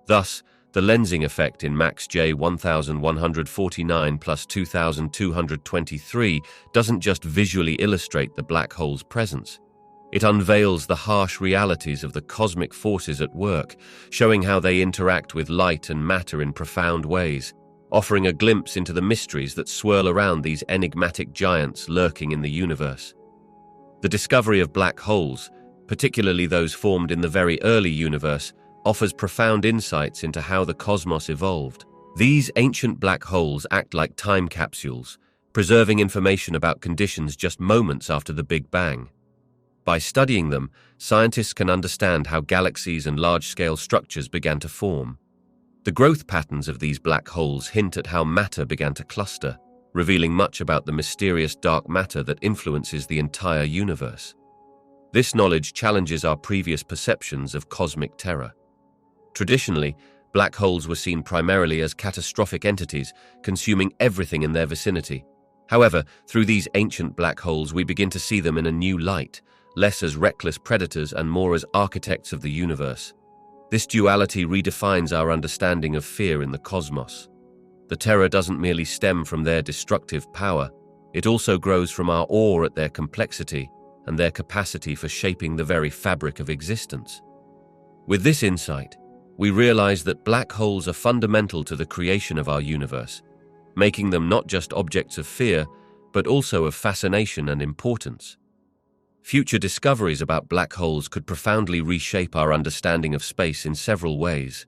Thus, the lensing effect in Max J 1149 plus 2223 doesn't just visually illustrate the black hole's presence. It unveils the harsh realities of the cosmic forces at work, showing how they interact with light and matter in profound ways, offering a glimpse into the mysteries that swirl around these enigmatic giants lurking in the universe. The discovery of black holes, particularly those formed in the very early universe, offers profound insights into how the cosmos evolved. These ancient black holes act like time capsules, preserving information about conditions just moments after the Big Bang. By studying them, scientists can understand how galaxies and large-scale structures began to form. The growth patterns of these black holes hint at how matter began to cluster, revealing much about the mysterious dark matter that influences the entire universe. This knowledge challenges our previous perceptions of cosmic terror. Traditionally, black holes were seen primarily as catastrophic entities, consuming everything in their vicinity. However, through these ancient black holes, we begin to see them in a new light, less as reckless predators and more as architects of the universe. This duality redefines our understanding of fear in the cosmos. The terror doesn't merely stem from their destructive power, it also grows from our awe at their complexity and their capacity for shaping the very fabric of existence. With this insight, we realize that black holes are fundamental to the creation of our universe, making them not just objects of fear, but also of fascination and importance. Future discoveries about black holes could profoundly reshape our understanding of space in several ways.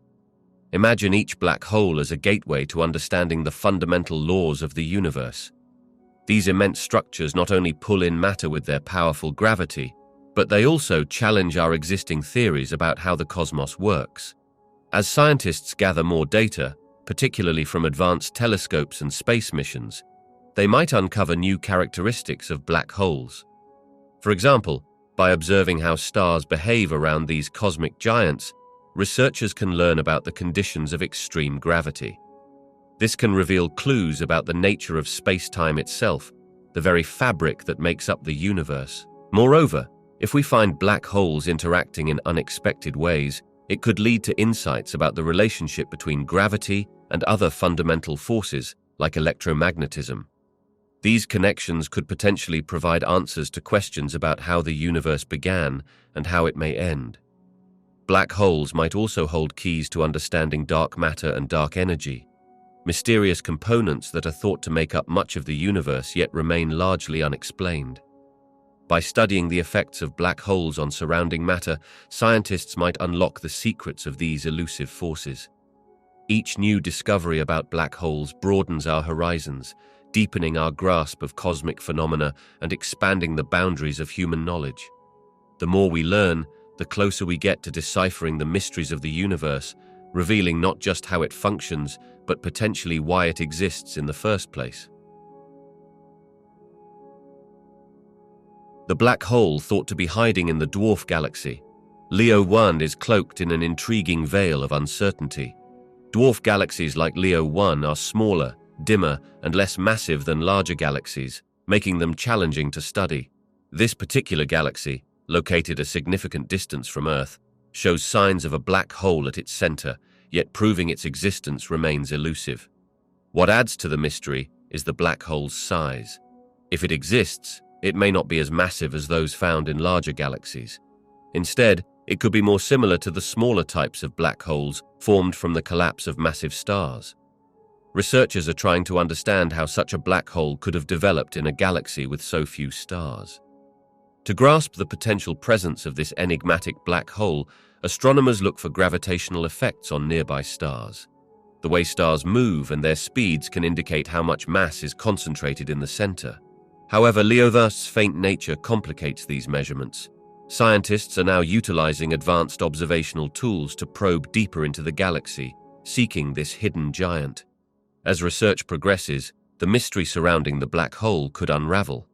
Imagine each black hole as a gateway to understanding the fundamental laws of the universe. These immense structures not only pull in matter with their powerful gravity, but they also challenge our existing theories about how the cosmos works. As scientists gather more data, particularly from advanced telescopes and space missions, they might uncover new characteristics of black holes. For example, by observing how stars behave around these cosmic giants, researchers can learn about the conditions of extreme gravity. This can reveal clues about the nature of space-time itself, the very fabric that makes up the universe. Moreover, if we find black holes interacting in unexpected ways, it could lead to insights about the relationship between gravity and other fundamental forces, like electromagnetism. These connections could potentially provide answers to questions about how the universe began and how it may end. Black holes might also hold keys to understanding dark matter and dark energy, mysterious components that are thought to make up much of the universe yet remain largely unexplained. By studying the effects of black holes on surrounding matter, scientists might unlock the secrets of these elusive forces. Each new discovery about black holes broadens our horizons, deepening our grasp of cosmic phenomena and expanding the boundaries of human knowledge. The more we learn, the closer we get to deciphering the mysteries of the universe, revealing not just how it functions, but potentially why it exists in the first place. The black hole thought to be hiding in the dwarf galaxy, Leo 1 is cloaked in an intriguing veil of uncertainty. Dwarf galaxies like Leo 1 are smaller, dimmer, and less massive than larger galaxies, making them challenging to study. This particular galaxy, located a significant distance from Earth, shows signs of a black hole at its center, yet proving its existence remains elusive. What adds to the mystery is the black hole's size. If it exists, it may not be as massive as those found in larger galaxies. Instead, it could be more similar to the smaller types of black holes formed from the collapse of massive stars. Researchers are trying to understand how such a black hole could have developed in a galaxy with so few stars. To grasp the potential presence of this enigmatic black hole, astronomers look for gravitational effects on nearby stars. The way stars move and their speeds can indicate how much mass is concentrated in the center. However, Leo's faint nature complicates these measurements. Scientists are now utilizing advanced observational tools to probe deeper into the galaxy, seeking this hidden giant. As research progresses, the mystery surrounding the black hole could unravel.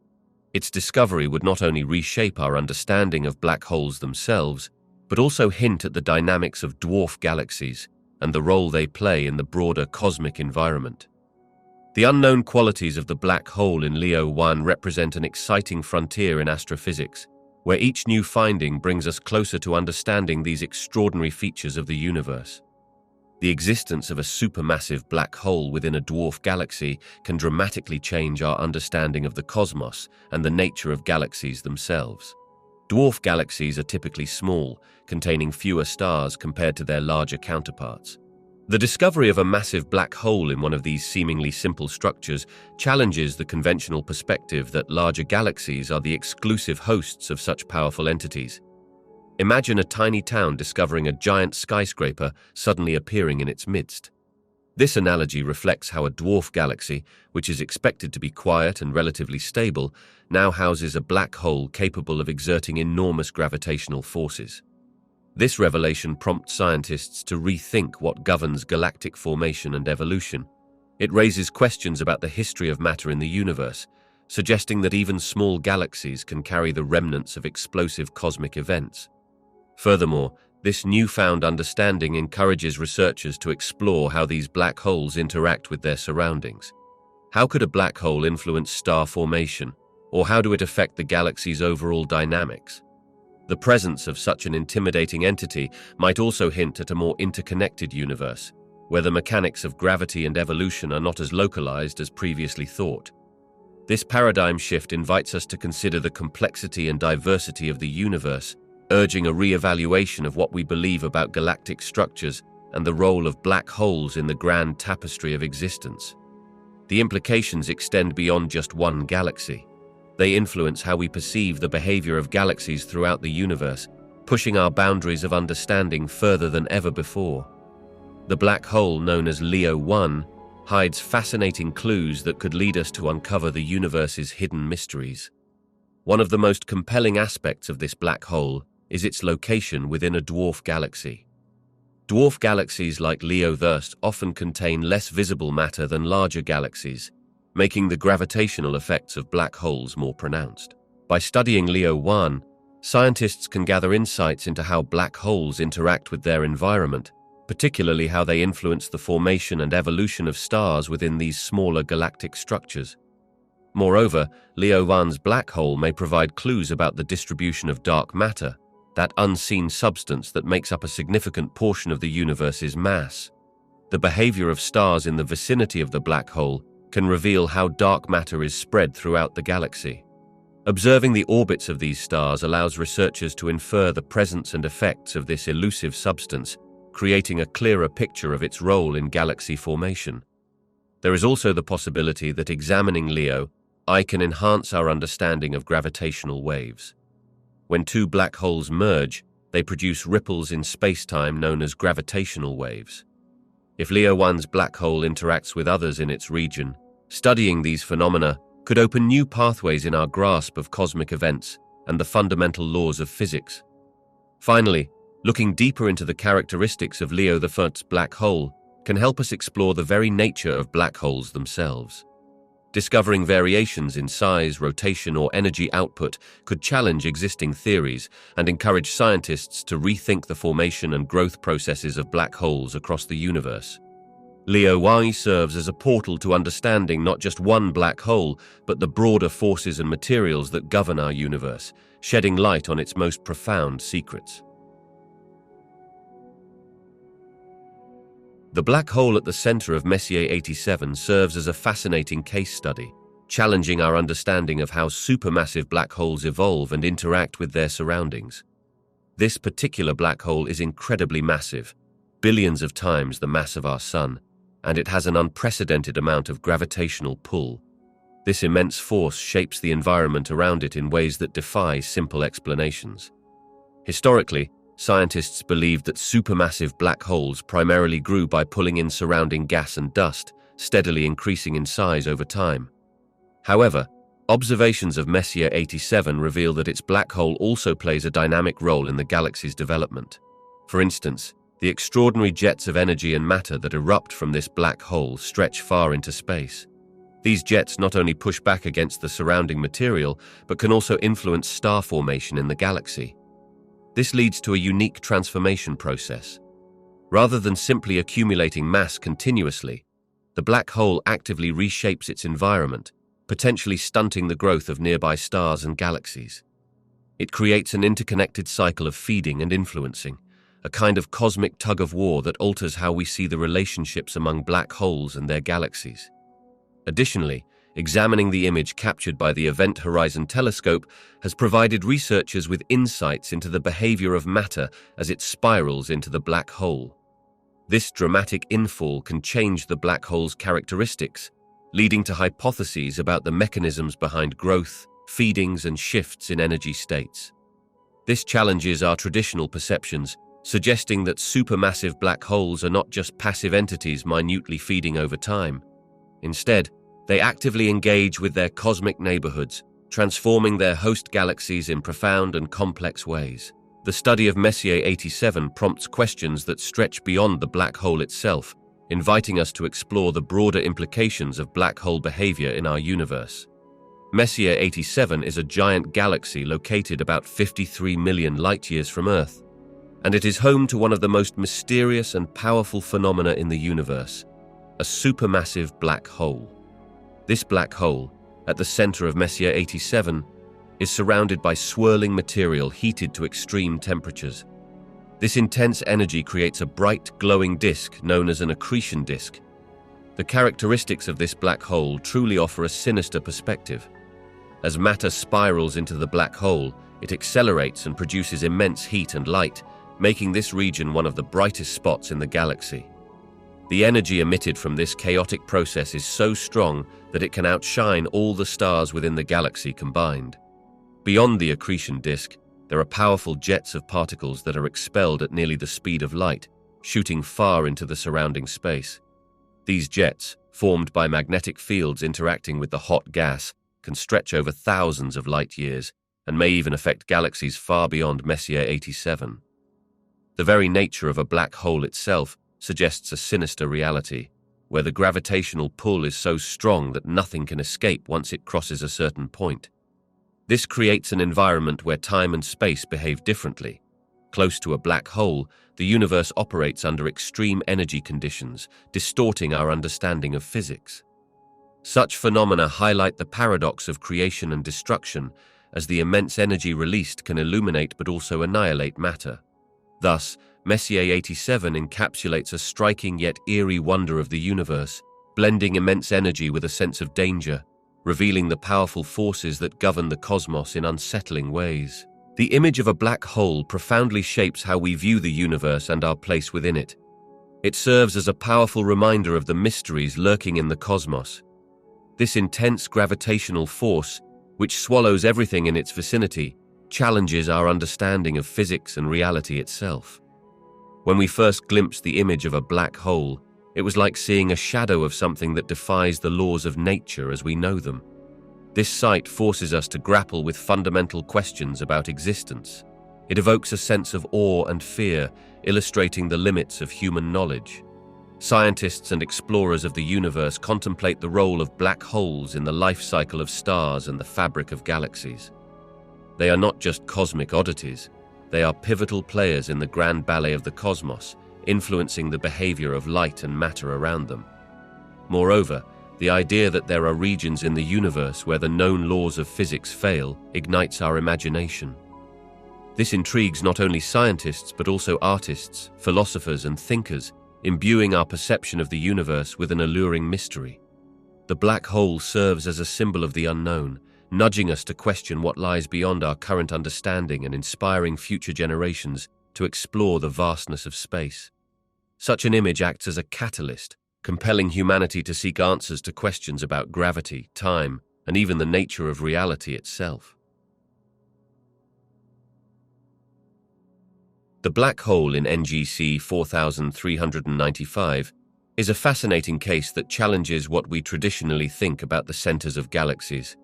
Its discovery would not only reshape our understanding of black holes themselves, but also hint at the dynamics of dwarf galaxies and the role they play in the broader cosmic environment. The unknown qualities of the black hole in Leo 1 represent an exciting frontier in astrophysics, where each new finding brings us closer to understanding these extraordinary features of the universe. The existence of a supermassive black hole within a dwarf galaxy can dramatically change our understanding of the cosmos and the nature of galaxies themselves. Dwarf galaxies are typically small, containing fewer stars compared to their larger counterparts. The discovery of a massive black hole in one of these seemingly simple structures challenges the conventional perspective that larger galaxies are the exclusive hosts of such powerful entities. Imagine a tiny town discovering a giant skyscraper suddenly appearing in its midst. This analogy reflects how a dwarf galaxy, which is expected to be quiet and relatively stable, now houses a black hole capable of exerting enormous gravitational forces. This revelation prompts scientists to rethink what governs galactic formation and evolution. It raises questions about the history of matter in the universe, suggesting that even small galaxies can carry the remnants of explosive cosmic events. Furthermore, this newfound understanding encourages researchers to explore how these black holes interact with their surroundings. How could a black hole influence star formation, or how do it affect the galaxy's overall dynamics? The presence of such an intimidating entity might also hint at a more interconnected universe, where the mechanics of gravity and evolution are not as localized as previously thought. This paradigm shift invites us to consider the complexity and diversity of the universe, urging a re-evaluation of what we believe about galactic structures and the role of black holes in the grand tapestry of existence. The implications extend beyond just one galaxy. They influence how we perceive the behavior of galaxies throughout the universe, pushing our boundaries of understanding further than ever before. The black hole, known as Leo 1, hides fascinating clues that could lead us to uncover the universe's hidden mysteries. One of the most compelling aspects of this black hole is its location within a dwarf galaxy. Dwarf galaxies like Leo thus often contain less visible matter than larger galaxies, making the gravitational effects of black holes more pronounced. By studying Leo 1, scientists can gather insights into how black holes interact with their environment, particularly how they influence the formation and evolution of stars within these smaller galactic structures. Moreover, Leo 1's black hole may provide clues about the distribution of dark matter, that unseen substance that makes up a significant portion of the universe's mass. The behavior of stars in the vicinity of the black hole can reveal how dark matter is spread throughout the galaxy. Observing the orbits of these stars allows researchers to infer the presence and effects of this elusive substance, creating a clearer picture of its role in galaxy formation. There is also the possibility that examining Leo I can enhance our understanding of gravitational waves. When two black holes merge, they produce ripples in space-time known as gravitational waves. If Leo 1's black hole interacts with others in its region, studying these phenomena could open new pathways in our grasp of cosmic events and the fundamental laws of physics. Finally, looking deeper into the characteristics of Leo 1's black hole can help us explore the very nature of black holes themselves. Discovering variations in size, rotation, or energy output could challenge existing theories and encourage scientists to rethink the formation and growth processes of black holes across the universe. Leo Y serves as a portal to understanding not just one black hole, but the broader forces and materials that govern our universe, shedding light on its most profound secrets. The black hole at the center of Messier 87 serves as a fascinating case study, challenging our understanding of how supermassive black holes evolve and interact with their surroundings. This particular black hole is incredibly massive, billions of times the mass of our Sun, and it has an unprecedented amount of gravitational pull. This immense force shapes the environment around it in ways that defy simple explanations. Historically, scientists believed that supermassive black holes primarily grew by pulling in surrounding gas and dust, steadily increasing in size over time. However, observations of Messier 87 reveal that its black hole also plays a dynamic role in the galaxy's development. For instance, the extraordinary jets of energy and matter that erupt from this black hole stretch far into space. These jets not only push back against the surrounding material, but can also influence star formation in the galaxy. This leads to a unique transformation process. Rather than simply accumulating mass continuously, the black hole actively reshapes its environment, potentially stunting the growth of nearby stars and galaxies. It creates an interconnected cycle of feeding and influencing, a kind of cosmic tug-of-war that alters how we see the relationships among black holes and their galaxies. Additionally, examining the image captured by the Event Horizon Telescope has provided researchers with insights into the behavior of matter as it spirals into the black hole. This dramatic infall can change the black hole's characteristics, leading to hypotheses about the mechanisms behind growth, feedings, and shifts in energy states. This challenges our traditional perceptions, suggesting that supermassive black holes are not just passive entities minutely feeding over time. Instead, they actively engage with their cosmic neighborhoods, transforming their host galaxies in profound and complex ways. The study of Messier 87 prompts questions that stretch beyond the black hole itself, inviting us to explore the broader implications of black hole behavior in our universe. Messier 87 is a giant galaxy located about 53 million light-years from Earth, and it is home to one of the most mysterious and powerful phenomena in the universe, a supermassive black hole. This black hole, at the center of Messier 87, is surrounded by swirling material heated to extreme temperatures. This intense energy creates a bright, glowing disk known as an accretion disk. The characteristics of this black hole truly offer a sinister perspective. As matter spirals into the black hole, it accelerates and produces immense heat and light, making this region one of the brightest spots in the galaxy. The energy emitted from this chaotic process is so strong that it can outshine all the stars within the galaxy combined. Beyond the accretion disk, there are powerful jets of particles that are expelled at nearly the speed of light, shooting far into the surrounding space. These jets, formed by magnetic fields interacting with the hot gas, can stretch over thousands of light-years and may even affect galaxies far beyond Messier 87. The very nature of a black hole itself suggests a sinister reality, where the gravitational pull is so strong that nothing can escape once it crosses a certain point. This creates an environment where time and space behave differently. Close to a black hole, the universe operates under extreme energy conditions, distorting our understanding of physics. Such phenomena highlight the paradox of creation and destruction, as the immense energy released can illuminate but also annihilate matter. Thus, Messier 87 encapsulates a striking yet eerie wonder of the universe, blending immense energy with a sense of danger, revealing the powerful forces that govern the cosmos in unsettling ways. The image of a black hole profoundly shapes how we view the universe and our place within it. It serves as a powerful reminder of the mysteries lurking in the cosmos. This intense gravitational force, which swallows everything in its vicinity, challenges our understanding of physics and reality itself. When we first glimpsed the image of a black hole, it was like seeing a shadow of something that defies the laws of nature as we know them. This sight forces us to grapple with fundamental questions about existence. It evokes a sense of awe and fear, illustrating the limits of human knowledge. Scientists and explorers of the universe contemplate the role of black holes in the life cycle of stars and the fabric of galaxies. They are not just cosmic oddities. They are pivotal players in the grand ballet of the cosmos, influencing the behavior of light and matter around them. Moreover, the idea that there are regions in the universe where the known laws of physics fail ignites our imagination. This intrigues not only scientists but also artists, philosophers, and thinkers, imbuing our perception of the universe with an alluring mystery. The black hole serves as a symbol of the unknown, nudging us to question what lies beyond our current understanding and inspiring future generations to explore the vastness of space. Such an image acts as a catalyst, compelling humanity to seek answers to questions about gravity, time, and even the nature of reality itself. The black hole in NGC 4395 is a fascinating case that challenges what we traditionally think about the centers of galaxies.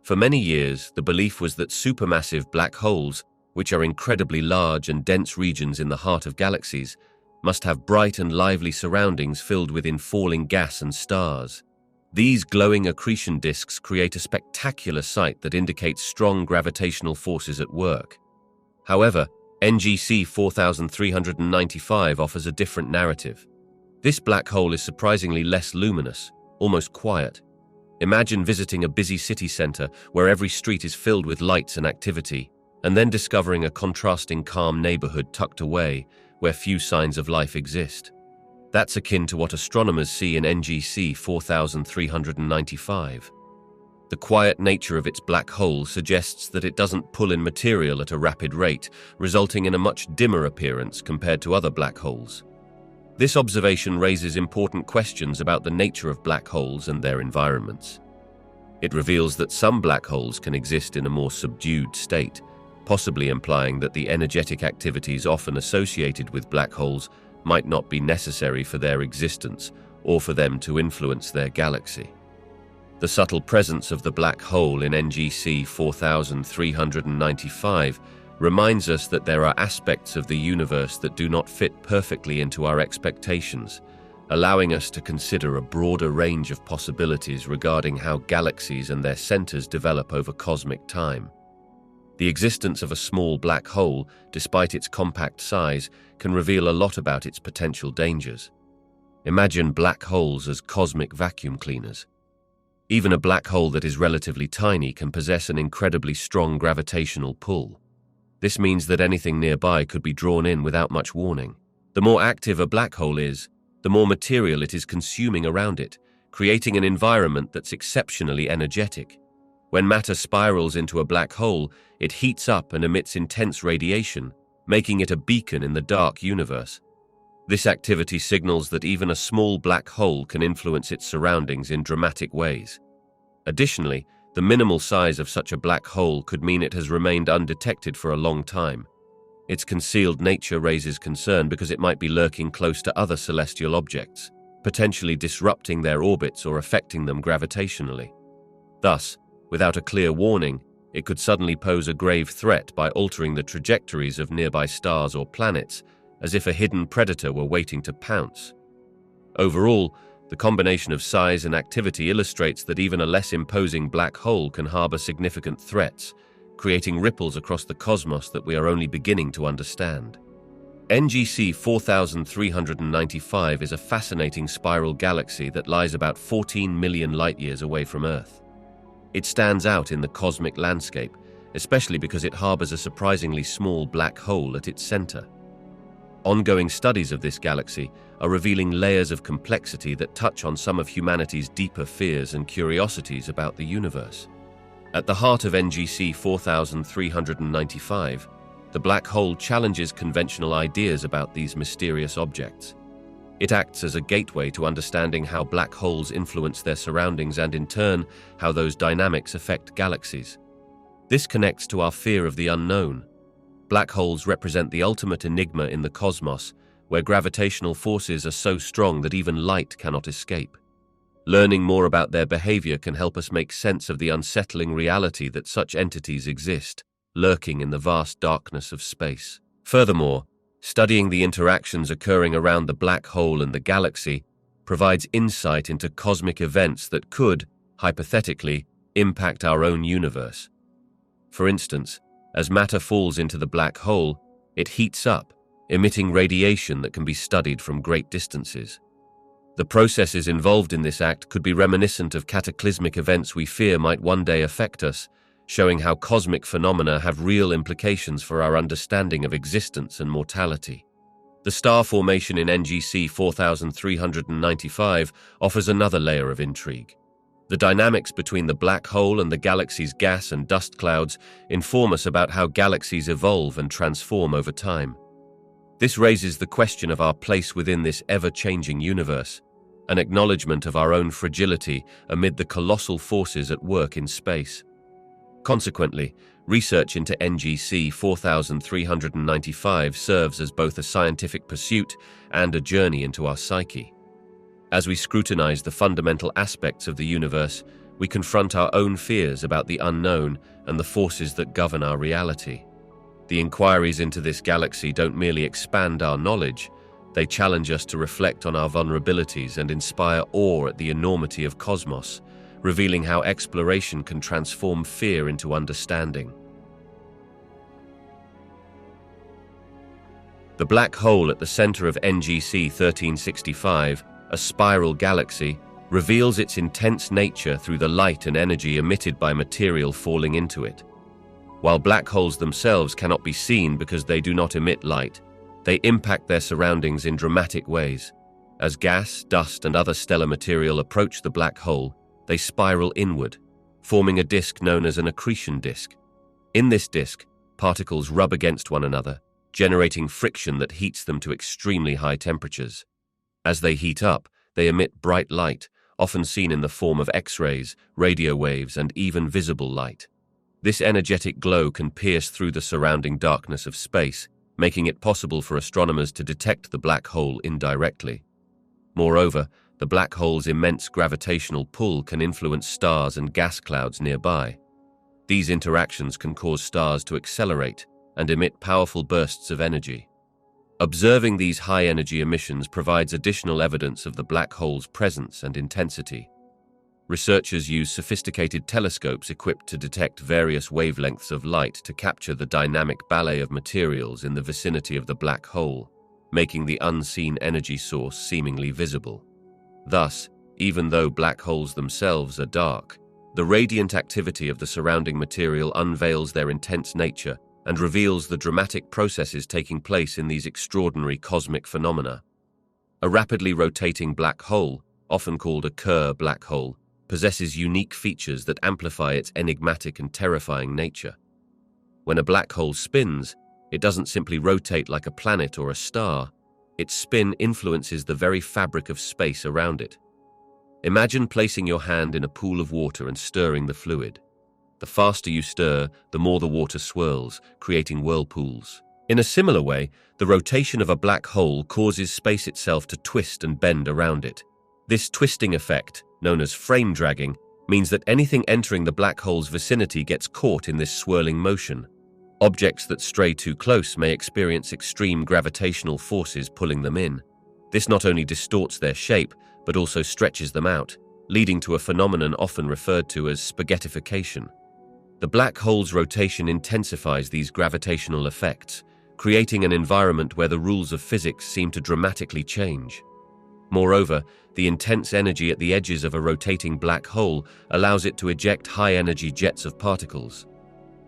For many years, the belief was that supermassive black holes, which are incredibly large and dense regions in the heart of galaxies, must have bright and lively surroundings filled with infalling gas and stars. These glowing accretion disks create a spectacular sight that indicates strong gravitational forces at work. However, NGC 4395 offers a different narrative. This black hole is surprisingly less luminous, almost quiet. Imagine visiting a busy city center where every street is filled with lights and activity, and then discovering a contrasting calm neighborhood tucked away where few signs of life exist. That's akin to what astronomers see in NGC 4395. The quiet nature of its black hole suggests that it doesn't pull in material at a rapid rate, resulting in a much dimmer appearance compared to other black holes. This observation raises important questions about the nature of black holes and their environments. It reveals that some black holes can exist in a more subdued state, possibly implying that the energetic activities often associated with black holes might not be necessary for their existence or for them to influence their galaxy. The subtle presence of the black hole in NGC 4395 reminds us that there are aspects of the universe that do not fit perfectly into our expectations, allowing us to consider a broader range of possibilities regarding how galaxies and their centers develop over cosmic time. The existence of a small black hole, despite its compact size, can reveal a lot about its potential dangers. Imagine black holes as cosmic vacuum cleaners. Even a black hole that is relatively tiny can possess an incredibly strong gravitational pull. This means that anything nearby could be drawn in without much warning. The more active a black hole is, the more material it is consuming around it, creating an environment that's exceptionally energetic. When matter spirals into a black hole, it heats up and emits intense radiation, making it a beacon in the dark universe. This activity signals that even a small black hole can influence its surroundings in dramatic ways. Additionally, the minimal size of such a black hole could mean it has remained undetected for a long time. Its concealed nature raises concern because it might be lurking close to other celestial objects, potentially disrupting their orbits or affecting them gravitationally. Thus, without a clear warning, it could suddenly pose a grave threat by altering the trajectories of nearby stars or planets, as if a hidden predator were waiting to pounce. Overall, the combination of size and activity illustrates that even a less imposing black hole can harbor significant threats, creating ripples across the cosmos that we are only beginning to understand. NGC 4395 is a fascinating spiral galaxy that lies about 14 million light-years away from Earth. It stands out in the cosmic landscape, especially because it harbors a surprisingly small black hole at its center. Ongoing studies of this galaxy are revealing layers of complexity that touch on some of humanity's deeper fears and curiosities about the universe. At the heart of NGC 4395, the black hole challenges conventional ideas about these mysterious objects. It acts as a gateway to understanding how black holes influence their surroundings and, in turn, how those dynamics affect galaxies. This connects to our fear of the unknown. Black holes represent the ultimate enigma in the cosmos, where gravitational forces are so strong that even light cannot escape. Learning more about their behavior can help us make sense of the unsettling reality that such entities exist, lurking in the vast darkness of space. Furthermore, studying the interactions occurring around the black hole and the galaxy provides insight into cosmic events that could, hypothetically, impact our own universe. For instance, as matter falls into the black hole, it heats up, emitting radiation that can be studied from great distances. The processes involved in this act could be reminiscent of cataclysmic events we fear might one day affect us, showing how cosmic phenomena have real implications for our understanding of existence and mortality. The star formation in NGC 4395 offers another layer of intrigue. The dynamics between the black hole and the galaxy's gas and dust clouds inform us about how galaxies evolve and transform over time. This raises the question of our place within this ever-changing universe, an acknowledgement of our own fragility amid the colossal forces at work in space. Consequently, research into NGC 4395 serves as both a scientific pursuit and a journey into our psyche. As we scrutinize the fundamental aspects of the universe, we confront our own fears about the unknown and the forces that govern our reality. The inquiries into this galaxy don't merely expand our knowledge, they challenge us to reflect on our vulnerabilities and inspire awe at the enormity of cosmos, revealing how exploration can transform fear into understanding. The black hole at the center of NGC 1365, a spiral galaxy, reveals its intense nature through the light and energy emitted by material falling into it. While black holes themselves cannot be seen because they do not emit light, they impact their surroundings in dramatic ways. As gas, dust, and other stellar material approach the black hole, they spiral inward, forming a disk known as an accretion disk. In this disk, particles rub against one another, generating friction that heats them to extremely high temperatures. As they heat up, they emit bright light, often seen in the form of X-rays, radio waves, and even visible light. This energetic glow can pierce through the surrounding darkness of space, making it possible for astronomers to detect the black hole indirectly. Moreover, the black hole's immense gravitational pull can influence stars and gas clouds nearby. These interactions can cause stars to accelerate and emit powerful bursts of energy. Observing these high-energy emissions provides additional evidence of the black hole's presence and intensity. Researchers use sophisticated telescopes equipped to detect various wavelengths of light to capture the dynamic ballet of materials in the vicinity of the black hole, making the unseen energy source seemingly visible. Thus, even though black holes themselves are dark, the radiant activity of the surrounding material unveils their intense nature and reveals the dramatic processes taking place in these extraordinary cosmic phenomena. A rapidly rotating black hole, often called a Kerr black hole, possesses unique features that amplify its enigmatic and terrifying nature. When a black hole spins, it doesn't simply rotate like a planet or a star. Its spin influences the very fabric of space around it. Imagine placing your hand in a pool of water and stirring the fluid. The faster you stir, the more the water swirls, creating whirlpools. In a similar way, the rotation of a black hole causes space itself to twist and bend around it. This twisting effect, known as frame dragging, means that anything entering the black hole's vicinity gets caught in this swirling motion. Objects that stray too close may experience extreme gravitational forces pulling them in. This not only distorts their shape, but also stretches them out, leading to a phenomenon often referred to as spaghettification. The black hole's rotation intensifies these gravitational effects, creating an environment where the rules of physics seem to dramatically change. Moreover, the intense energy at the edges of a rotating black hole allows it to eject high-energy jets of particles.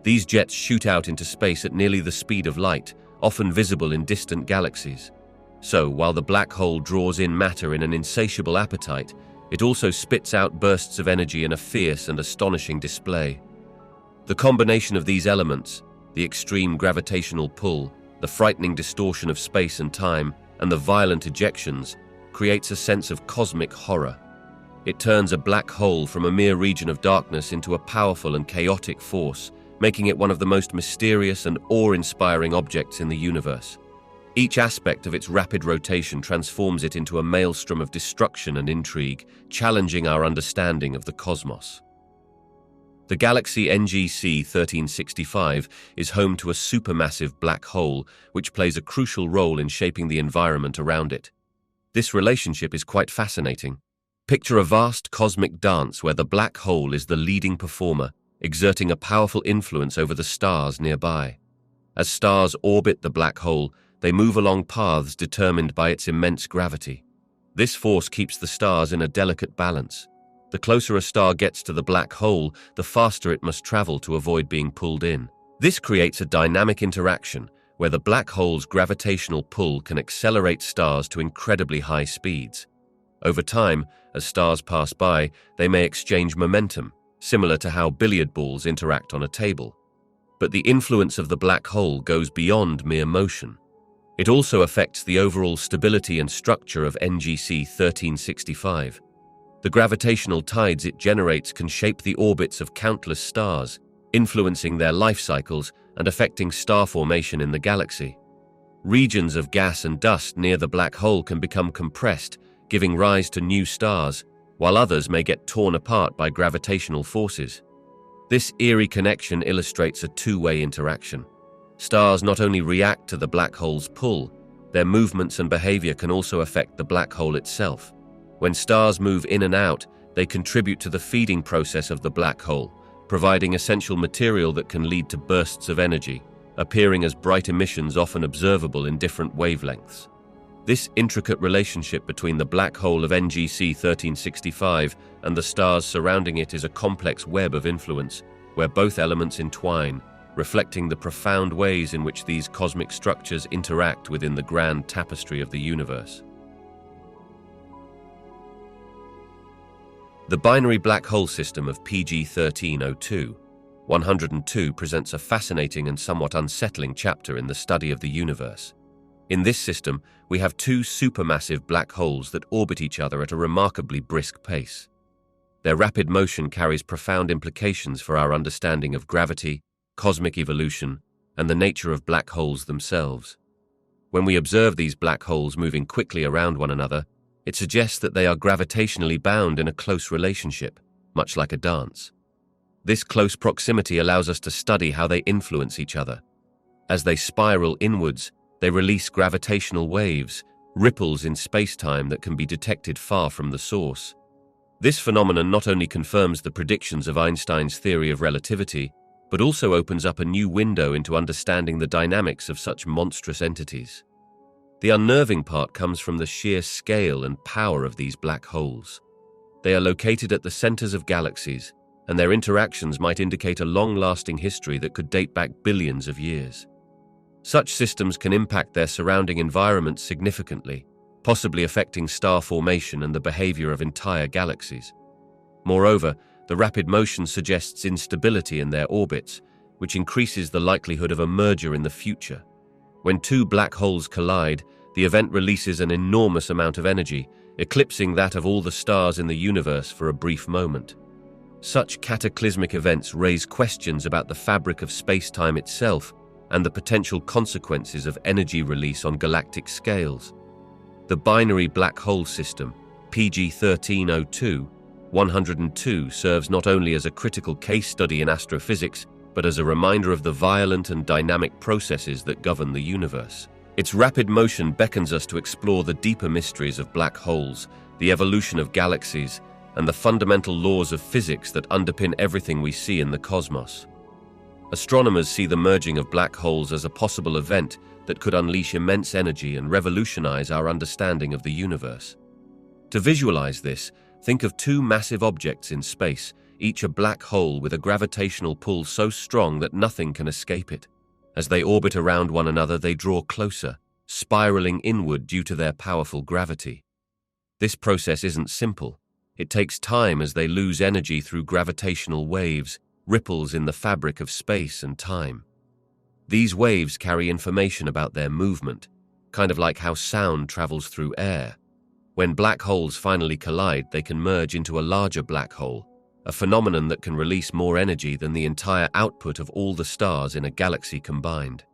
These jets shoot out into space at nearly the speed of light, often visible in distant galaxies. So, while the black hole draws in matter in an insatiable appetite, it also spits out bursts of energy in a fierce and astonishing display. The combination of these elements, the extreme gravitational pull, the frightening distortion of space and time, and the violent ejections, creates a sense of cosmic horror. It turns a black hole from a mere region of darkness into a powerful and chaotic force, making it one of the most mysterious and awe-inspiring objects in the universe. Each aspect of its rapid rotation transforms it into a maelstrom of destruction and intrigue, challenging our understanding of the cosmos. The galaxy NGC 1365 is home to a supermassive black hole, which plays a crucial role in shaping the environment around it. This relationship is quite fascinating. Picture a vast cosmic dance where the black hole is the leading performer, exerting a powerful influence over the stars nearby. As stars orbit the black hole, they move along paths determined by its immense gravity. This force keeps the stars in a delicate balance. The closer a star gets to the black hole, the faster it must travel to avoid being pulled in. This creates a dynamic interaction where the black hole's gravitational pull can accelerate stars to incredibly high speeds. Over time, as stars pass by, they may exchange momentum, similar to how billiard balls interact on a table. But the influence of the black hole goes beyond mere motion. It also affects the overall stability and structure of NGC 1365. The gravitational tides it generates can shape the orbits of countless stars, influencing their life cycles and affecting star formation in the galaxy. Regions of gas and dust near the black hole can become compressed, giving rise to new stars, while others may get torn apart by gravitational forces. This eerie connection illustrates a two-way interaction. Stars not only react to the black hole's pull, their movements and behavior can also affect the black hole itself. When stars move in and out, they contribute to the feeding process of the black hole, providing essential material that can lead to bursts of energy, appearing as bright emissions often observable in different wavelengths. This intricate relationship between the black hole of NGC 1365 and the stars surrounding it is a complex web of influence, where both elements entwine, reflecting the profound ways in which these cosmic structures interact within the grand tapestry of the universe. The binary black hole system of PG 1302, 102 presents a fascinating and somewhat unsettling chapter in the study of the universe. In this system, we have two supermassive black holes that orbit each other at a remarkably brisk pace. Their rapid motion carries profound implications for our understanding of gravity, cosmic evolution, and the nature of black holes themselves. When we observe these black holes moving quickly around one another, it suggests that they are gravitationally bound in a close relationship, much like a dance. This close proximity allows us to study how they influence each other. As they spiral inwards, they release gravitational waves, ripples in space-time that can be detected far from the source. This phenomenon not only confirms the predictions of Einstein's theory of relativity, but also opens up a new window into understanding the dynamics of such monstrous entities. The unnerving part comes from the sheer scale and power of these black holes. They are located at the centers of galaxies, and their interactions might indicate a long-lasting history that could date back billions of years. Such systems can impact their surrounding environments significantly, possibly affecting star formation and the behavior of entire galaxies. Moreover, the rapid motion suggests instability in their orbits, which increases the likelihood of a merger in the future. When two black holes collide, the event releases an enormous amount of energy, eclipsing that of all the stars in the universe for a brief moment. Such cataclysmic events raise questions about the fabric of space-time itself and the potential consequences of energy release on galactic scales. The binary black hole system, PG 1302, 102, serves not only as a critical case study in astrophysics, but as a reminder of the violent and dynamic processes that govern the universe. Its rapid motion beckons us to explore the deeper mysteries of black holes, the evolution of galaxies, and the fundamental laws of physics that underpin everything we see in the cosmos. Astronomers see the merging of black holes as a possible event that could unleash immense energy and revolutionize our understanding of the universe. To visualize this, think of two massive objects in space, each a black hole with a gravitational pull so strong that nothing can escape it. As they orbit around one another, they draw closer, spiraling inward due to their powerful gravity. This process isn't simple. It takes time as they lose energy through gravitational waves, ripples in the fabric of space and time. These waves carry information about their movement, kind of like how sound travels through air. When black holes finally collide, they can merge into a larger black hole, a phenomenon that can release more energy than the entire output of all the stars in a galaxy combined.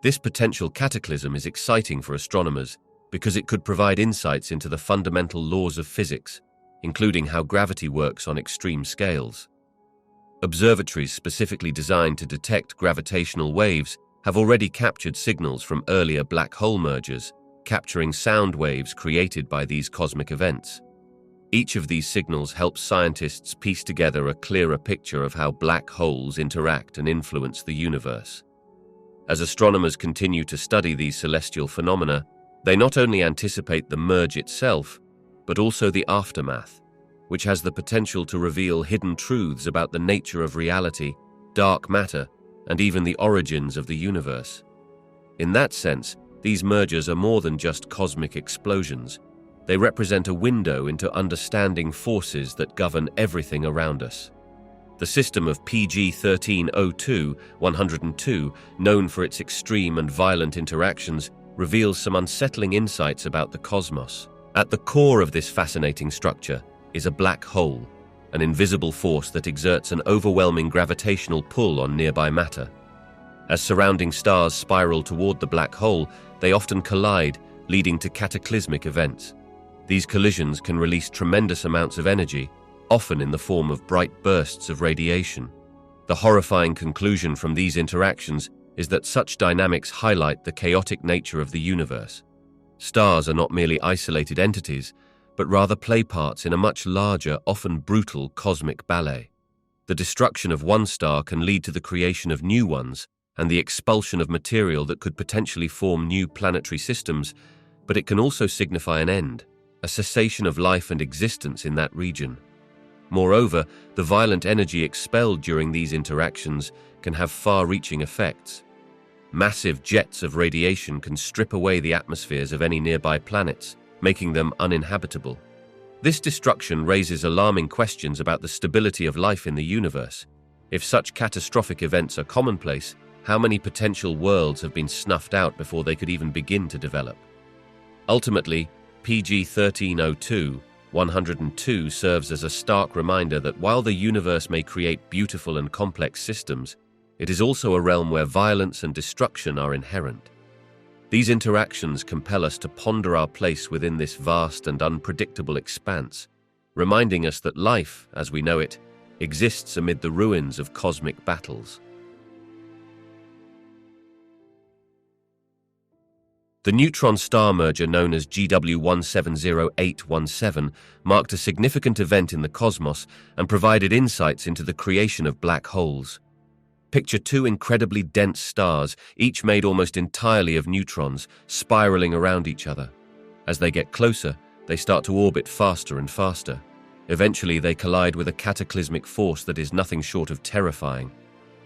This potential cataclysm is exciting for astronomers because it could provide insights into the fundamental laws of physics, including how gravity works on extreme scales. Observatories specifically designed to detect gravitational waves have already captured signals from earlier black hole mergers, capturing sound waves created by these cosmic events. Each of these signals helps scientists piece together a clearer picture of how black holes interact and influence the universe. As astronomers continue to study these celestial phenomena, they not only anticipate the merge itself, but also the aftermath, which has the potential to reveal hidden truths about the nature of reality, dark matter, and even the origins of the universe. In that sense, these mergers are more than just cosmic explosions. They represent a window into understanding forces that govern everything around us. The system of PG 1302, 102, known for its extreme and violent interactions, reveals some unsettling insights about the cosmos. At the core of this fascinating structure is a black hole, an invisible force that exerts an overwhelming gravitational pull on nearby matter. As surrounding stars spiral toward the black hole, they often collide, leading to cataclysmic events. These collisions can release tremendous amounts of energy, often in the form of bright bursts of radiation. The horrifying conclusion from these interactions is that such dynamics highlight the chaotic nature of the universe. Stars are not merely isolated entities, but rather play parts in a much larger, often brutal cosmic ballet. The destruction of one star can lead to the creation of new ones, and the expulsion of material that could potentially form new planetary systems, but it can also signify an end, a cessation of life and existence in that region. Moreover, the violent energy expelled during these interactions can have far-reaching effects. Massive jets of radiation can strip away the atmospheres of any nearby planets, making them uninhabitable. This destruction raises alarming questions about the stability of life in the universe. If such catastrophic events are commonplace, how many potential worlds have been snuffed out before they could even begin to develop? Ultimately, PG 1302 102 serves as a stark reminder that while the universe may create beautiful and complex systems, it is also a realm where violence and destruction are inherent. These interactions compel us to ponder our place within this vast and unpredictable expanse, reminding us that life, as we know it, exists amid the ruins of cosmic battles. The neutron star merger known as GW170817 marked a significant event in the cosmos and provided insights into the creation of black holes. Picture two incredibly dense stars, each made almost entirely of neutrons, spiraling around each other. As they get closer, they start to orbit faster and faster. Eventually, they collide with a cataclysmic force that is nothing short of terrifying.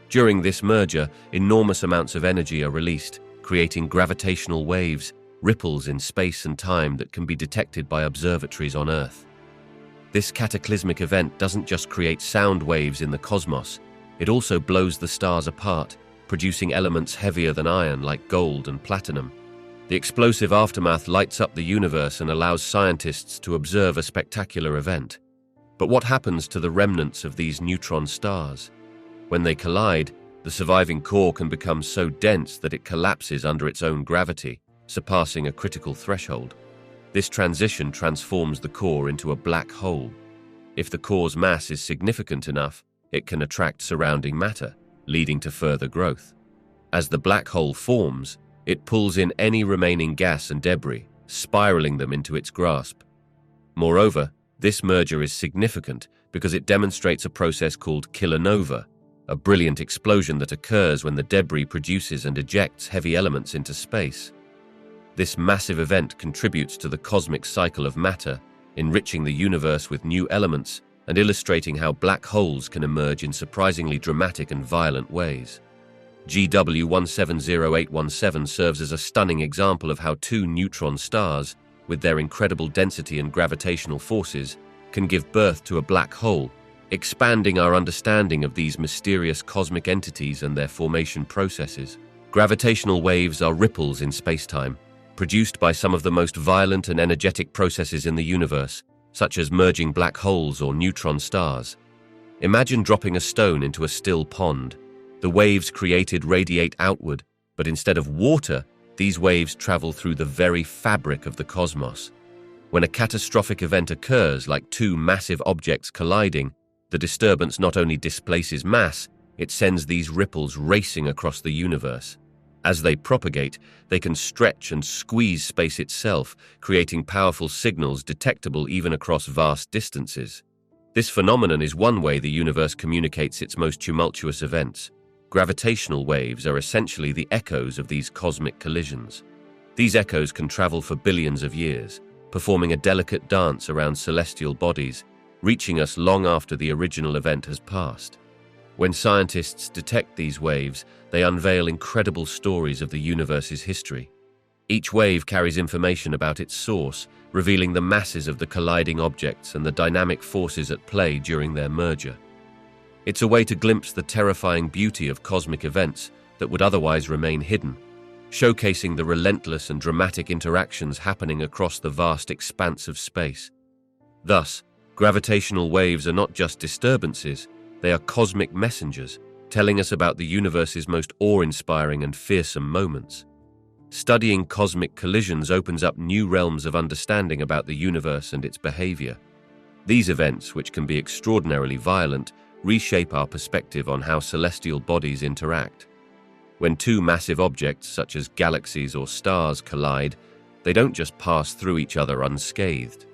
During this merger, enormous amounts of energy are released, creating gravitational waves, ripples in space and time that can be detected by observatories on Earth. This cataclysmic event doesn't just create sound waves in the cosmos, it also blows the stars apart, producing elements heavier than iron like gold and platinum. The explosive aftermath lights up the universe and allows scientists to observe a spectacular event. But what happens to the remnants of these neutron stars? When they collide, the surviving core can become so dense that it collapses under its own gravity, surpassing a critical threshold. This transition transforms the core into a black hole. If the core's mass is significant enough, it can attract surrounding matter, leading to further growth. As the black hole forms, it pulls in any remaining gas and debris, spiraling them into its grasp. Moreover, this merger is significant because it demonstrates a process called kilonova, a brilliant explosion that occurs when the debris produces and ejects heavy elements into space. This massive event contributes to the cosmic cycle of matter, enriching the universe with new elements and illustrating how black holes can emerge in surprisingly dramatic and violent ways. GW170817 serves as a stunning example of how two neutron stars, with their incredible density and gravitational forces, can give birth to a black hole, expanding our understanding of these mysterious cosmic entities and their formation processes. Gravitational waves are ripples in spacetime, produced by some of the most violent and energetic processes in the universe, such as merging black holes or neutron stars. Imagine dropping a stone into a still pond. The waves created radiate outward, but instead of water, these waves travel through the very fabric of the cosmos. When a catastrophic event occurs, like two massive objects colliding, the disturbance not only displaces mass, it sends these ripples racing across the universe. As they propagate, they can stretch and squeeze space itself, creating powerful signals detectable even across vast distances. This phenomenon is one way the universe communicates its most tumultuous events. Gravitational waves are essentially the echoes of these cosmic collisions. These echoes can travel for billions of years, performing a delicate dance around celestial bodies, reaching us long after the original event has passed. When scientists detect these waves, they unveil incredible stories of the universe's history. Each wave carries information about its source, revealing the masses of the colliding objects and the dynamic forces at play during their merger. It's a way to glimpse the terrifying beauty of cosmic events that would otherwise remain hidden, showcasing the relentless and dramatic interactions happening across the vast expanse of space. Thus, gravitational waves are not just disturbances, they are cosmic messengers, telling us about the universe's most awe-inspiring and fearsome moments. Studying cosmic collisions opens up new realms of understanding about the universe and its behavior. These events, which can be extraordinarily violent, reshape our perspective on how celestial bodies interact. When two massive objects, such as galaxies or stars, collide, they don't just pass through each other unscathed.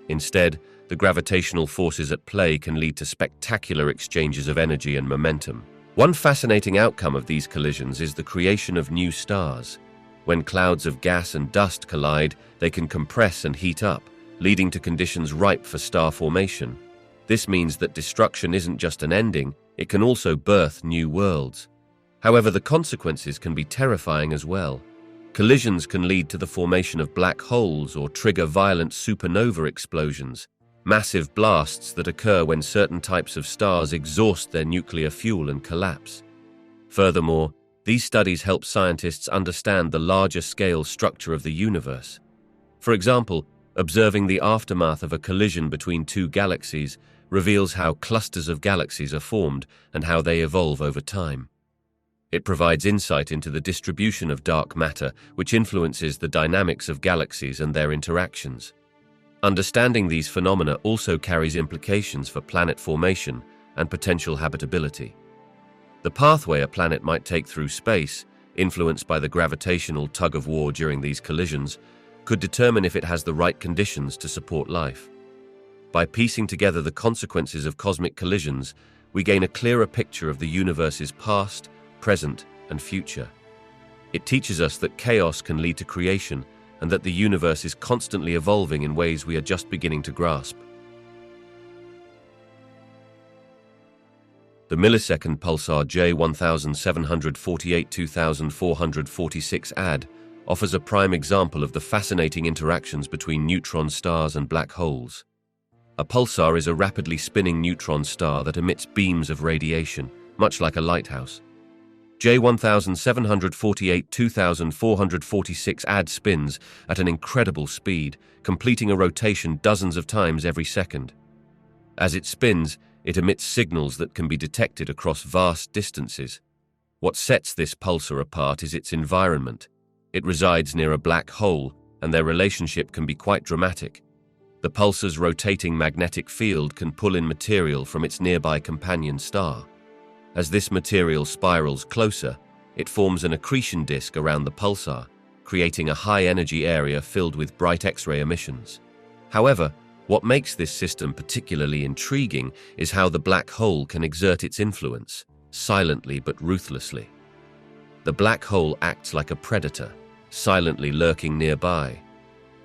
Instead, the gravitational forces at play can lead to spectacular exchanges of energy and momentum. One fascinating outcome of these collisions is the creation of new stars. When clouds of gas and dust collide, they can compress and heat up, leading to conditions ripe for star formation. This means that destruction isn't just an ending, it can also birth new worlds. However, the consequences can be terrifying as well. Collisions can lead to the formation of black holes or trigger violent supernova explosions, massive blasts that occur when certain types of stars exhaust their nuclear fuel and collapse. Furthermore, these studies help scientists understand the larger-scale structure of the universe. For example, observing the aftermath of a collision between two galaxies reveals how clusters of galaxies are formed and how they evolve over time. It provides insight into the distribution of dark matter, which influences the dynamics of galaxies and their interactions. Understanding these phenomena also carries implications for planet formation and potential habitability. The pathway a planet might take through space, influenced by the gravitational tug-of-war during these collisions, could determine if it has the right conditions to support life. By piecing together the consequences of cosmic collisions, we gain a clearer picture of the universe's past, present, and future. It teaches us that chaos can lead to creation and that the universe is constantly evolving in ways we are just beginning to grasp. The millisecond pulsar J1748-2446 AD offers a prime example of the fascinating interactions between neutron stars and black holes. A pulsar is a rapidly spinning neutron star that emits beams of radiation, much like a lighthouse. J1748-2446 AD spins at an incredible speed, completing a rotation dozens of times every second. As it spins, it emits signals that can be detected across vast distances. What sets this pulsar apart is its environment. It resides near a black hole, and their relationship can be quite dramatic. The pulsar's rotating magnetic field can pull in material from its nearby companion star. As this material spirals closer, it forms an accretion disk around the pulsar, creating a high-energy area filled with bright X-ray emissions. However, what makes this system particularly intriguing is how the black hole can exert its influence, silently but ruthlessly. The black hole acts like a predator, silently lurking nearby.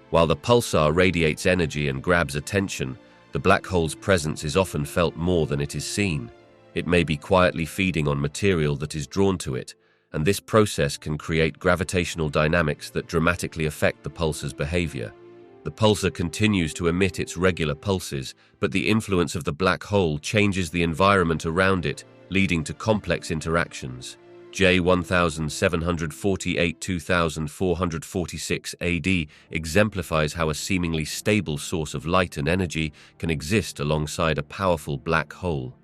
While the pulsar radiates energy and grabs attention, the black hole's presence is often felt more than it is seen. It may be quietly feeding on material that is drawn to it, and this process can create gravitational dynamics that dramatically affect the pulsar's behavior. The pulsar continues to emit its regular pulses, but the influence of the black hole changes the environment around it, leading to complex interactions. J1748-2446 AD exemplifies how a seemingly stable source of light and energy can exist alongside a powerful black hole.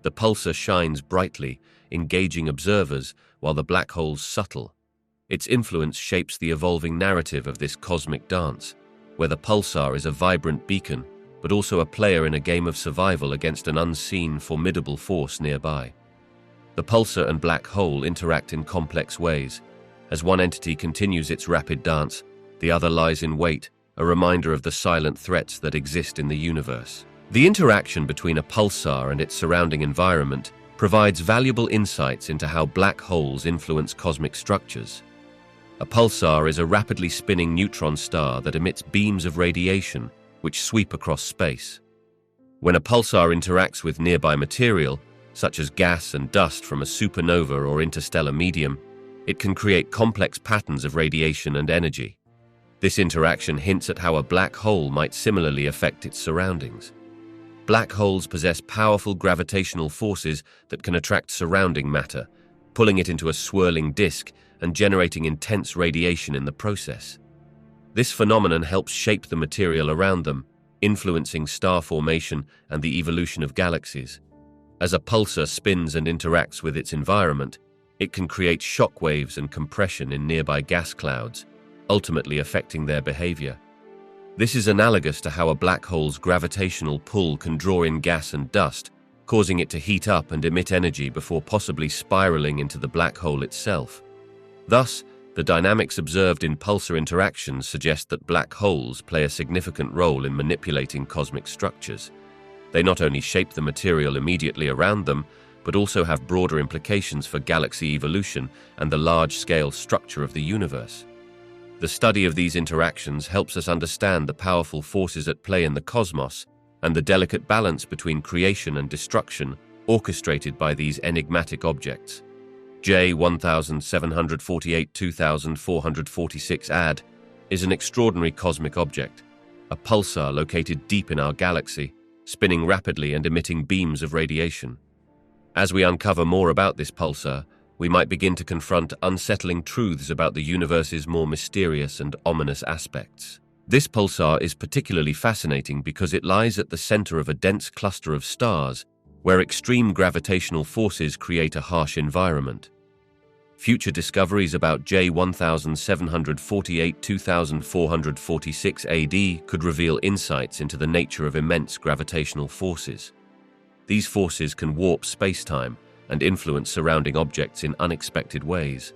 The pulsar shines brightly, engaging observers, while the black hole's subtle. Its influence shapes the evolving narrative of this cosmic dance, where the pulsar is a vibrant beacon, but also a player in a game of survival against an unseen, formidable force nearby. The pulsar and black hole interact in complex ways. As one entity continues its rapid dance, the other lies in wait, a reminder of the silent threats that exist in the universe. The interaction between a pulsar and its surrounding environment provides valuable insights into how black holes influence cosmic structures. A pulsar is a rapidly spinning neutron star that emits beams of radiation which sweep across space. When a pulsar interacts with nearby material, such as gas and dust from a supernova or interstellar medium, it can create complex patterns of radiation and energy. This interaction hints at how a black hole might similarly affect its surroundings. Black holes possess powerful gravitational forces that can attract surrounding matter, pulling it into a swirling disk and generating intense radiation in the process. This phenomenon helps shape the material around them, influencing star formation and the evolution of galaxies. As a pulsar spins and interacts with its environment, it can create shock waves and compression in nearby gas clouds, ultimately affecting their behavior. This is analogous to how a black hole's gravitational pull can draw in gas and dust, causing it to heat up and emit energy before possibly spiraling into the black hole itself. Thus, the dynamics observed in pulsar interactions suggest that black holes play a significant role in manipulating cosmic structures. They not only shape the material immediately around them, but also have broader implications for galaxy evolution and the large-scale structure of the universe. The study of these interactions helps us understand the powerful forces at play in the cosmos and the delicate balance between creation and destruction orchestrated by these enigmatic objects. J1748-2446 AD is an extraordinary cosmic object, a pulsar located deep in our galaxy, spinning rapidly and emitting beams of radiation. As we uncover more about this pulsar, we might begin to confront unsettling truths about the universe's more mysterious and ominous aspects. This pulsar is particularly fascinating because it lies at the center of a dense cluster of stars where extreme gravitational forces create a harsh environment. Future discoveries about J1748-2446 AD could reveal insights into the nature of immense gravitational forces. These forces can warp spacetime and influence surrounding objects in unexpected ways.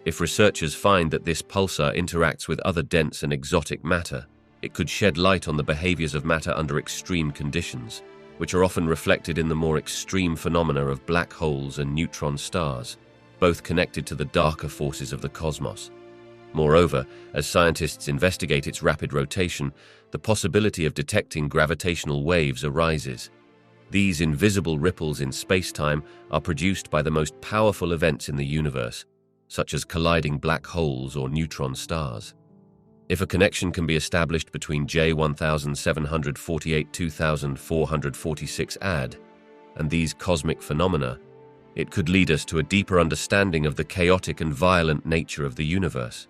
If researchers find that this pulsar interacts with other dense and exotic matter, it could shed light on the behaviors of matter under extreme conditions, which are often reflected in the more extreme phenomena of black holes and neutron stars, both connected to the darker forces of the cosmos. Moreover, as scientists investigate its rapid rotation, the possibility of detecting gravitational waves arises. These invisible ripples in spacetime are produced by the most powerful events in the universe, such as colliding black holes or neutron stars. If a connection can be established between J1748-2446 AD and these cosmic phenomena, it could lead us to a deeper understanding of the chaotic and violent nature of the universe.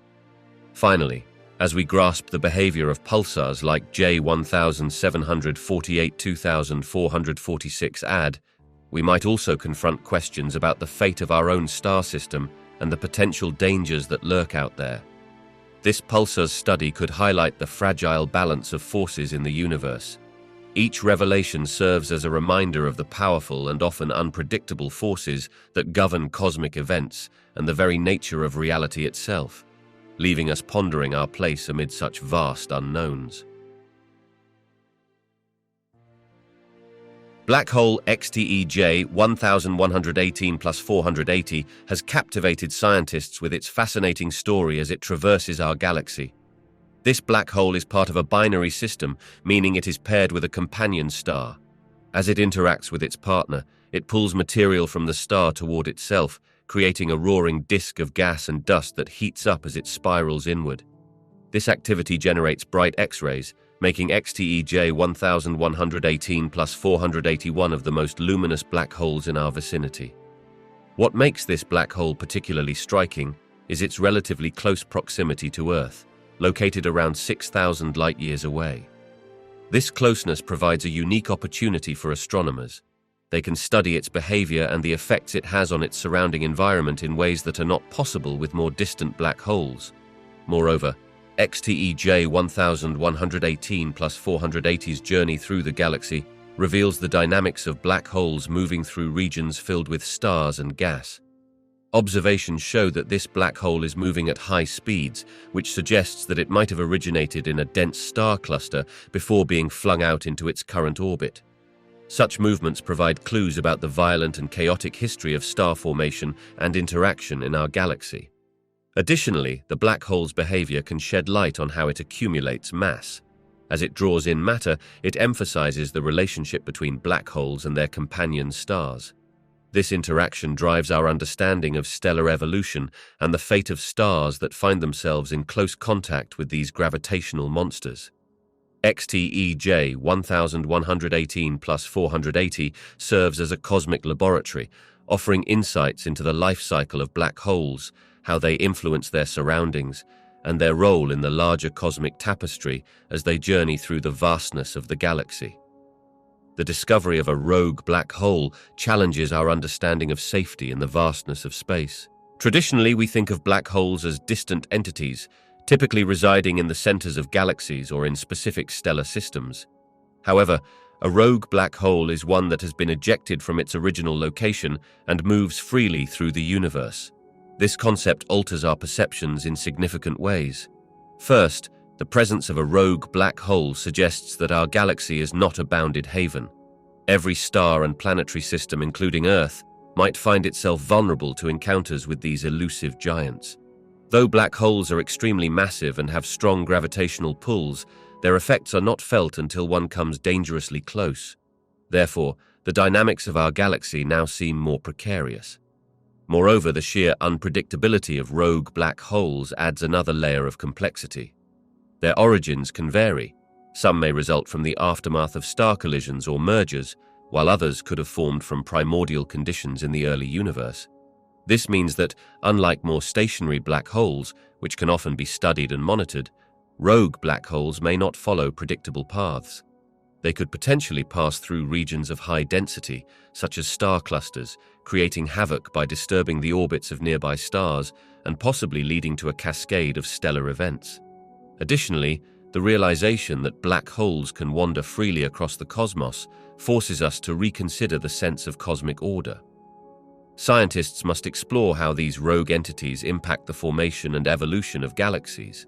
Finally, as we grasp the behavior of pulsars like J1748-2446 AD, we might also confront questions about the fate of our own star system and the potential dangers that lurk out there. This pulsar's study could highlight the fragile balance of forces in the universe. Each revelation serves as a reminder of the powerful and often unpredictable forces that govern cosmic events and the very nature of reality itself, leaving us pondering our place amid such vast unknowns. Black hole XTE-J 1118+480 has captivated scientists with its fascinating story as it traverses our galaxy. This black hole is part of a binary system, meaning it is paired with a companion star. As it interacts with its partner, it pulls material from the star toward itself, creating a roaring disk of gas and dust that heats up as it spirals inward. This activity generates bright X-rays, making XTE-J 1118+480 one of the most luminous black holes in our vicinity. What makes this black hole particularly striking is its relatively close proximity to Earth, located around 6,000 light-years away. This closeness provides a unique opportunity for astronomers. They can study its behavior and the effects it has on its surrounding environment in ways that are not possible with more distant black holes. Moreover, XTE-J 1118+480's journey through the galaxy reveals the dynamics of black holes moving through regions filled with stars and gas. Observations show that this black hole is moving at high speeds, which suggests that it might have originated in a dense star cluster before being flung out into its current orbit. Such movements provide clues about the violent and chaotic history of star formation and interaction in our galaxy. Additionally, the black hole's behavior can shed light on how it accumulates mass. As it draws in matter, it emphasizes the relationship between black holes and their companion stars. This interaction drives our understanding of stellar evolution and the fate of stars that find themselves in close contact with these gravitational monsters. XTE-J 1118+480 serves as a cosmic laboratory, offering insights into the life cycle of black holes, how they influence their surroundings, and their role in the larger cosmic tapestry as they journey through the vastness of the galaxy. The discovery of a rogue black hole challenges our understanding of safety in the vastness of space. Traditionally, we think of black holes as distant entities, typically residing in the centers of galaxies or in specific stellar systems. However, a rogue black hole is one that has been ejected from its original location and moves freely through the universe. This concept alters our perceptions in significant ways. First, the presence of a rogue black hole suggests that our galaxy is not a bounded haven. Every star and planetary system, including Earth, might find itself vulnerable to encounters with these elusive giants. Though black holes are extremely massive and have strong gravitational pulls, their effects are not felt until one comes dangerously close. Therefore, the dynamics of our galaxy now seem more precarious. Moreover, the sheer unpredictability of rogue black holes adds another layer of complexity. Their origins can vary. Some may result from the aftermath of star collisions or mergers, while others could have formed from primordial conditions in the early universe. This means that, unlike more stationary black holes, which can often be studied and monitored, rogue black holes may not follow predictable paths. They could potentially pass through regions of high density, such as star clusters, creating havoc by disturbing the orbits of nearby stars and possibly leading to a cascade of stellar events. Additionally, the realization that black holes can wander freely across the cosmos forces us to reconsider the sense of cosmic order. Scientists must explore how these rogue entities impact the formation and evolution of galaxies.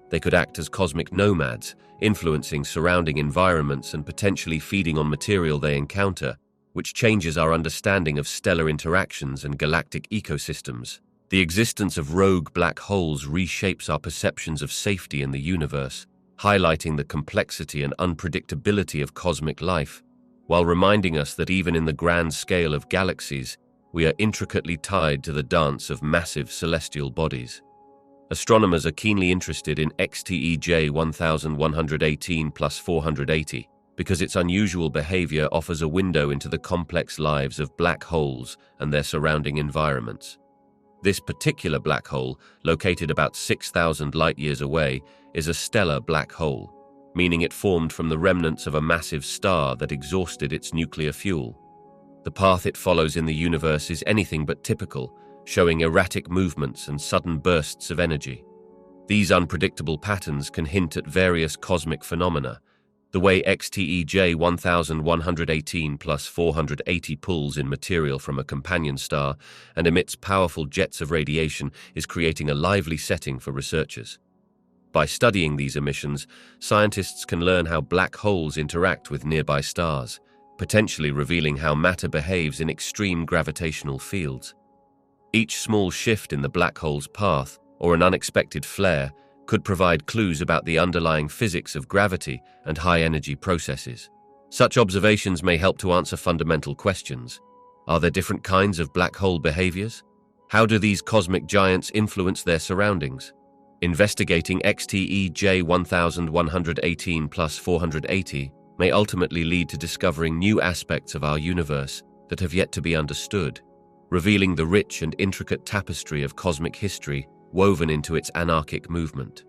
They could act as cosmic nomads, influencing surrounding environments and potentially feeding on material they encounter, which changes our understanding of stellar interactions and galactic ecosystems. The existence of rogue black holes reshapes our perceptions of safety in the universe, highlighting the complexity and unpredictability of cosmic life, while reminding us that even in the grand scale of galaxies, we are intricately tied to the dance of massive celestial bodies. Astronomers are keenly interested in XTEJ 1118 plus 480 because its unusual behavior offers a window into the complex lives of black holes and their surrounding environments. This particular black hole, located about 6,000 light-years away, is a stellar black hole, meaning it formed from the remnants of a massive star that exhausted its nuclear fuel. The path it follows in the universe is anything but typical, showing erratic movements and sudden bursts of energy. These unpredictable patterns can hint at various cosmic phenomena. The way XTEJ 1118 plus 480 pulls in material from a companion star and emits powerful jets of radiation is creating a lively setting for researchers. By studying these emissions, scientists can learn how black holes interact with nearby stars, potentially revealing how matter behaves in extreme gravitational fields. Each small shift in the black hole's path, or an unexpected flare, could provide clues about the underlying physics of gravity and high-energy processes. Such observations may help to answer fundamental questions. Are there different kinds of black hole behaviors? How do these cosmic giants influence their surroundings? Investigating XTEJ 1118 plus 480 may ultimately lead to discovering new aspects of our universe that have yet to be understood, revealing the rich and intricate tapestry of cosmic history woven into its anarchic movement.